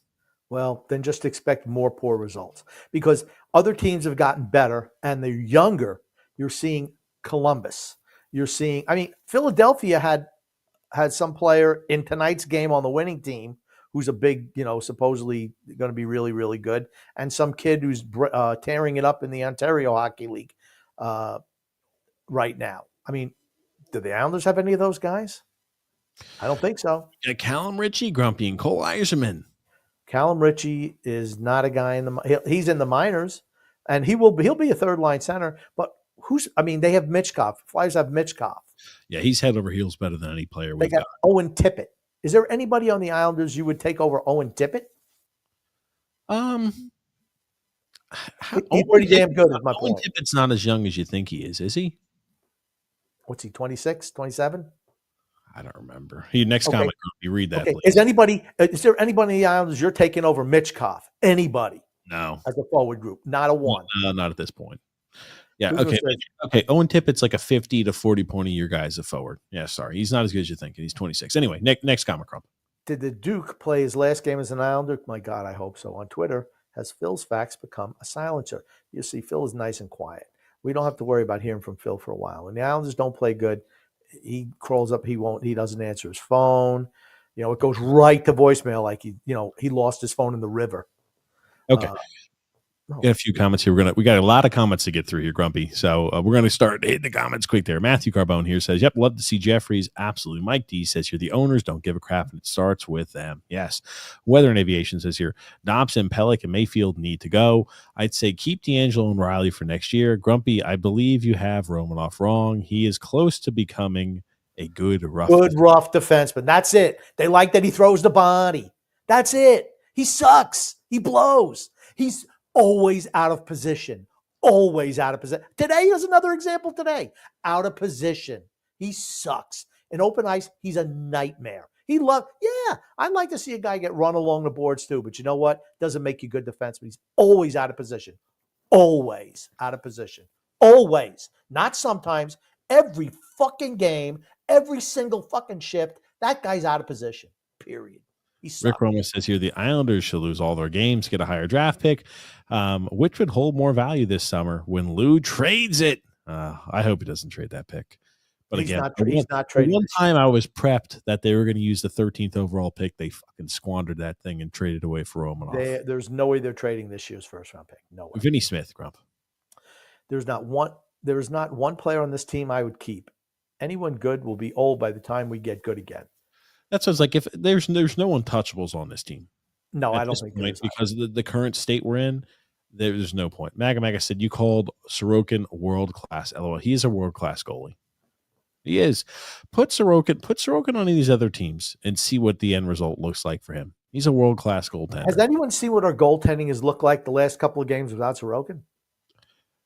B: Well, then just expect more poor results because other teams have gotten better and they're younger. You're seeing Columbus. Philadelphia had some player in tonight's game on the winning team who's a big, supposedly going to be really, really good, and some kid who's tearing it up in the Ontario Hockey League right now. I mean, do the Islanders have any of those guys? I don't think so.
A: Yeah, Callum Ritchie, Grumpy, and Cole Eiserman.
B: Callum Ritchie is not a guy he's in the minors, and he'll be a third line center. But they have Mitchkov. Flyers have Mitchkov.
A: Yeah, he's head over heels better than any player we've got.
B: Owen Tippett. Is there anybody on the Islanders you would take over Owen Tippett? He's pretty damn good, is my point.
A: Owen Tippett's not as young as you think he is he?
B: What's he, 26, 27?
A: I don't remember. Next comment group, you read that, please.
B: Is there anybody in the Islanders you're taking over Mitchkov? Anybody?
A: No.
B: As a forward group? Not a one.
A: Not at this point. Yeah, okay. Owen Tippett's like a 50 to 40 point a year guy as a forward. Yeah, sorry. He's not as good as you think. He's 26. Anyway, next comment, Crump.
B: Did the Duke play his last game as an Islander? My God, I hope so. On Twitter, has Phil's facts become a silencer? You see, Phil is nice and quiet. We don't have to worry about hearing from Phil for a while. When the Islanders don't play good, he crawls up. He doesn't answer his phone. It goes right to voicemail like he lost his phone in the river.
A: Okay. Got a few comments here. We got a lot of comments to get through here, Grumpy. So we're going to start hitting the comments quick there. Matthew Carbone here says, yep, love to see Jeffries. Absolutely. Mike D says here, the owners don't give a crap and it starts with them. Yes. Weather and Aviation says here, Dobson, Pellick, and Mayfield need to go. I'd say keep D'Angelo and Riley for next year. Grumpy, I believe you have Romanoff wrong. He is close to becoming a good rough
B: defenseman. That's it. They like that he throws the body. That's it. He sucks. He blows. He's always out of position. Always out of position. Today is another example today. Out of position. He sucks. In open ice, he's a nightmare. I'd like to see a guy get run along the boards too, but you know what? Doesn't make you good defenseman. He's always out of position. Always out of position. Always. Not sometimes. Every fucking game, every single fucking shift, that guy's out of position. Period. He sucks.
A: Rick Roma says here the Islanders should lose all their games, get a higher draft pick, which would hold more value this summer when Lou trades it. I hope he doesn't trade that pick. But
B: he's
A: again,
B: not trading.
A: One time I was prepped that they were going to use the 13th overall pick. They fucking squandered that thing and traded away for Romanov.
B: There's no way they're trading this year's first round pick. No way.
A: Vinny Smith, Grump.
B: There's not one player on this team I would keep. Anyone good will be old by the time we get good again.
A: That sounds like if there's no untouchables on this team.
B: No, I don't think there is.
A: Because of the current state we're in, there's no point. Maga said you called Sorokin world class. LOL. He is a world class goalie. He is. Put Sorokin on any of these other teams and see what the end result looks like for him. He's a world class goaltender.
B: Has anyone seen what our goaltending has looked like the last couple of games without Sorokin?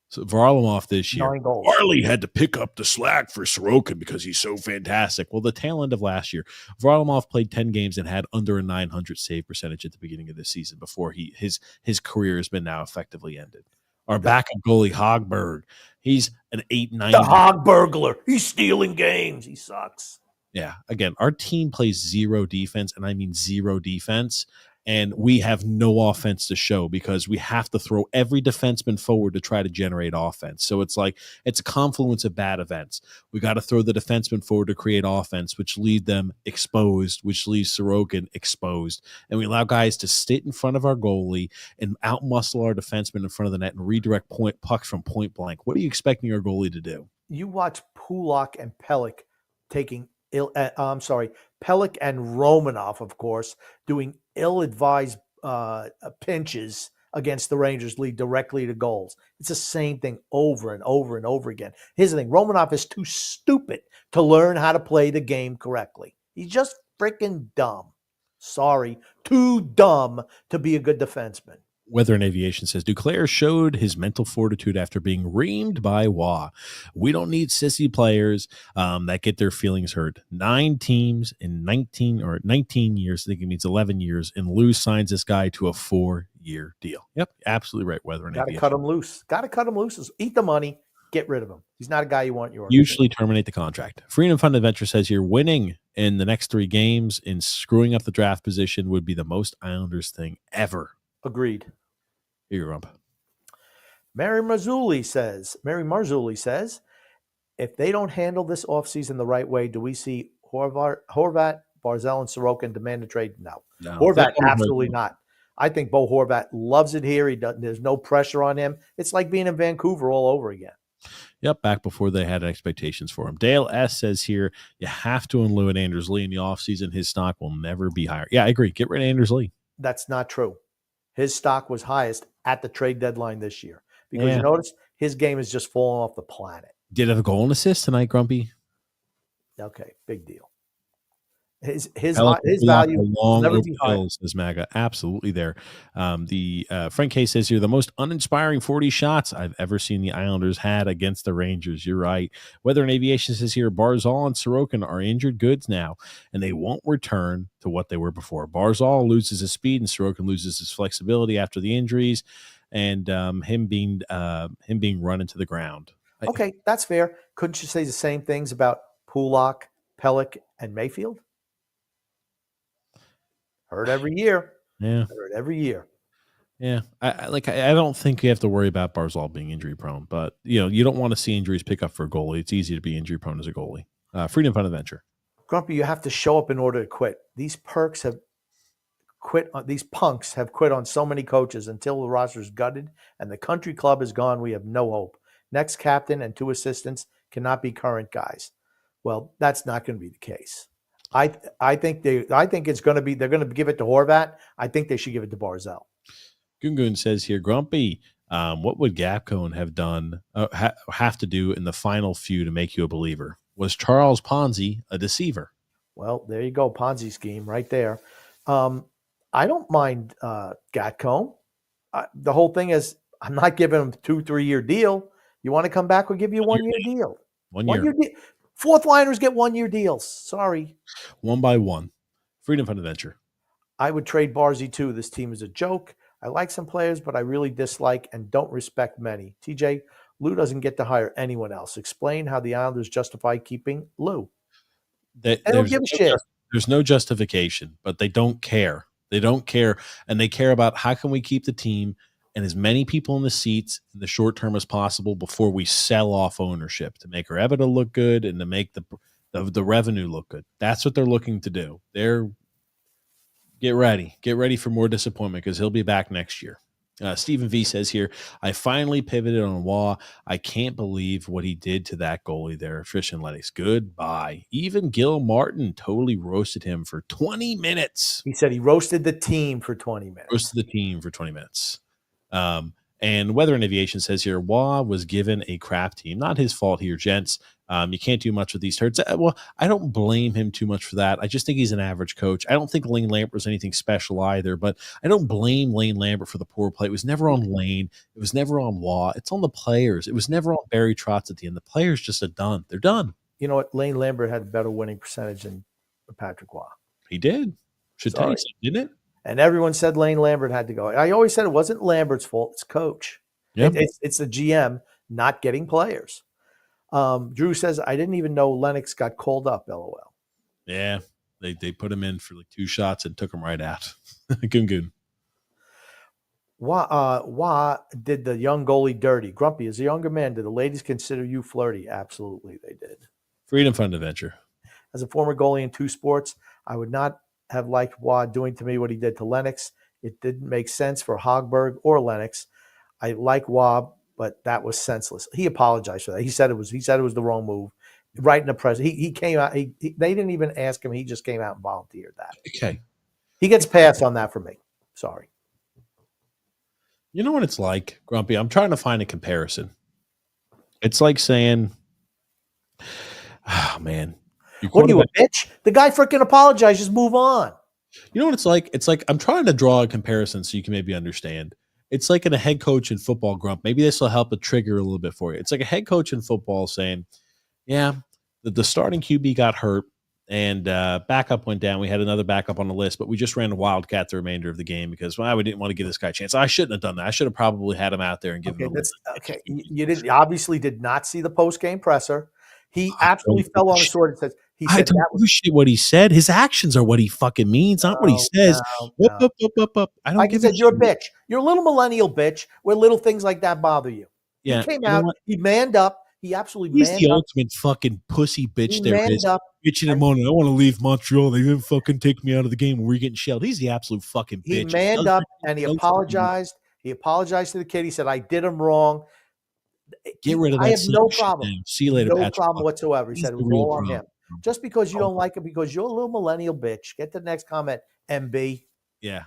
A: So Varlamov this year,
B: 9 goals.
A: Varley had to pick up the slack for Sorokin because he's so fantastic. Well, the tail end of last year, Varlamov played 10 games and had under a 900 save percentage at the beginning of this season before his career has been now effectively ended. Our backup goalie, Hogberg, he's an 8-9.
B: The Hogburglar. He's stealing games. He sucks.
A: Yeah. Again, our team plays zero defense, and I mean zero defense. And we have no offense to show because we have to throw every defenseman forward to try to generate offense. So it's like it's a confluence of bad events. We got to throw the defenseman forward to create offense, which leave them exposed, which leaves Sorokin exposed. And we allow guys to sit in front of our goalie and outmuscle our defenseman in front of the net and redirect pucks from point blank. What are you expecting our goalie to do?
B: You watch Pulak and Pelech Pelech and Romanov, of course, doing ill-advised pinches against the Rangers lead directly to goals. It's the same thing over and over and over again. Here's the thing. Romanov is too stupid to learn how to play the game correctly. He's just freaking dumb. Sorry, too dumb to be a good defenseman.
A: Weather and Aviation says Duclair showed his mental fortitude after being reamed by Waugh. We don't need sissy players that get their feelings hurt. 9 teams in 19 years, I think it means 11 years, and Lou signs this guy to a 4-year deal. Yep, absolutely right, Weather and Aviation.
B: Got to cut him loose. Eat the money. Get rid of him. He's not a guy you want your
A: usually terminate the contract. Freedom Fund Adventure says here winning in the next 3 games and screwing up the draft position would be the most Islanders thing ever.
B: Agreed.
A: Here, Rump.
B: Mary Marzulli says, if they don't handle this offseason the right way, do we see Horvat, Barzal, and Sorokin demand a trade? No. Horvat, absolutely not. I think Bo Horvat loves it here. There's no pressure on him. It's like being in Vancouver all over again.
A: Yep, back before they had expectations for him. Dale S. says here, you have to unload Anders Lee in the offseason. His stock will never be higher. Yeah, I agree. Get rid of Anders Lee.
B: That's not true. His stock was highest at the trade deadline this year. Because you notice his game is just falling off the planet.
A: Did have a goal and assist tonight, Grumpy?
B: Okay, big deal. His value will never be high.
A: Says Maga. Absolutely there. The Frank K says here, the most uninspiring 40 shots I've ever seen the Islanders had against the Rangers. You're right. Weather and Aviation says here, Barzal and Sorokin are injured goods now, and they won't return to what they were before. Barzal loses his speed, and Sorokin loses his flexibility after the injuries, and him being run into the ground.
B: Okay, that's fair. Couldn't you say the same things about Pulak, Pelech, and Mayfield? Heard every year.
A: Yeah.
B: Heard every year.
A: Yeah. I don't think you have to worry about Barzal being injury prone, but you don't want to see injuries pick up for a goalie. It's easy to be injury prone as a goalie. Freedom Fund Adventure.
B: Grumpy, you have to show up in order to quit. These punks have quit on so many coaches until the roster is gutted and the country club is gone. We have no hope. Next captain and 2 assistants cannot be current guys. Well, that's not going to be the case. I think it's going to be, they're going to give it to Horvat. I think they should give it to Barzal.
A: Gungun says here, Grumpy, what would Gapcone have done, have to do in the final few to make you a believer? Was Charles Ponzi a deceiver?
B: Well, there you go. Ponzi scheme right there. I don't mind Gapcone. The whole thing is I'm not giving him a 2-3 year deal. You want to come back? We'll give you a 1 year deal.
A: 1 year.
B: Fourth liners get 1-year deals. Sorry.
A: One by one. Freedom Fund Adventure.
B: I would trade Barzy too. This team is a joke. I like some players, but I really dislike and don't respect many. TJ, Lou doesn't get to hire anyone else. Explain how the Islanders justify keeping Lou. They don't give a shit.
A: There's no justification, but they don't care. They don't care, and they care about how can we keep the team and as many people in the seats in the short term as possible before we sell off ownership to make our EBITDA look good and to make the revenue look good. That's what they're looking to do. Get ready for more disappointment because he'll be back next year. Stephen V says here, I finally pivoted on Waugh. I can't believe what he did to that goalie there, Christian Lennox. Goodbye. Even Gil Martin totally roasted him for 20 minutes.
B: He said he roasted the team for 20 minutes.
A: Roasted the team for 20 minutes. And Weather and Aviation says here, Waugh was given a crap team. Not his fault here, gents. You can't do much with these turds. Well, I don't blame him too much for that. I just think he's an average coach. I don't think Lane Lambert was anything special either, but I don't blame Lane Lambert for the poor play. It was never on Lane. It was never on Waugh. It's on the players. It was never on Barry Trotz at the end. The players just are done. They're done.
B: You know what? Lane Lambert had a better winning percentage than Patrick Waugh.
A: He did. Should tell you something, didn't it?
B: And everyone said Lane Lambert had to go. I always said it wasn't Lambert's fault. It's coach.
A: Yep.
B: It's the GM not getting players. Drew says, I didn't even know Lennox got called up, LOL.
A: Yeah, they put him in for like 2 shots and took him right out. Goon.
B: Why did the young goalie dirty? Grumpy, as a younger man, did the ladies consider you flirty? Absolutely, they did.
A: Freedom Fund Adventure.
B: As a former goalie in 2 sports, I would not have liked Waugh doing to me what he did to Lennox. It didn't make sense for Hogberg or Lennox. I like Waugh, but that was senseless. He apologized for that. He said it was the wrong move. Right in the press, he came out. They didn't even ask him. He just came out and volunteered that.
A: Okay,
B: he gets passed on that for me. Sorry.
A: You know what it's like, Grumpy? I'm trying to find a comparison. It's like saying, "Oh man,
B: what are you, a bitch? The guy freaking apologized. Just move on."
A: You know what it's like? It's like I'm trying to draw a comparison so you can maybe understand. It's like in a head coach in football, Grump. Maybe this will help a trigger a little bit for you. It's like a head coach in football saying, yeah, the starting QB got hurt and backup went down. We had another backup on the list, but we just ran a Wildcat the remainder of the game because we didn't want to give this guy a chance. I shouldn't have done that. I should have probably had him out there and given him a
B: okay. You obviously did not see the post-game presser. He absolutely fell on the sword and said,
A: I don't give a shit what he said. His actions are what he fucking means, not what he says.
B: No.
A: Up. I don't
B: like
A: give
B: you said, you're a bitch. You're a little millennial bitch where little things like that bother you.
A: Yeah.
B: He came out, he manned up. He absolutely
A: He's
B: manned
A: the
B: up.
A: ultimate fucking pussy bitch
B: He
A: there is. Bitching him on, I want to leave Montreal. They didn't fucking take me out of the game when we're getting shelled. He's the absolute fucking bitch.
B: He manned up and he apologized. He apologized to the kid. He said, I did him wrong.
A: Get rid of that.
B: I have no problem.
A: See you later,
B: no
A: Patrick.
B: problem whatsoever. He said it was all on him. Just because you don't like it, because you're a little millennial bitch. Get to the next comment, MB.
A: Yeah.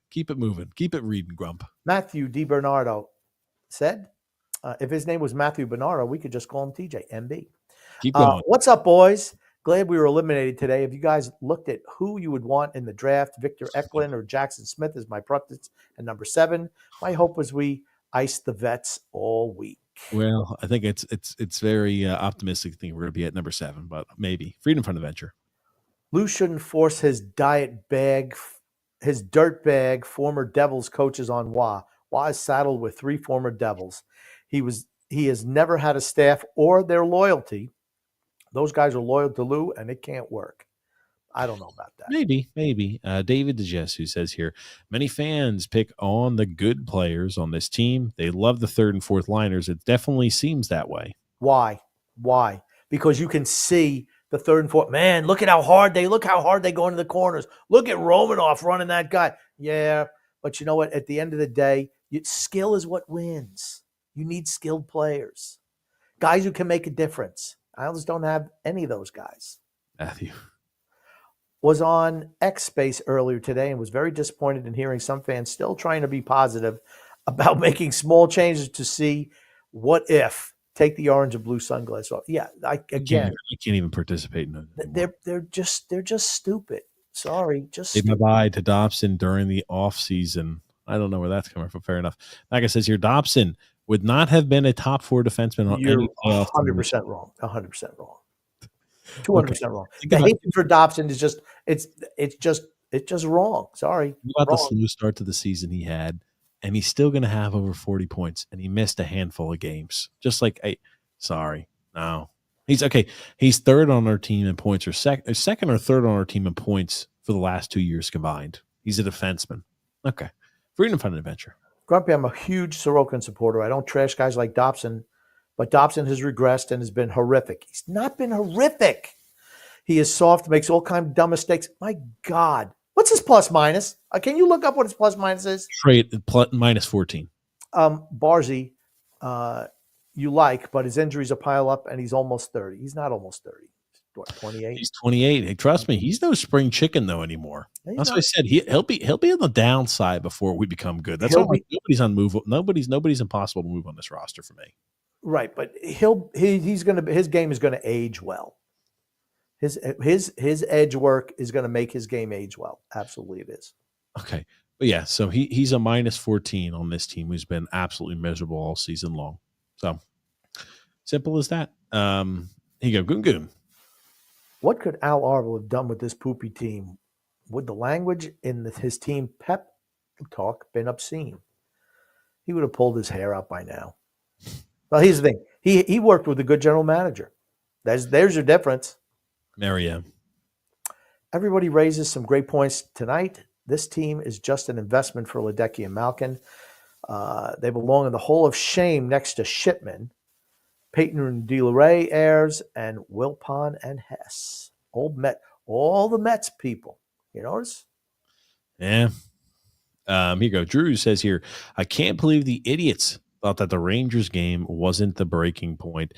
A: Keep it moving. Keep it reading, Grump.
B: Matthew DiBernardo said, if his name was Matthew Bernardo, we could just call him TJ, MB.
A: Keep going.
B: What's up, boys? Glad we were eliminated today. Have you guys looked at who you would want in the draft? Victor Eklund or Jackson Smith is my preference at number 7. My hope was we iced the vets all week.
A: Well, I think it's very optimistic to think we're going to be at number 7, but maybe. Freedom Fund Adventure.
B: Lou shouldn't force his dirt bag, former Devils coaches on Waugh. Waugh is saddled with 3 former Devils. He has never had a staff or their loyalty. Those guys are loyal to Lou, and it can't work. I don't know about that.
A: Maybe. David DeJess, who says here, many fans pick on the good players on this team. They love the 3rd and 4th liners. It definitely seems that way.
B: Why? Because you can see the 3rd and 4th. Man, look how hard they go into the corners. Look at Romanoff running that guy. Yeah, but you know what? At the end of the day, skill is what wins. You need skilled players, guys who can make a difference. Islanders don't have any of those guys.
A: Matthew
B: was on X Space earlier today and was very disappointed in hearing some fans still trying to be positive about making small changes to see what if take the orange and blue sunglasses off. Yeah, I can't
A: even participate in it.
B: They're just stupid. Sorry, just
A: say bye to Dobson during the off season. I don't know where that's coming from. Fair enough. Like I says here, Dobson would not have been a top 4 defenseman on any playoff.
B: 100% wrong. 100% wrong. 200% wrong.
A: Think
B: The
A: about,
B: hatred for Dobson is just it's just wrong. Sorry,
A: think about the
B: wrong.
A: slow start to the season he had, and he's still going to have over 40 points, and he missed a handful of games. Just like, sorry, no. He's okay. He's third on our team in points, or second or third on our team in points for the last 2 years combined. He's a defenseman. Okay. Freedom Fun Adventure.
B: Grumpy, I'm a huge Sorokin supporter. I don't trash guys like Dobson, but Dobson has regressed and has been horrific. He's not been horrific. He is soft, makes all kinds of dumb mistakes. My God. What's his plus minus? Can you look up what his plus minus is?
A: Trade minus 14.
B: Barzy, you like, but his injuries are pile up and he's almost 30. He's not almost 30. What, 28?
A: He's 28. Hey, trust me, he's no spring chicken though anymore. That's what I said. He'll be on the downside before we become good. That's why nobody's unmovable. Nobody's impossible to move on this roster for me.
B: Right, but his game is gonna age well. His edge work is gonna make his game age well. Absolutely, it is.
A: Okay, but yeah, so he's a minus 14 on this team who's been absolutely miserable all season long. So simple as that. Here you go, Goon.
B: What could Al Arvel have done with this poopy team? Would the language in his team pep talk been obscene? He would have pulled his hair out by now. Well, here's the thing. He worked with a good general manager. There's your difference.
A: Maria.
B: Everybody raises some great points tonight. This team is just an investment for Ledecky and Malkin. They belong in the Hall of Shame next to Shipman, Peyton and DeLaray heirs, and Wilpon and Hess. All the Mets people. You notice?
A: Yeah. Here you go. Drew says here, I can't believe the idiots thought that the Rangers game wasn't the breaking point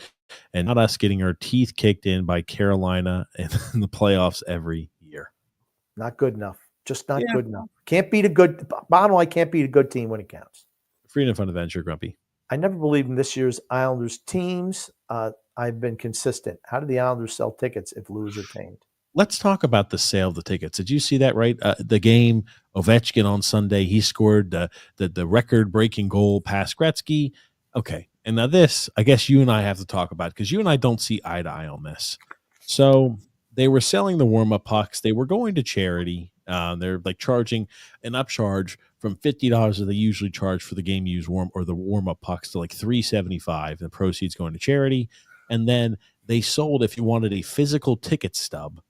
A: and not us getting our teeth kicked in by Carolina in the playoffs every year.
B: Not good enough. Just not good enough. Can't beat a good – bottom line, can't beat a good team when it counts.
A: Freedom Fun Adventure, Grumpy.
B: I never believed in this year's Islanders teams. I've been consistent. How do the Islanders sell tickets if Lou is retained?
A: Let's talk about the sale of the tickets. Did you see that, right? The game, Ovechkin on Sunday, he scored the record-breaking goal past Gretzky. Okay, and now this, I guess you and I have to talk about because you and I don't see eye to eye on this. So they were selling the warm-up pucks. They were going to charity. They're like charging an upcharge from $50 that they usually charge for the game used the warm-up pucks to like $375. The proceeds going to charity. And then they sold, if you wanted a physical ticket stub,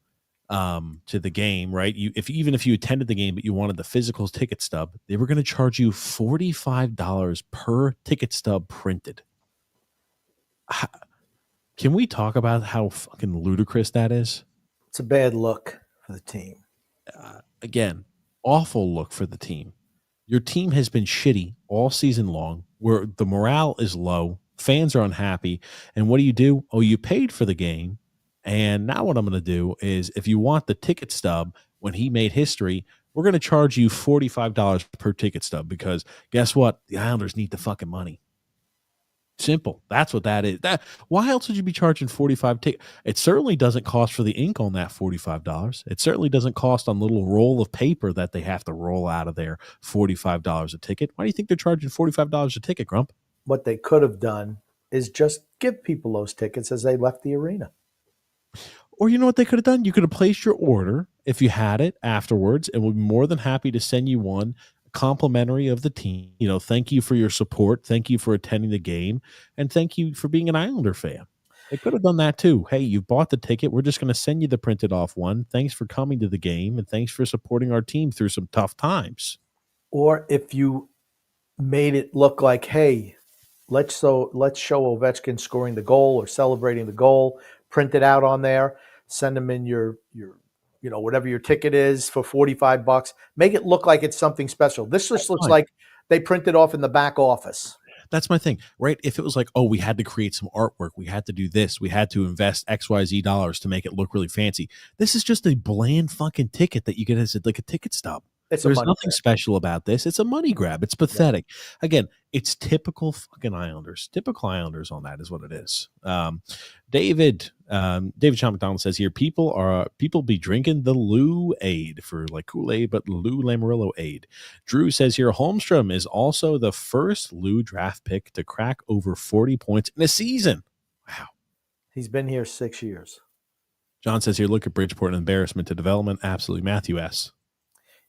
A: to the game, right? Even if you attended the game, but you wanted the physical ticket stub, they were going to charge you $45 per ticket stub printed. Can we talk about how fucking ludicrous that is?
B: It's a bad look for the team.
A: Again, awful look for the team. Your team has been shitty all season long, where the morale is low, fans are unhappy, and what do? Oh, you paid for the game. And now what I'm going to do is if you want the ticket stub when he made history, we're going to charge you $45 per ticket stub because guess what? The Islanders need the fucking money. Simple. That's what that is. Why else would you be charging $45? It certainly doesn't cost for the ink on that $45. It certainly doesn't cost on the little roll of paper that they have to roll out of there $45 a ticket. Why do you think they're charging $45 a ticket, Grump?
B: What they could have done is just give people those tickets as they left the arena.
A: Or you know what they could have done? You could have placed your order if you had it afterwards, and we'll be more than happy to send you one complimentary of the team. You know, thank you for your support. Thank you for attending the game. And thank you for being an Islander fan. They could have done that too. Hey, you bought the ticket. We're just going to send you the printed off one. Thanks for coming to the game, and thanks for supporting our team through some tough times.
B: Or if you made it look like, hey, let's show Ovechkin scoring the goal or celebrating the goal, print it out on there, send them in your whatever your ticket is for $45. Make it look like it's something special. This just looks like they printed off in the back office.
A: That's my thing, right? If it was like, oh, we had to create some artwork, we had to do this, we had to invest XYZ dollars to make it look really fancy. This is just a bland fucking ticket that you get as like a ticket stub. There's nothing special about this. It's a money grab. It's pathetic. Yeah. Again, it's typical fucking Islanders. Typical Islanders on that is what it is. David Sean McDonald says here, people be drinking the Lou Aid for like Kool-Aid, but Lou Lamoriello Aid. Drew says here, Holmstrom is also the first Lou draft pick to crack over 40 points in a season. Wow.
B: He's been here 6 years.
A: John says here, look at Bridgeport, an embarrassment to development. Absolutely. Matthew S.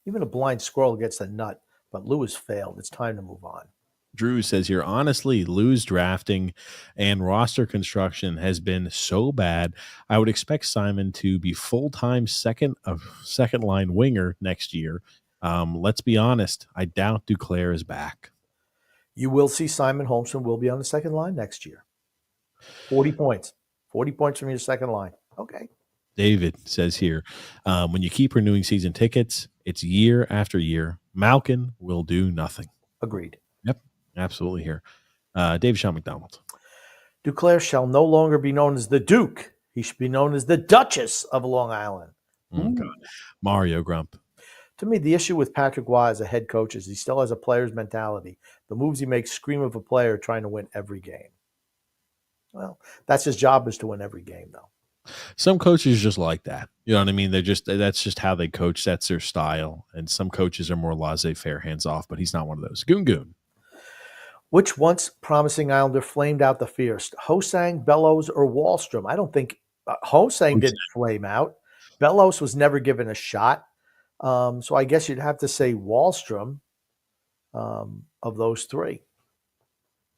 B: Even a blind squirrel gets the nut, but Lou has failed. It's time to move on.
A: Drew says here, honestly, Lou's drafting and roster construction has been so bad. I would expect Simon to be full-time second line winger next year. Let's be honest. I doubt Duclair is back.
B: You will see Simon Holmstrom will be on the second line next year. 40 points. 40 points from your second line. Okay.
A: David says here, when you keep renewing season tickets, it's year after year. Malkin will do nothing.
B: Agreed.
A: Yep, absolutely here. David Sean McDonald.
B: Duclair shall no longer be known as the Duke. He should be known as the Duchess of Long Island.
A: Oh, God. Mario Grump.
B: To me, the issue with Patrick Waugh as a head coach is he still has a player's mentality. The moves he makes scream of a player trying to win every game. Well, that's his job, is to win every game, though.
A: Some coaches just like that. You know what I mean? That's just how they coach. That's their style. And some coaches are more laissez-faire, hands off, but he's not one of those. Goon.
B: Which once promising Islander flamed out the fierce? Hosang, Bellows, or Wallstrom? I don't think Hosang didn't flame out. Bellows was never given a shot. So I guess you'd have to say Wallstrom of those three.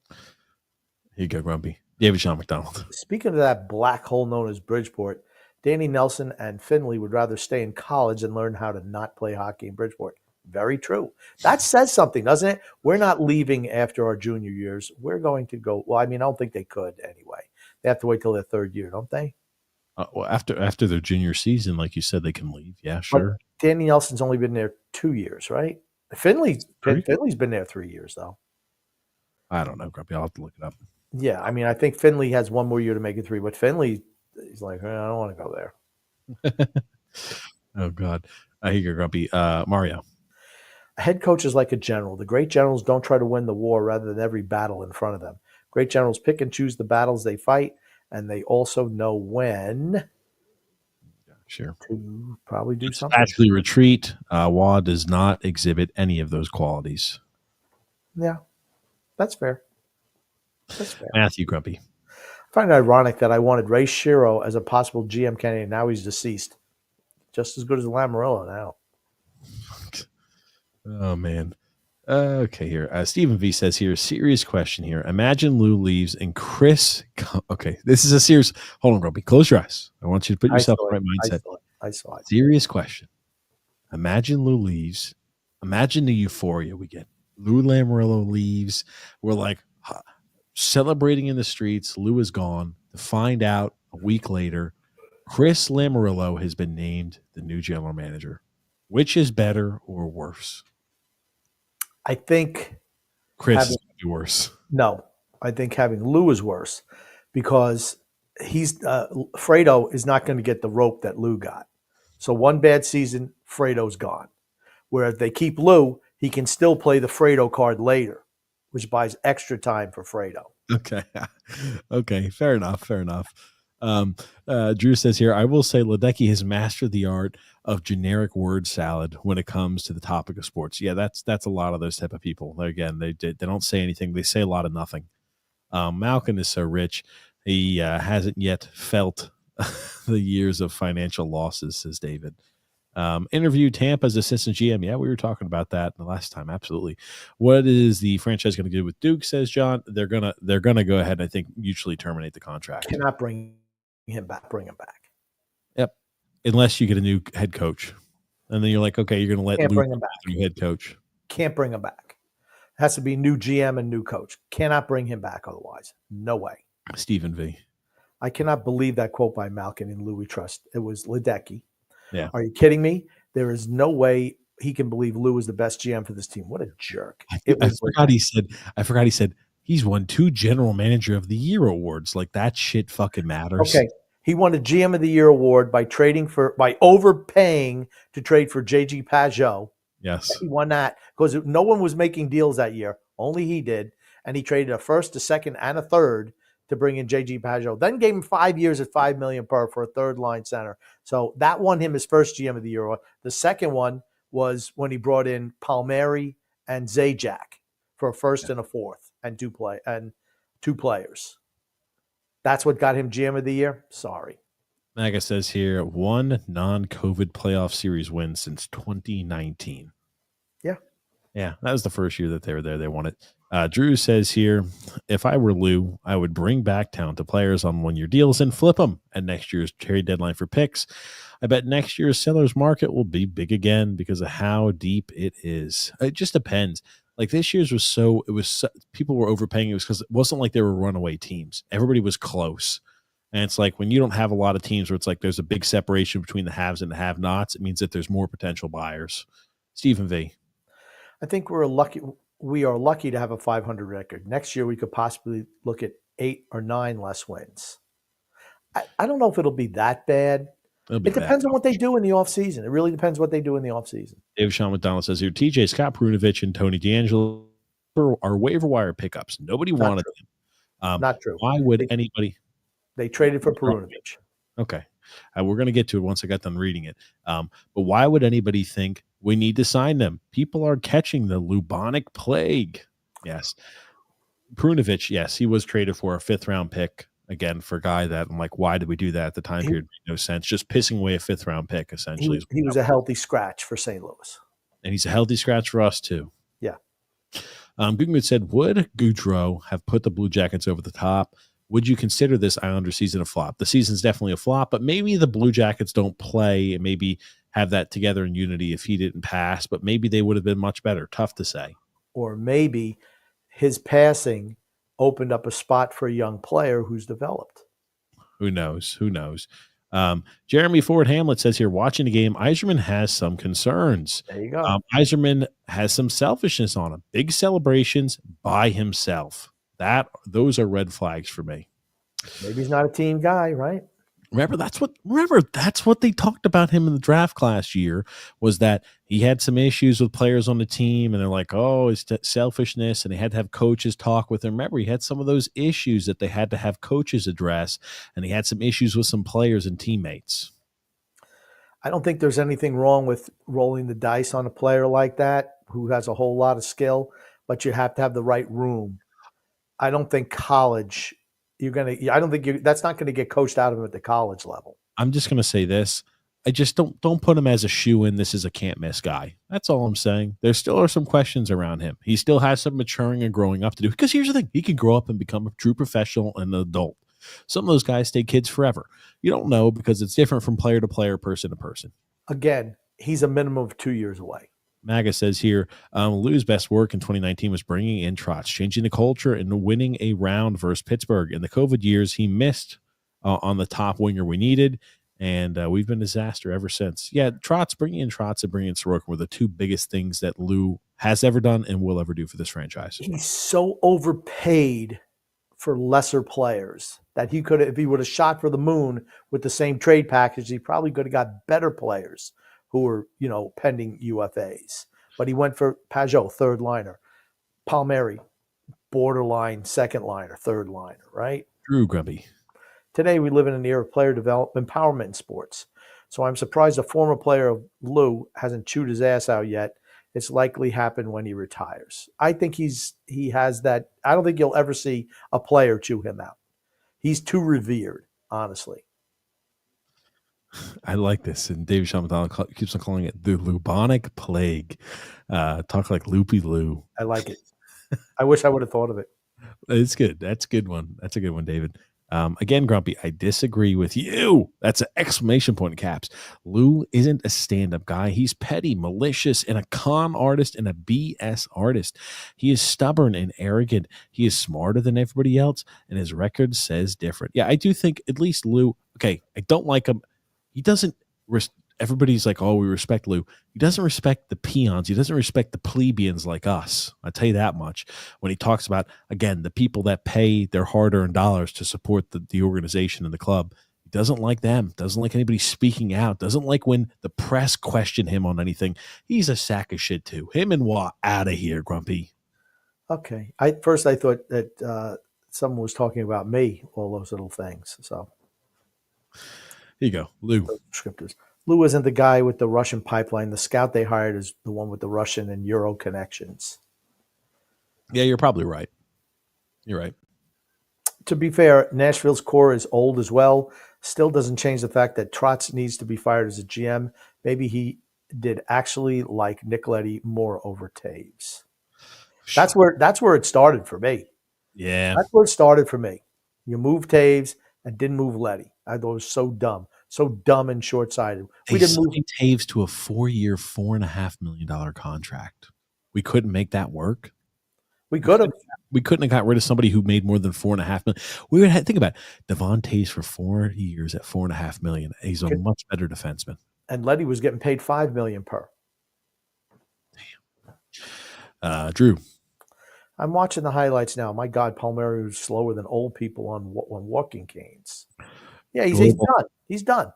A: Here you go, Grumpy. David Sean McDonald.
B: Speaking of that black hole known as Bridgeport, Danny Nelson and Finley would rather stay in college than learn how to not play hockey in Bridgeport. Very true. That says something, doesn't it? We're not leaving after our junior years. We're going to go. Well, I mean, I don't think they could anyway. They have to wait till their third year, don't they?
A: Well, after their junior season, like you said, they can leave. Yeah, sure.
B: But Danny Nelson's only been there 2 years, right? Finley's been there 3 years, though.
A: I don't know, Grumpy. I'll have to look it up.
B: Yeah, I mean, I think Finley has one more year to make it 3, but Finley, he's like, I don't want to go there.
A: Oh, God. Here you go, Grumpy. Mario.
B: A head coach is like a general. The great generals don't try to win the war rather than every battle in front of them. Great generals pick and choose the battles they fight, and they also know when to probably do something.
A: Actually, retreat. Waugh does not exhibit any of those qualities.
B: Yeah, that's fair. That's fair.
A: Matthew Grumpy.
B: I find it ironic that I wanted Ray Shiro as a possible GM candidate. Now he's deceased. Just as good as Lamoriello now.
A: Oh, man. Okay, here. Stephen V says here, serious question here. Imagine Lou leaves and Chris. Okay, this is a serious. Hold on, Grumpy. Close your eyes. I want you to put yourself in the right mindset.
B: I saw it.
A: Serious question. Imagine Lou leaves. Imagine the euphoria we get. Lou Lamoriello leaves. We're like celebrating in the streets. Lou is gone. To find out a week later, Chris Lamoriello has been named the new general manager. Which is better or worse?
B: I think
A: Chris is going to be worse.
B: No, I think having Lou is worse because Fredo is not going to get the rope that Lou got. So one bad season, Fredo's gone. Where if they keep Lou, he can still play the Fredo card later, which buys extra time for Fredo.
A: Okay. Fair enough. Drew says here, I will say Ledecky has mastered the art of generic word salad when it comes to the topic of sports. Yeah, that's a lot of those type of people. Again, they don't say anything. They say a lot of nothing. Malkin is so rich. He hasn't yet felt the years of financial losses, says David. Interviewed Tampa's assistant GM. Yeah, we were talking about that the last time. Absolutely. What is the franchise going to do with Duke, says John? They're gonna go ahead and I think mutually terminate the contract.
B: Cannot bring him back.
A: Yep. Unless you get a new head coach. And then you're like, okay, you're going to let Luke
B: bring him back.
A: New head coach.
B: Can't bring him back. Has to be new GM and new coach. Cannot bring him back otherwise. No way.
A: Stephen V.
B: I cannot believe that quote by Malkin in Louis Trust. It was Ledecky.
A: Yeah.
B: Are you kidding me? There is no way he can believe Lou is the best GM for this team. What a jerk.
A: I forgot he said he's won 2 general manager of the year awards. Like that shit fucking matters.
B: Okay. He won a GM of the year award by overpaying to trade for JG Pajot.
A: Yes.
B: He won that because no one was making deals that year. Only he did. And he traded a first, a second, and a third to bring in JG Pajot. Then gave him 5 years at $5 million per for a third line center. So that won him his first GM of the year. The second one was when he brought in Palmieri and Zajac for a first and a fourth and two players. That's what got him GM of the year. Sorry.
A: Maga says here, one non-COVID playoff series win since 2019. Yeah, that was the first year that they were there. They won it. Drew says here, if I were Lou, I would bring back talented players on one-year deals and flip them at next year's trade deadline for picks. I bet next year's sellers market will be big again because of how deep it is. It just depends. Like this year's was people were overpaying. It was because it wasn't like they were runaway teams. Everybody was close. And it's like when you don't have a lot of teams where it's like there's a big separation between the haves and the have-nots, it means that there's more potential buyers. Stephen V.
B: I think we are lucky to have a 500 record. Next year, we could possibly look at 8 or 9 less wins. I don't know if it'll be that bad. It depends on what they do in the offseason. It really depends what they do in the offseason.
A: David Sean McDonald says here, TJ, Scott Perunovich, and Tony DeAngelo are waiver wire pickups. Nobody wanted them.
B: Not true.
A: Why would anybody?
B: They traded for Perunovich.
A: Okay. We're going to get to it once I got done reading it. But why would anybody think we need to sign them? People are catching the bubonic plague. Yes. Perunovich, yes, he was traded for a 5th-round pick. Again, for a guy that I'm like, why did we do that at the time period? Made no sense. Just pissing away a 5th-round pick, essentially.
B: He was a healthy scratch for St. Louis.
A: And he's a healthy scratch for us, too.
B: Yeah.
A: Guggenwood said, would Goudreau have put the Blue Jackets over the top? Would you consider this Islander season a flop? The season's definitely a flop, but maybe the Blue Jackets don't play and maybe have that together in unity if he didn't pass, but maybe they would have been much better. Tough to say.
B: Or maybe his passing opened up a spot for a young player who's developed.
A: Who knows? Who knows? Jeremy Ford Hamlet says here, watching the game, Yzerman has some concerns.
B: There you go.
A: Yzerman has some selfishness on him. Big celebrations by himself. Those are red flags for me.
B: Maybe he's not a team guy, right?
A: Remember, that's what they talked about him in the draft class year, was that he had some issues with players on the team, and they're like, oh, it's selfishness, and they had to have coaches talk with him. Remember, he had some of those issues that they had to have coaches address, and he had some issues with some players and teammates.
B: I don't think there's anything wrong with rolling the dice on a player like that who has a whole lot of skill, but you have to have the right room. I don't think college – that's not going to get coached out of him at the college level.
A: I'm just going to say this. I just don't put him as a shoe-in. This is a can't-miss guy. That's all I'm saying. There still are some questions around him. He still has some maturing and growing up to do. Because here's the thing. He can grow up and become a true professional and an adult. Some of those guys stay kids forever. You don't know because it's different from player to player, person to person.
B: Again, he's a minimum of 2 years away.
A: Maga says here, Lou's best work in 2019 was bringing in Trotz, changing the culture and winning a round versus Pittsburgh. In the COVID years, he missed on the top winger we needed, and we've been a disaster ever since. Yeah, bringing in Trotz and bringing in Sorokin were the two biggest things that Lou has ever done and will ever do for this franchise.
B: He's so overpaid for lesser players that he could, if he would have shot for the moon with the same trade package, he probably could have got better players who were, pending UFAs. But he went for Pajot, 3rd liner. Palmieri, borderline 2nd liner, 3rd liner, right?
A: Drew Grubby.
B: Today, we live in an era of player development, empowerment in sports. So I'm surprised a former player of Lou hasn't chewed his ass out yet. It's likely happen when he retires. I think he has that. I don't think you'll ever see a player chew him out. He's too revered, honestly.
A: I like this. And David Sean McDonald keeps on calling it the bubonic plague. Talk like Loopy Lou.
B: I like it. I wish I would have thought of it.
A: It's good. That's a good one. That's a good one, David. Again, Grumpy, I disagree with you. That's an exclamation point in caps. Lou isn't a stand-up guy. He's petty, malicious, and a con artist and a BS artist. He is stubborn and arrogant. He is smarter than everybody else, and his record says different. Yeah, I do think at least Lou, okay, I don't like him. He doesn't everybody's like, oh, we respect Lou. He doesn't respect the peons. He doesn't respect the plebeians like us. I'll tell you that much. When he talks about, again, the people that pay their hard-earned dollars to support the organization and the club, he doesn't like them. Doesn't like anybody speaking out. Doesn't like when the press question him on anything. He's a sack of shit, too. Him and Watt, out of here, Grumpy.
B: Okay. First I thought that someone was talking about me, all those little things. So
A: here you go, Lou.
B: Scripters. Lou isn't the guy with the Russian pipeline. The scout they hired is the one with the Russian and Euro connections.
A: Yeah, you're probably right. You're right.
B: To be fair, Nashville's core is old as well. Still doesn't change the fact that Trotz needs to be fired as a GM. Maybe he did actually like Nicoletti more over Taves. That's where it started for me.
A: Yeah.
B: That's where it started for me. You moved Taves and didn't move Letty. I thought it was so dumb and short-sighted.
A: We didn't move Taves to a 4-year, $4.5 million contract. We couldn't make that work.
B: We could have.
A: We couldn't have got rid of somebody who made more than $4.5 million. We would have think about it. Devon Taves for 4 years at $4.5 million. He's a much better defenseman.
B: And Letty was getting paid $5 million per.
A: Damn. Drew.
B: I'm watching the highlights now. My God, Palmieri was slower than old people on walking canes. Yeah, he's done. He's done.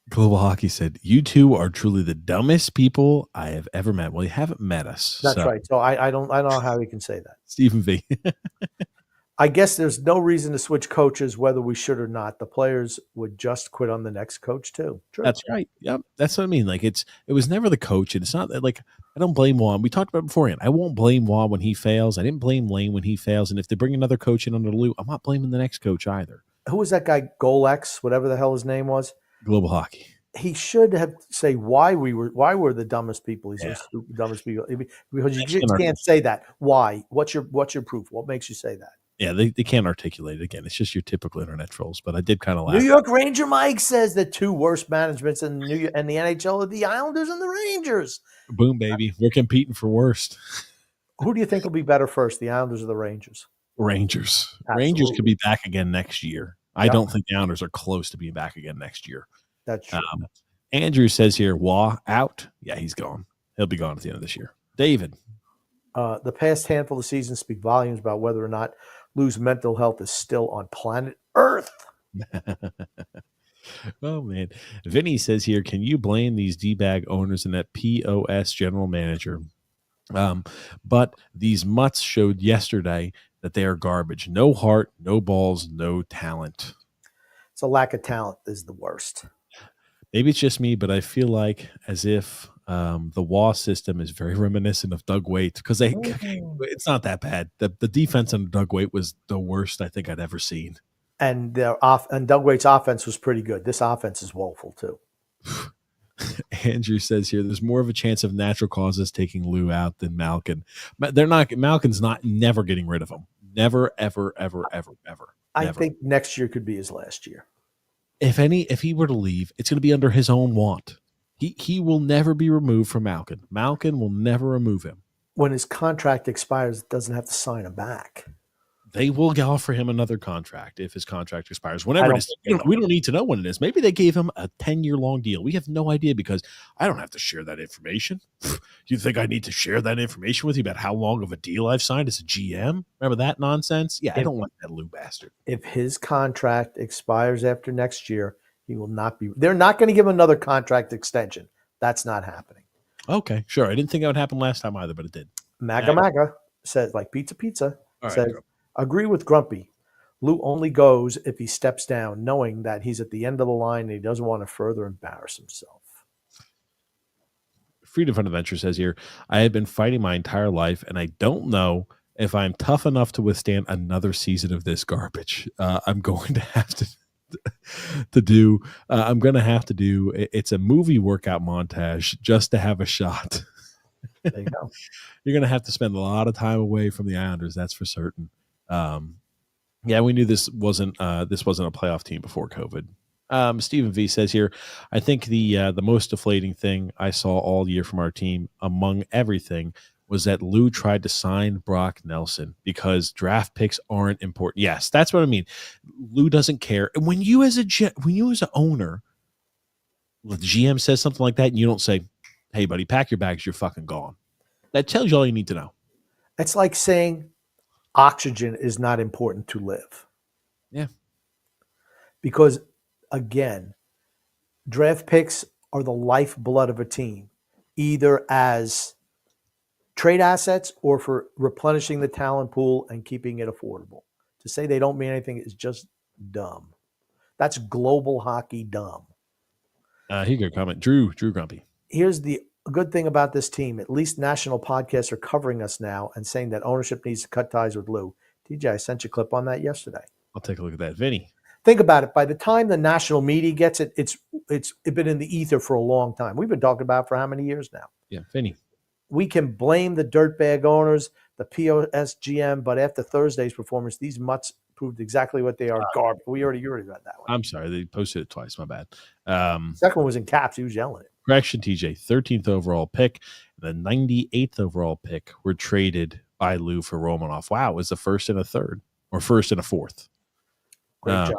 A: Global Hockey said, "You two are truly the dumbest people I have ever met." Well, you haven't met us.
B: That's right. So I don't know how he can say that.
A: Stephen V.
B: I guess there's no reason to switch coaches, whether we should or not. The players would just quit on the next coach too. True.
A: That's right. Yep. That's what I mean. Like it was never the coach, and it's not that like I don't blame Juan. We talked about it beforehand. I won't blame Juan when he fails. I didn't blame Lane when he fails. And if they bring another coach in under Lou, I'm not blaming the next coach either.
B: Who was that guy? Golex, whatever the hell his name was.
A: Global Hockey.
B: He should have say why we're the dumbest people. He's the stupid dumbest people because you just can't say that. Why? What's your proof? What makes you say that?
A: Yeah, they can't articulate it again. It's just your typical internet trolls. But I did kind of laugh.
B: New York Ranger Mike says the two worst managements in the NHL are the Islanders and the Rangers.
A: Boom, baby. We're competing for worst.
B: Who do you think will be better first, the Islanders or the Rangers?
A: Rangers.
B: Absolutely.
A: Rangers could be back again next year. I don't think the Islanders are close to being back again next year.
B: That's true.
A: Andrew says here, Waugh out. Yeah, he's gone. He'll be gone at the end of this year. David.
B: The past handful of seasons speak volumes about whether or not Lou's mental health is still on planet Earth.
A: Oh, man. Vinny says here, can you blame these D-bag owners and that POS general manager? But these mutts showed yesterday that they are garbage. No heart, no balls, no talent.
B: It's a lack of talent is the worst.
A: Maybe it's just me, but I feel like as if the WA system is very reminiscent of Doug Waite because it's not that bad. The defense on Doug Waite was the worst I think I'd ever seen.
B: And Doug Waite's offense was pretty good. This offense is woeful too.
A: Andrew says here, there's more of a chance of natural causes taking Lou out than Malkin. Malkin's never getting rid of him. Never, ever, ever, ever, ever.
B: I
A: never.
B: think next year could be his last year.
A: If he were to leave, it's going to be under his own want. He will never be removed from Malkin. Malkin will never remove him.
B: When his contract expires, it doesn't have to sign him back.
A: They will offer him another contract if his contract expires. Whenever it is, we don't need to know when it is. Maybe they gave him a 10-year-long deal. We have no idea because I don't have to share that information. You think I need to share that information with you about how long of a deal I've signed as a GM? Remember that nonsense? Yeah, I don't want that Lou bastard.
B: If his contract expires after next year, he will not be. They're not going to give him another contract extension. That's not happening.
A: Okay, sure. I didn't think that would happen last time either, but it did.
B: Maga says, like pizza,
A: All
B: says,
A: right,
B: agree with Grumpy. Lou only goes if he steps down, knowing that he's at the end of the line and he doesn't want to further embarrass himself.
A: Freedom Fund Adventure says here, I have been fighting my entire life, and I don't know if I'm tough enough to withstand another season of this garbage. I'm going to have to do. I'm going to have to do. It's a movie workout montage just to have a shot.
B: There you go.
A: You're going to have to spend a lot of time away from the Islanders. That's for certain. Yeah, we knew this wasn't a playoff team before COVID. Stephen V says here, I think the most deflating thing I saw all year from our team, among everything, was that Lou tried to sign Brock Nelson because draft picks aren't important. Yes, that's what I mean. Lou doesn't care. And when you as an owner, the GM says something like that, and you don't say, "Hey, buddy, pack your bags. You're fucking gone." That tells you all you need to know.
B: It's like saying oxygen is not important to live.
A: Yeah.
B: Because, again, draft picks are the lifeblood of a team, either as trade assets or for replenishing the talent pool and keeping it affordable. To say they don't mean anything is just dumb. That's global hockey dumb.
A: He could comment. Drew Grumpy.
B: Here's the good thing about this team. At least national podcasts are covering us now and saying that ownership needs to cut ties with Lou. TJ, I sent you a clip on that yesterday.
A: I'll take a look at that. Vinny.
B: Think about it. By the time the national media gets it, it's been in the ether for a long time. We've been talking about it for how many years now?
A: Yeah, Vinny.
B: We can blame the dirtbag owners, the POSGM, but after Thursday's performance, these mutts proved exactly what they are. Garbage. You already read that one.
A: I'm sorry. They posted it twice. My bad.
B: Second one was in caps. He was yelling it.
A: Correction, TJ. 13th overall pick. And the 98th overall pick were traded by Lou for Romanoff. Wow. It was the first and a third, or first and a fourth.
B: Great job.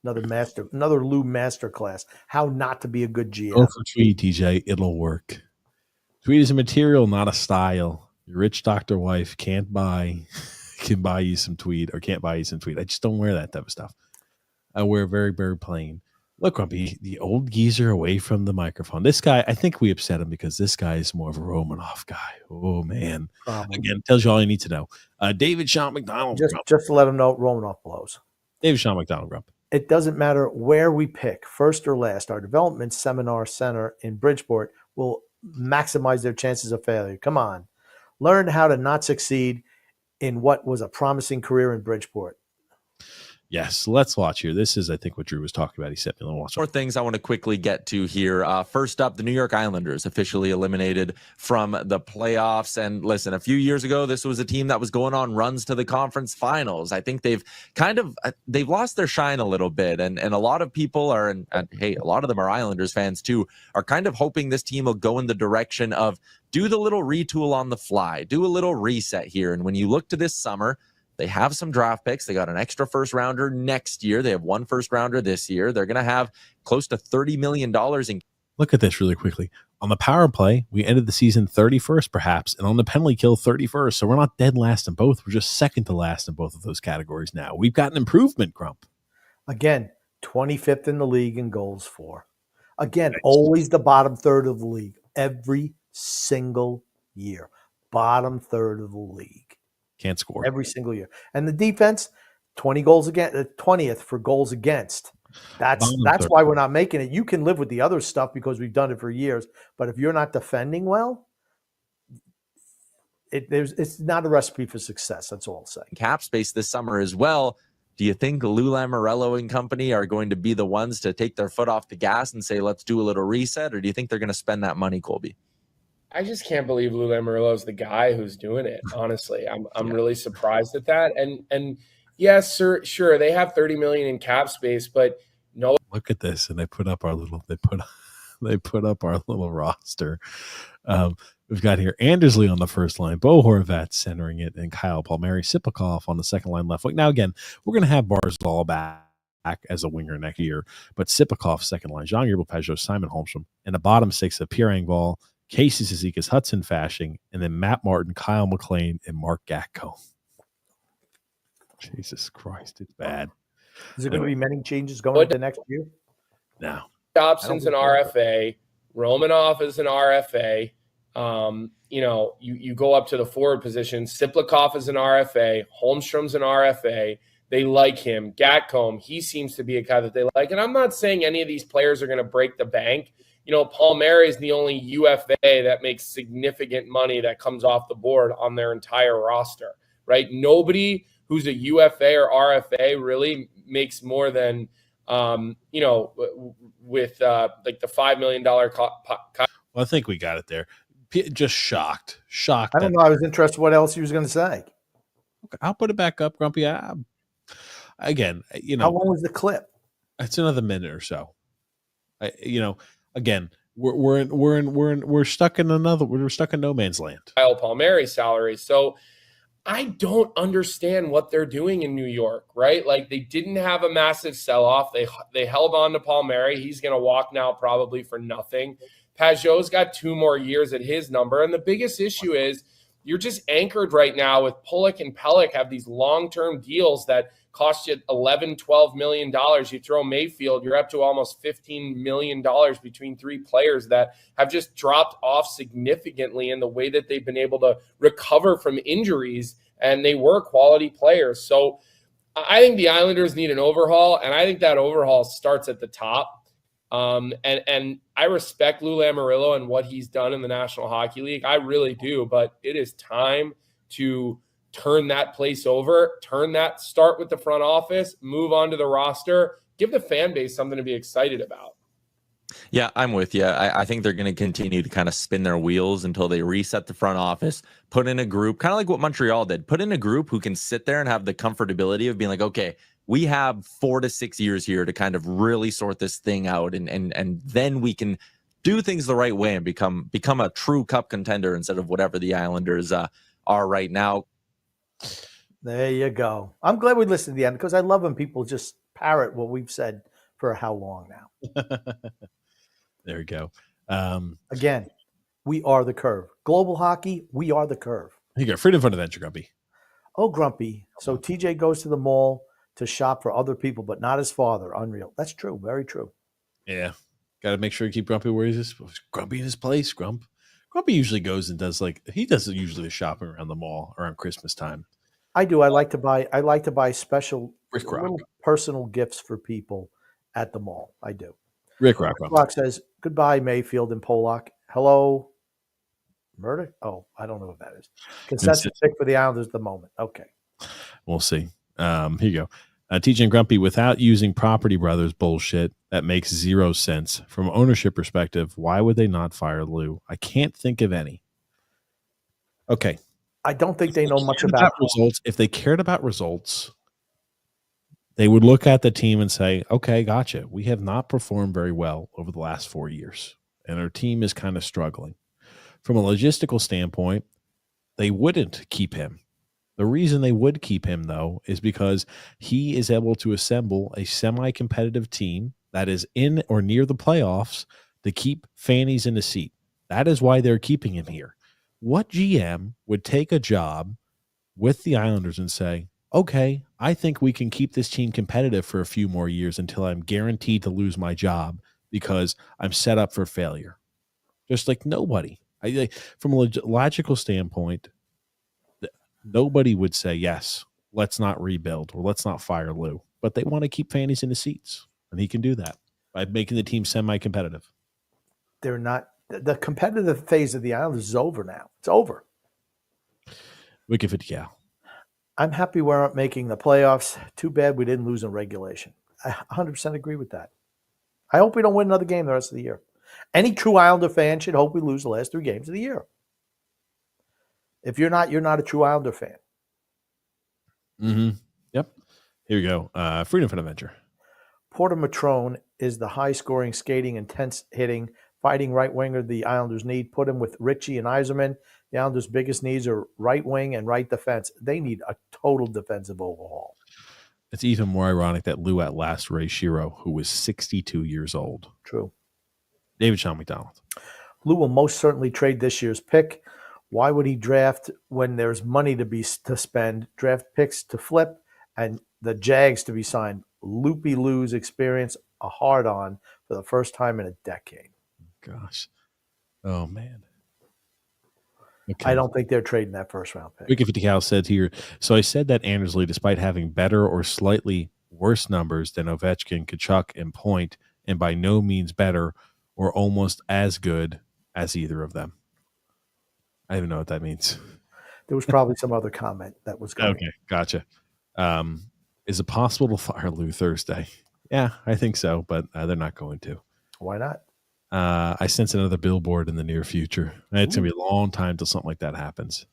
B: Another Lou masterclass. How not to be a good GM.
A: Go for Tweed, TJ. It'll work. Tweed is a material, not a style. Your rich doctor wife can buy you some tweed or can't buy you some tweed. I just don't wear that type of stuff. I wear very, very plain. Look, Grumpy, the old geezer away from the microphone. This guy, I think we upset him because this guy is more of a Romanoff guy. Oh, man. Again, tells you all you need to know. David Sean McDonald.
B: Just to let him know, Romanoff blows.
A: David Sean McDonald, Grump.
B: It doesn't matter where we pick, first or last. Our development seminar center in Bridgeport will maximize their chances of failure. Come on. Learn how to not succeed in what was a promising career in Bridgeport.
A: Yes, let's watch here. This is, I think, what Drew was talking about. He sent me a little watch.
F: More things I want to quickly get to here. First up, the New York Islanders officially eliminated from the playoffs. And listen, a few years ago, this was a team that was going on runs to the conference finals. I think they've lost their shine a little bit. And a lot of people are, and hey, a lot of them are Islanders fans too, are kind of hoping this team will go in the direction of do the little retool on the fly, do a little reset here. And when you look to this summer, they have some draft picks. They got an extra first rounder next year. They have one first rounder this year. They're going to have close to $30 million in.
A: Look at this really quickly. On the power play, we ended the season 31st, perhaps, and on the penalty kill, 31st. So we're not dead last in both. We're just second to last in both of those categories now. We've got an improvement, Grump.
B: Again, 25th in the league in goals for. Again, always the bottom third of the league every single year. Bottom third of the league.
A: Can't score
B: every single year. And the defense, 20 goals against, 20th for goals against. That's why we're not making it. You can live with the other stuff because we've done it for years. But if you're not defending well, it's not a recipe for success. That's all I'll say.
F: Cap space this summer as well. Do you think Lou Lamoriello and company are going to be the ones to take their foot off the gas and say, let's do a little reset? Or do you think they're going to spend that money, Colby?
G: I just can't believe Lou Lamoriello is the guy who's doing it. Honestly, I'm really surprised at that. And yes, sure, they have $30 million in cap space, but no.
A: Look at this, and they put up our little roster. We've got here Andersley on the first line, Bo Horvat centering it, and Kyle Palmieri, Sipakov on the second line left wing. Now again, we're going to have Barzal back as a winger next year, but Sipakov second line, Jean-Gabriel Pageau, Simon Holmstrom, and the bottom six of Pierre Engvall, Casey Cizikas, Hudson Fashing, and then Matt Martin, Kyle McLean, and Mark Gatko. Jesus Christ, it's bad.
B: Is there going to be many changes going into next year?
A: No.
G: Dobson's an RFA. Romanoff is an RFA. You go up to the forward position. Siplikov is an RFA. Holmstrom's an RFA. They like him. Gatcomb, he seems to be a guy that they like. And I'm not saying any of these players are going to break the bank. Palmieri is the only UFA that makes significant money that comes off the board on their entire roster, right? Nobody who's a UFA or RFA really makes more than, with like the $5 million.
A: Well, I think we got it there. Just shocked.
B: I don't know. I was interested what else he was going to say.
A: Okay, I'll put it back up, Grumpy. Again,
B: how long was the clip?
A: It's another minute or so. Again, we're stuck in no man's land.
G: Kyle Palmieri salary. So I don't understand what they're doing in New York, right? Like they didn't have a massive sell-off. They held on to Palmieri. He's going to walk now probably for nothing. Pageau's got 2 more years at his number. And the biggest issue is you're just anchored right now with Pulock and Pelech have these long-term deals that cost you $11, $12 million. You throw Mayfield, you're up to almost $15 million between 3 players that have just dropped off significantly in the way that they've been able to recover from injuries, and they were quality players. So I think the Islanders need an overhaul, and I think that overhaul starts at the top. And I respect Lou Lamoriello and what he's done in the National Hockey League. I really do, but it is time to turn that place over, start with the front office, move on to the roster, give the fan base something to be excited about.
F: Yeah, I'm with you. I think they're going to continue to kind of spin their wheels until they reset the front office, put in a group, kind of like what Montreal did, put in a group who can sit there and have the comfortability of being like, okay, we have 4 to 6 years here to kind of really sort this thing out. And then we can do things the right way and become a true cup contender instead of whatever the Islanders are right now.
B: There you go. I'm glad we listened to the end because I love when people just parrot what we've said for how long now.
A: There we go.
B: Again, we are the curve. Global hockey, we are the curve.
A: You got freedom from adventure, Grumpy.
B: Oh, Grumpy. So TJ goes to the mall to shop for other people, but not his father. Unreal. That's true. Very true.
A: Yeah. Got to make sure you keep Grumpy where he's Grumpy in his place, Grump. Grumpy usually goes and does he does usually the shopping around the mall around Christmas time.
B: I do. I like to buy special
A: Rick Rock.
B: little personal gifts for people at the mall. I do.
A: Rick Rock.
B: Rock says, goodbye, Mayfield and Pollock. Hello, Murdoch? Oh, I don't know what that is. Consensus pick for the Islanders at the moment. Okay.
A: We'll see. Here you go. TJ and Grumpy, without using Property Brothers bullshit, that makes zero sense. From an ownership perspective, why would they not fire Lou? I can't think of any. Okay.
B: I don't think they know much about
A: results. If they cared about results, they would look at the team and say, okay, gotcha. We have not performed very well over the last 4 years, and our team is kind of struggling. From a logistical standpoint, they wouldn't keep him. The reason they would keep him, though, is because he is able to assemble a semi-competitive team that is in or near the playoffs to keep fannies in the seat. That is why they're keeping him here. What GM would take a job with the Islanders and say, okay, I think we can keep this team competitive for a few more years until I'm guaranteed to lose my job because I'm set up for failure? Just like nobody. From a logical standpoint, nobody would say, yes, let's not rebuild or let's not fire Lou. But they want to keep fannies in the seats, and he can do that by making the team semi-competitive.
B: They're not. The competitive phase of the Islanders is over now. It's over.
A: Wicked Cal.
B: I'm happy we aren't making the playoffs. Too bad we didn't lose in regulation. I 100% agree with that. I hope we don't win another game the rest of the year. Any true Islander fan should hope we lose the last 3 games of the year. If you're not a true Islander fan.
A: Mm-hmm. Yep. Here we go. Freedom from adventure.
B: Porter Matrone is the high-scoring, skating, intense hitting, fighting right winger the Islanders need. Put him with Ritchie and Yzerman. The Islanders' biggest needs are right wing and right defense. They need a total defensive overhaul.
A: It's even more ironic that Lou at last Ray Shiro, who was 62 years old.
B: True.
A: David Sean McDonald.
B: Lou will most certainly trade this year's pick. Why would he draft when there's money to spend, draft picks to flip, and the Jags to be signed? Loopy Lou's experience a hard-on for the first time in a decade.
A: Gosh. Oh, man. Okay.
B: I don't think they're trading that first-round pick.
A: Ricky Fitical said here, so I said that Andersley, despite having better or slightly worse numbers than Ovechkin, Kachuk, and Point, and by no means better or almost as good as either of them. I don't even know what that means.
B: There was probably some other comment that was going.
A: Okay, gotcha. Is it possible to fire Lou Thursday? Yeah, I think so, but they're not going to.
B: Why not?
A: I sense another billboard in the near future. It's going to be a long time till something like that happens.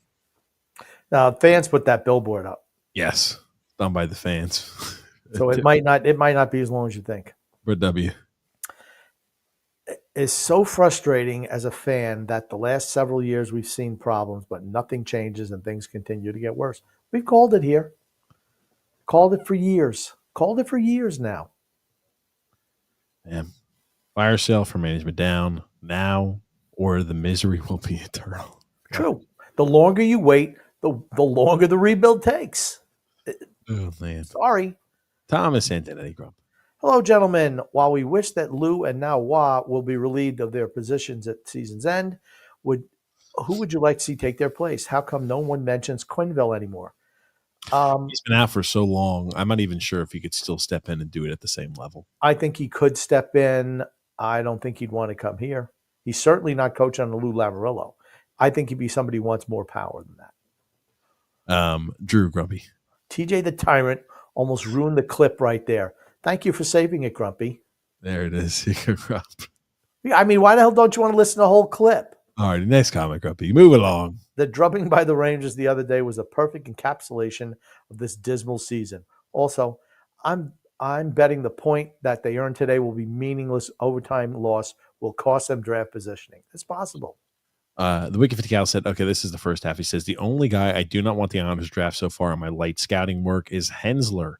B: Fans put that billboard up.
A: Yes, done by the fans.
B: So it might not be as long as you think.
A: For W.
B: It's so frustrating as a fan that the last several years we've seen problems, but nothing changes and things continue to get worse. We've called it here. Called it for years. Called it for years now.
A: Yeah. Fire sale for management down now, or the misery will be eternal.
B: True. The longer you wait, the longer the rebuild takes.
A: Oh, man.
B: Sorry.
A: Thomas Anthony Grump.
B: Hello, gentlemen. While we wish that Lou and now Wah will be relieved of their positions at season's end, who would you like to see take their place? How come no one mentions Quenneville anymore?
A: He's been out for so long. I'm not even sure if he could still step in and do it at the same level.
B: I think he could step in. I don't think he'd want to come here. He's certainly not coaching on the Lou Lamoriello. I think he'd be somebody who wants more power than that.
A: Drew Grumpy.
B: TJ the Tyrant almost ruined the clip right there. Thank you for saving it, Grumpy.
A: There it is.
B: I mean, why the hell don't you want to listen to the whole clip?
A: All right, next comment, Grumpy. Move along.
B: The drubbing by the Rangers the other day was a perfect encapsulation of this dismal season. Also, I'm betting the point that they earned today will be meaningless. Overtime loss will cost them draft positioning. It's possible.
A: The Wicked 50 Cal said, okay, this is the first half. He says, the only guy I do not want the Islanders draft so far on my light scouting work is Hensler.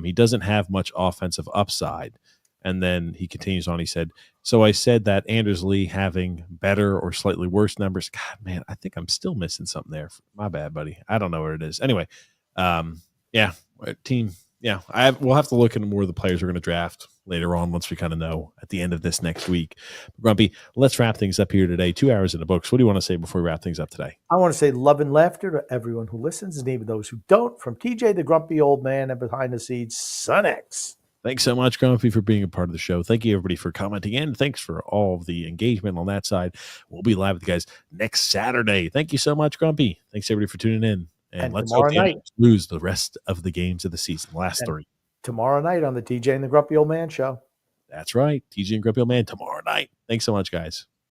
A: He doesn't have much offensive upside. And then he continues on. He said, so I said that Anders Lee having better or slightly worse numbers. God, man, I think I'm still missing something there. My bad, buddy. I don't know what it is. Anyway, team. Yeah, we'll have to look into more of the players we're going to draft later on once we kind of know at the end of this next week. Grumpy, let's wrap things up here today. 2 hours in the books. What do you want to say before we wrap things up today?
B: I want to say love and laughter to everyone who listens and even those who don't. From TJ, the grumpy old man, and behind the scenes, Son X.
A: Thanks so much, Grumpy, for being a part of the show. Thank you, everybody, for commenting in. Thanks for all of the engagement on that side. We'll be live with you guys next Saturday. Thank you so much, Grumpy. Thanks, everybody, for tuning in. And let's hope they lose the rest of the games of the season, the last 3.
B: Tomorrow night on the TJ and the Grumpy Old Man show.
A: That's right. TJ and Grumpy Old Man tomorrow night. Thanks so much, guys.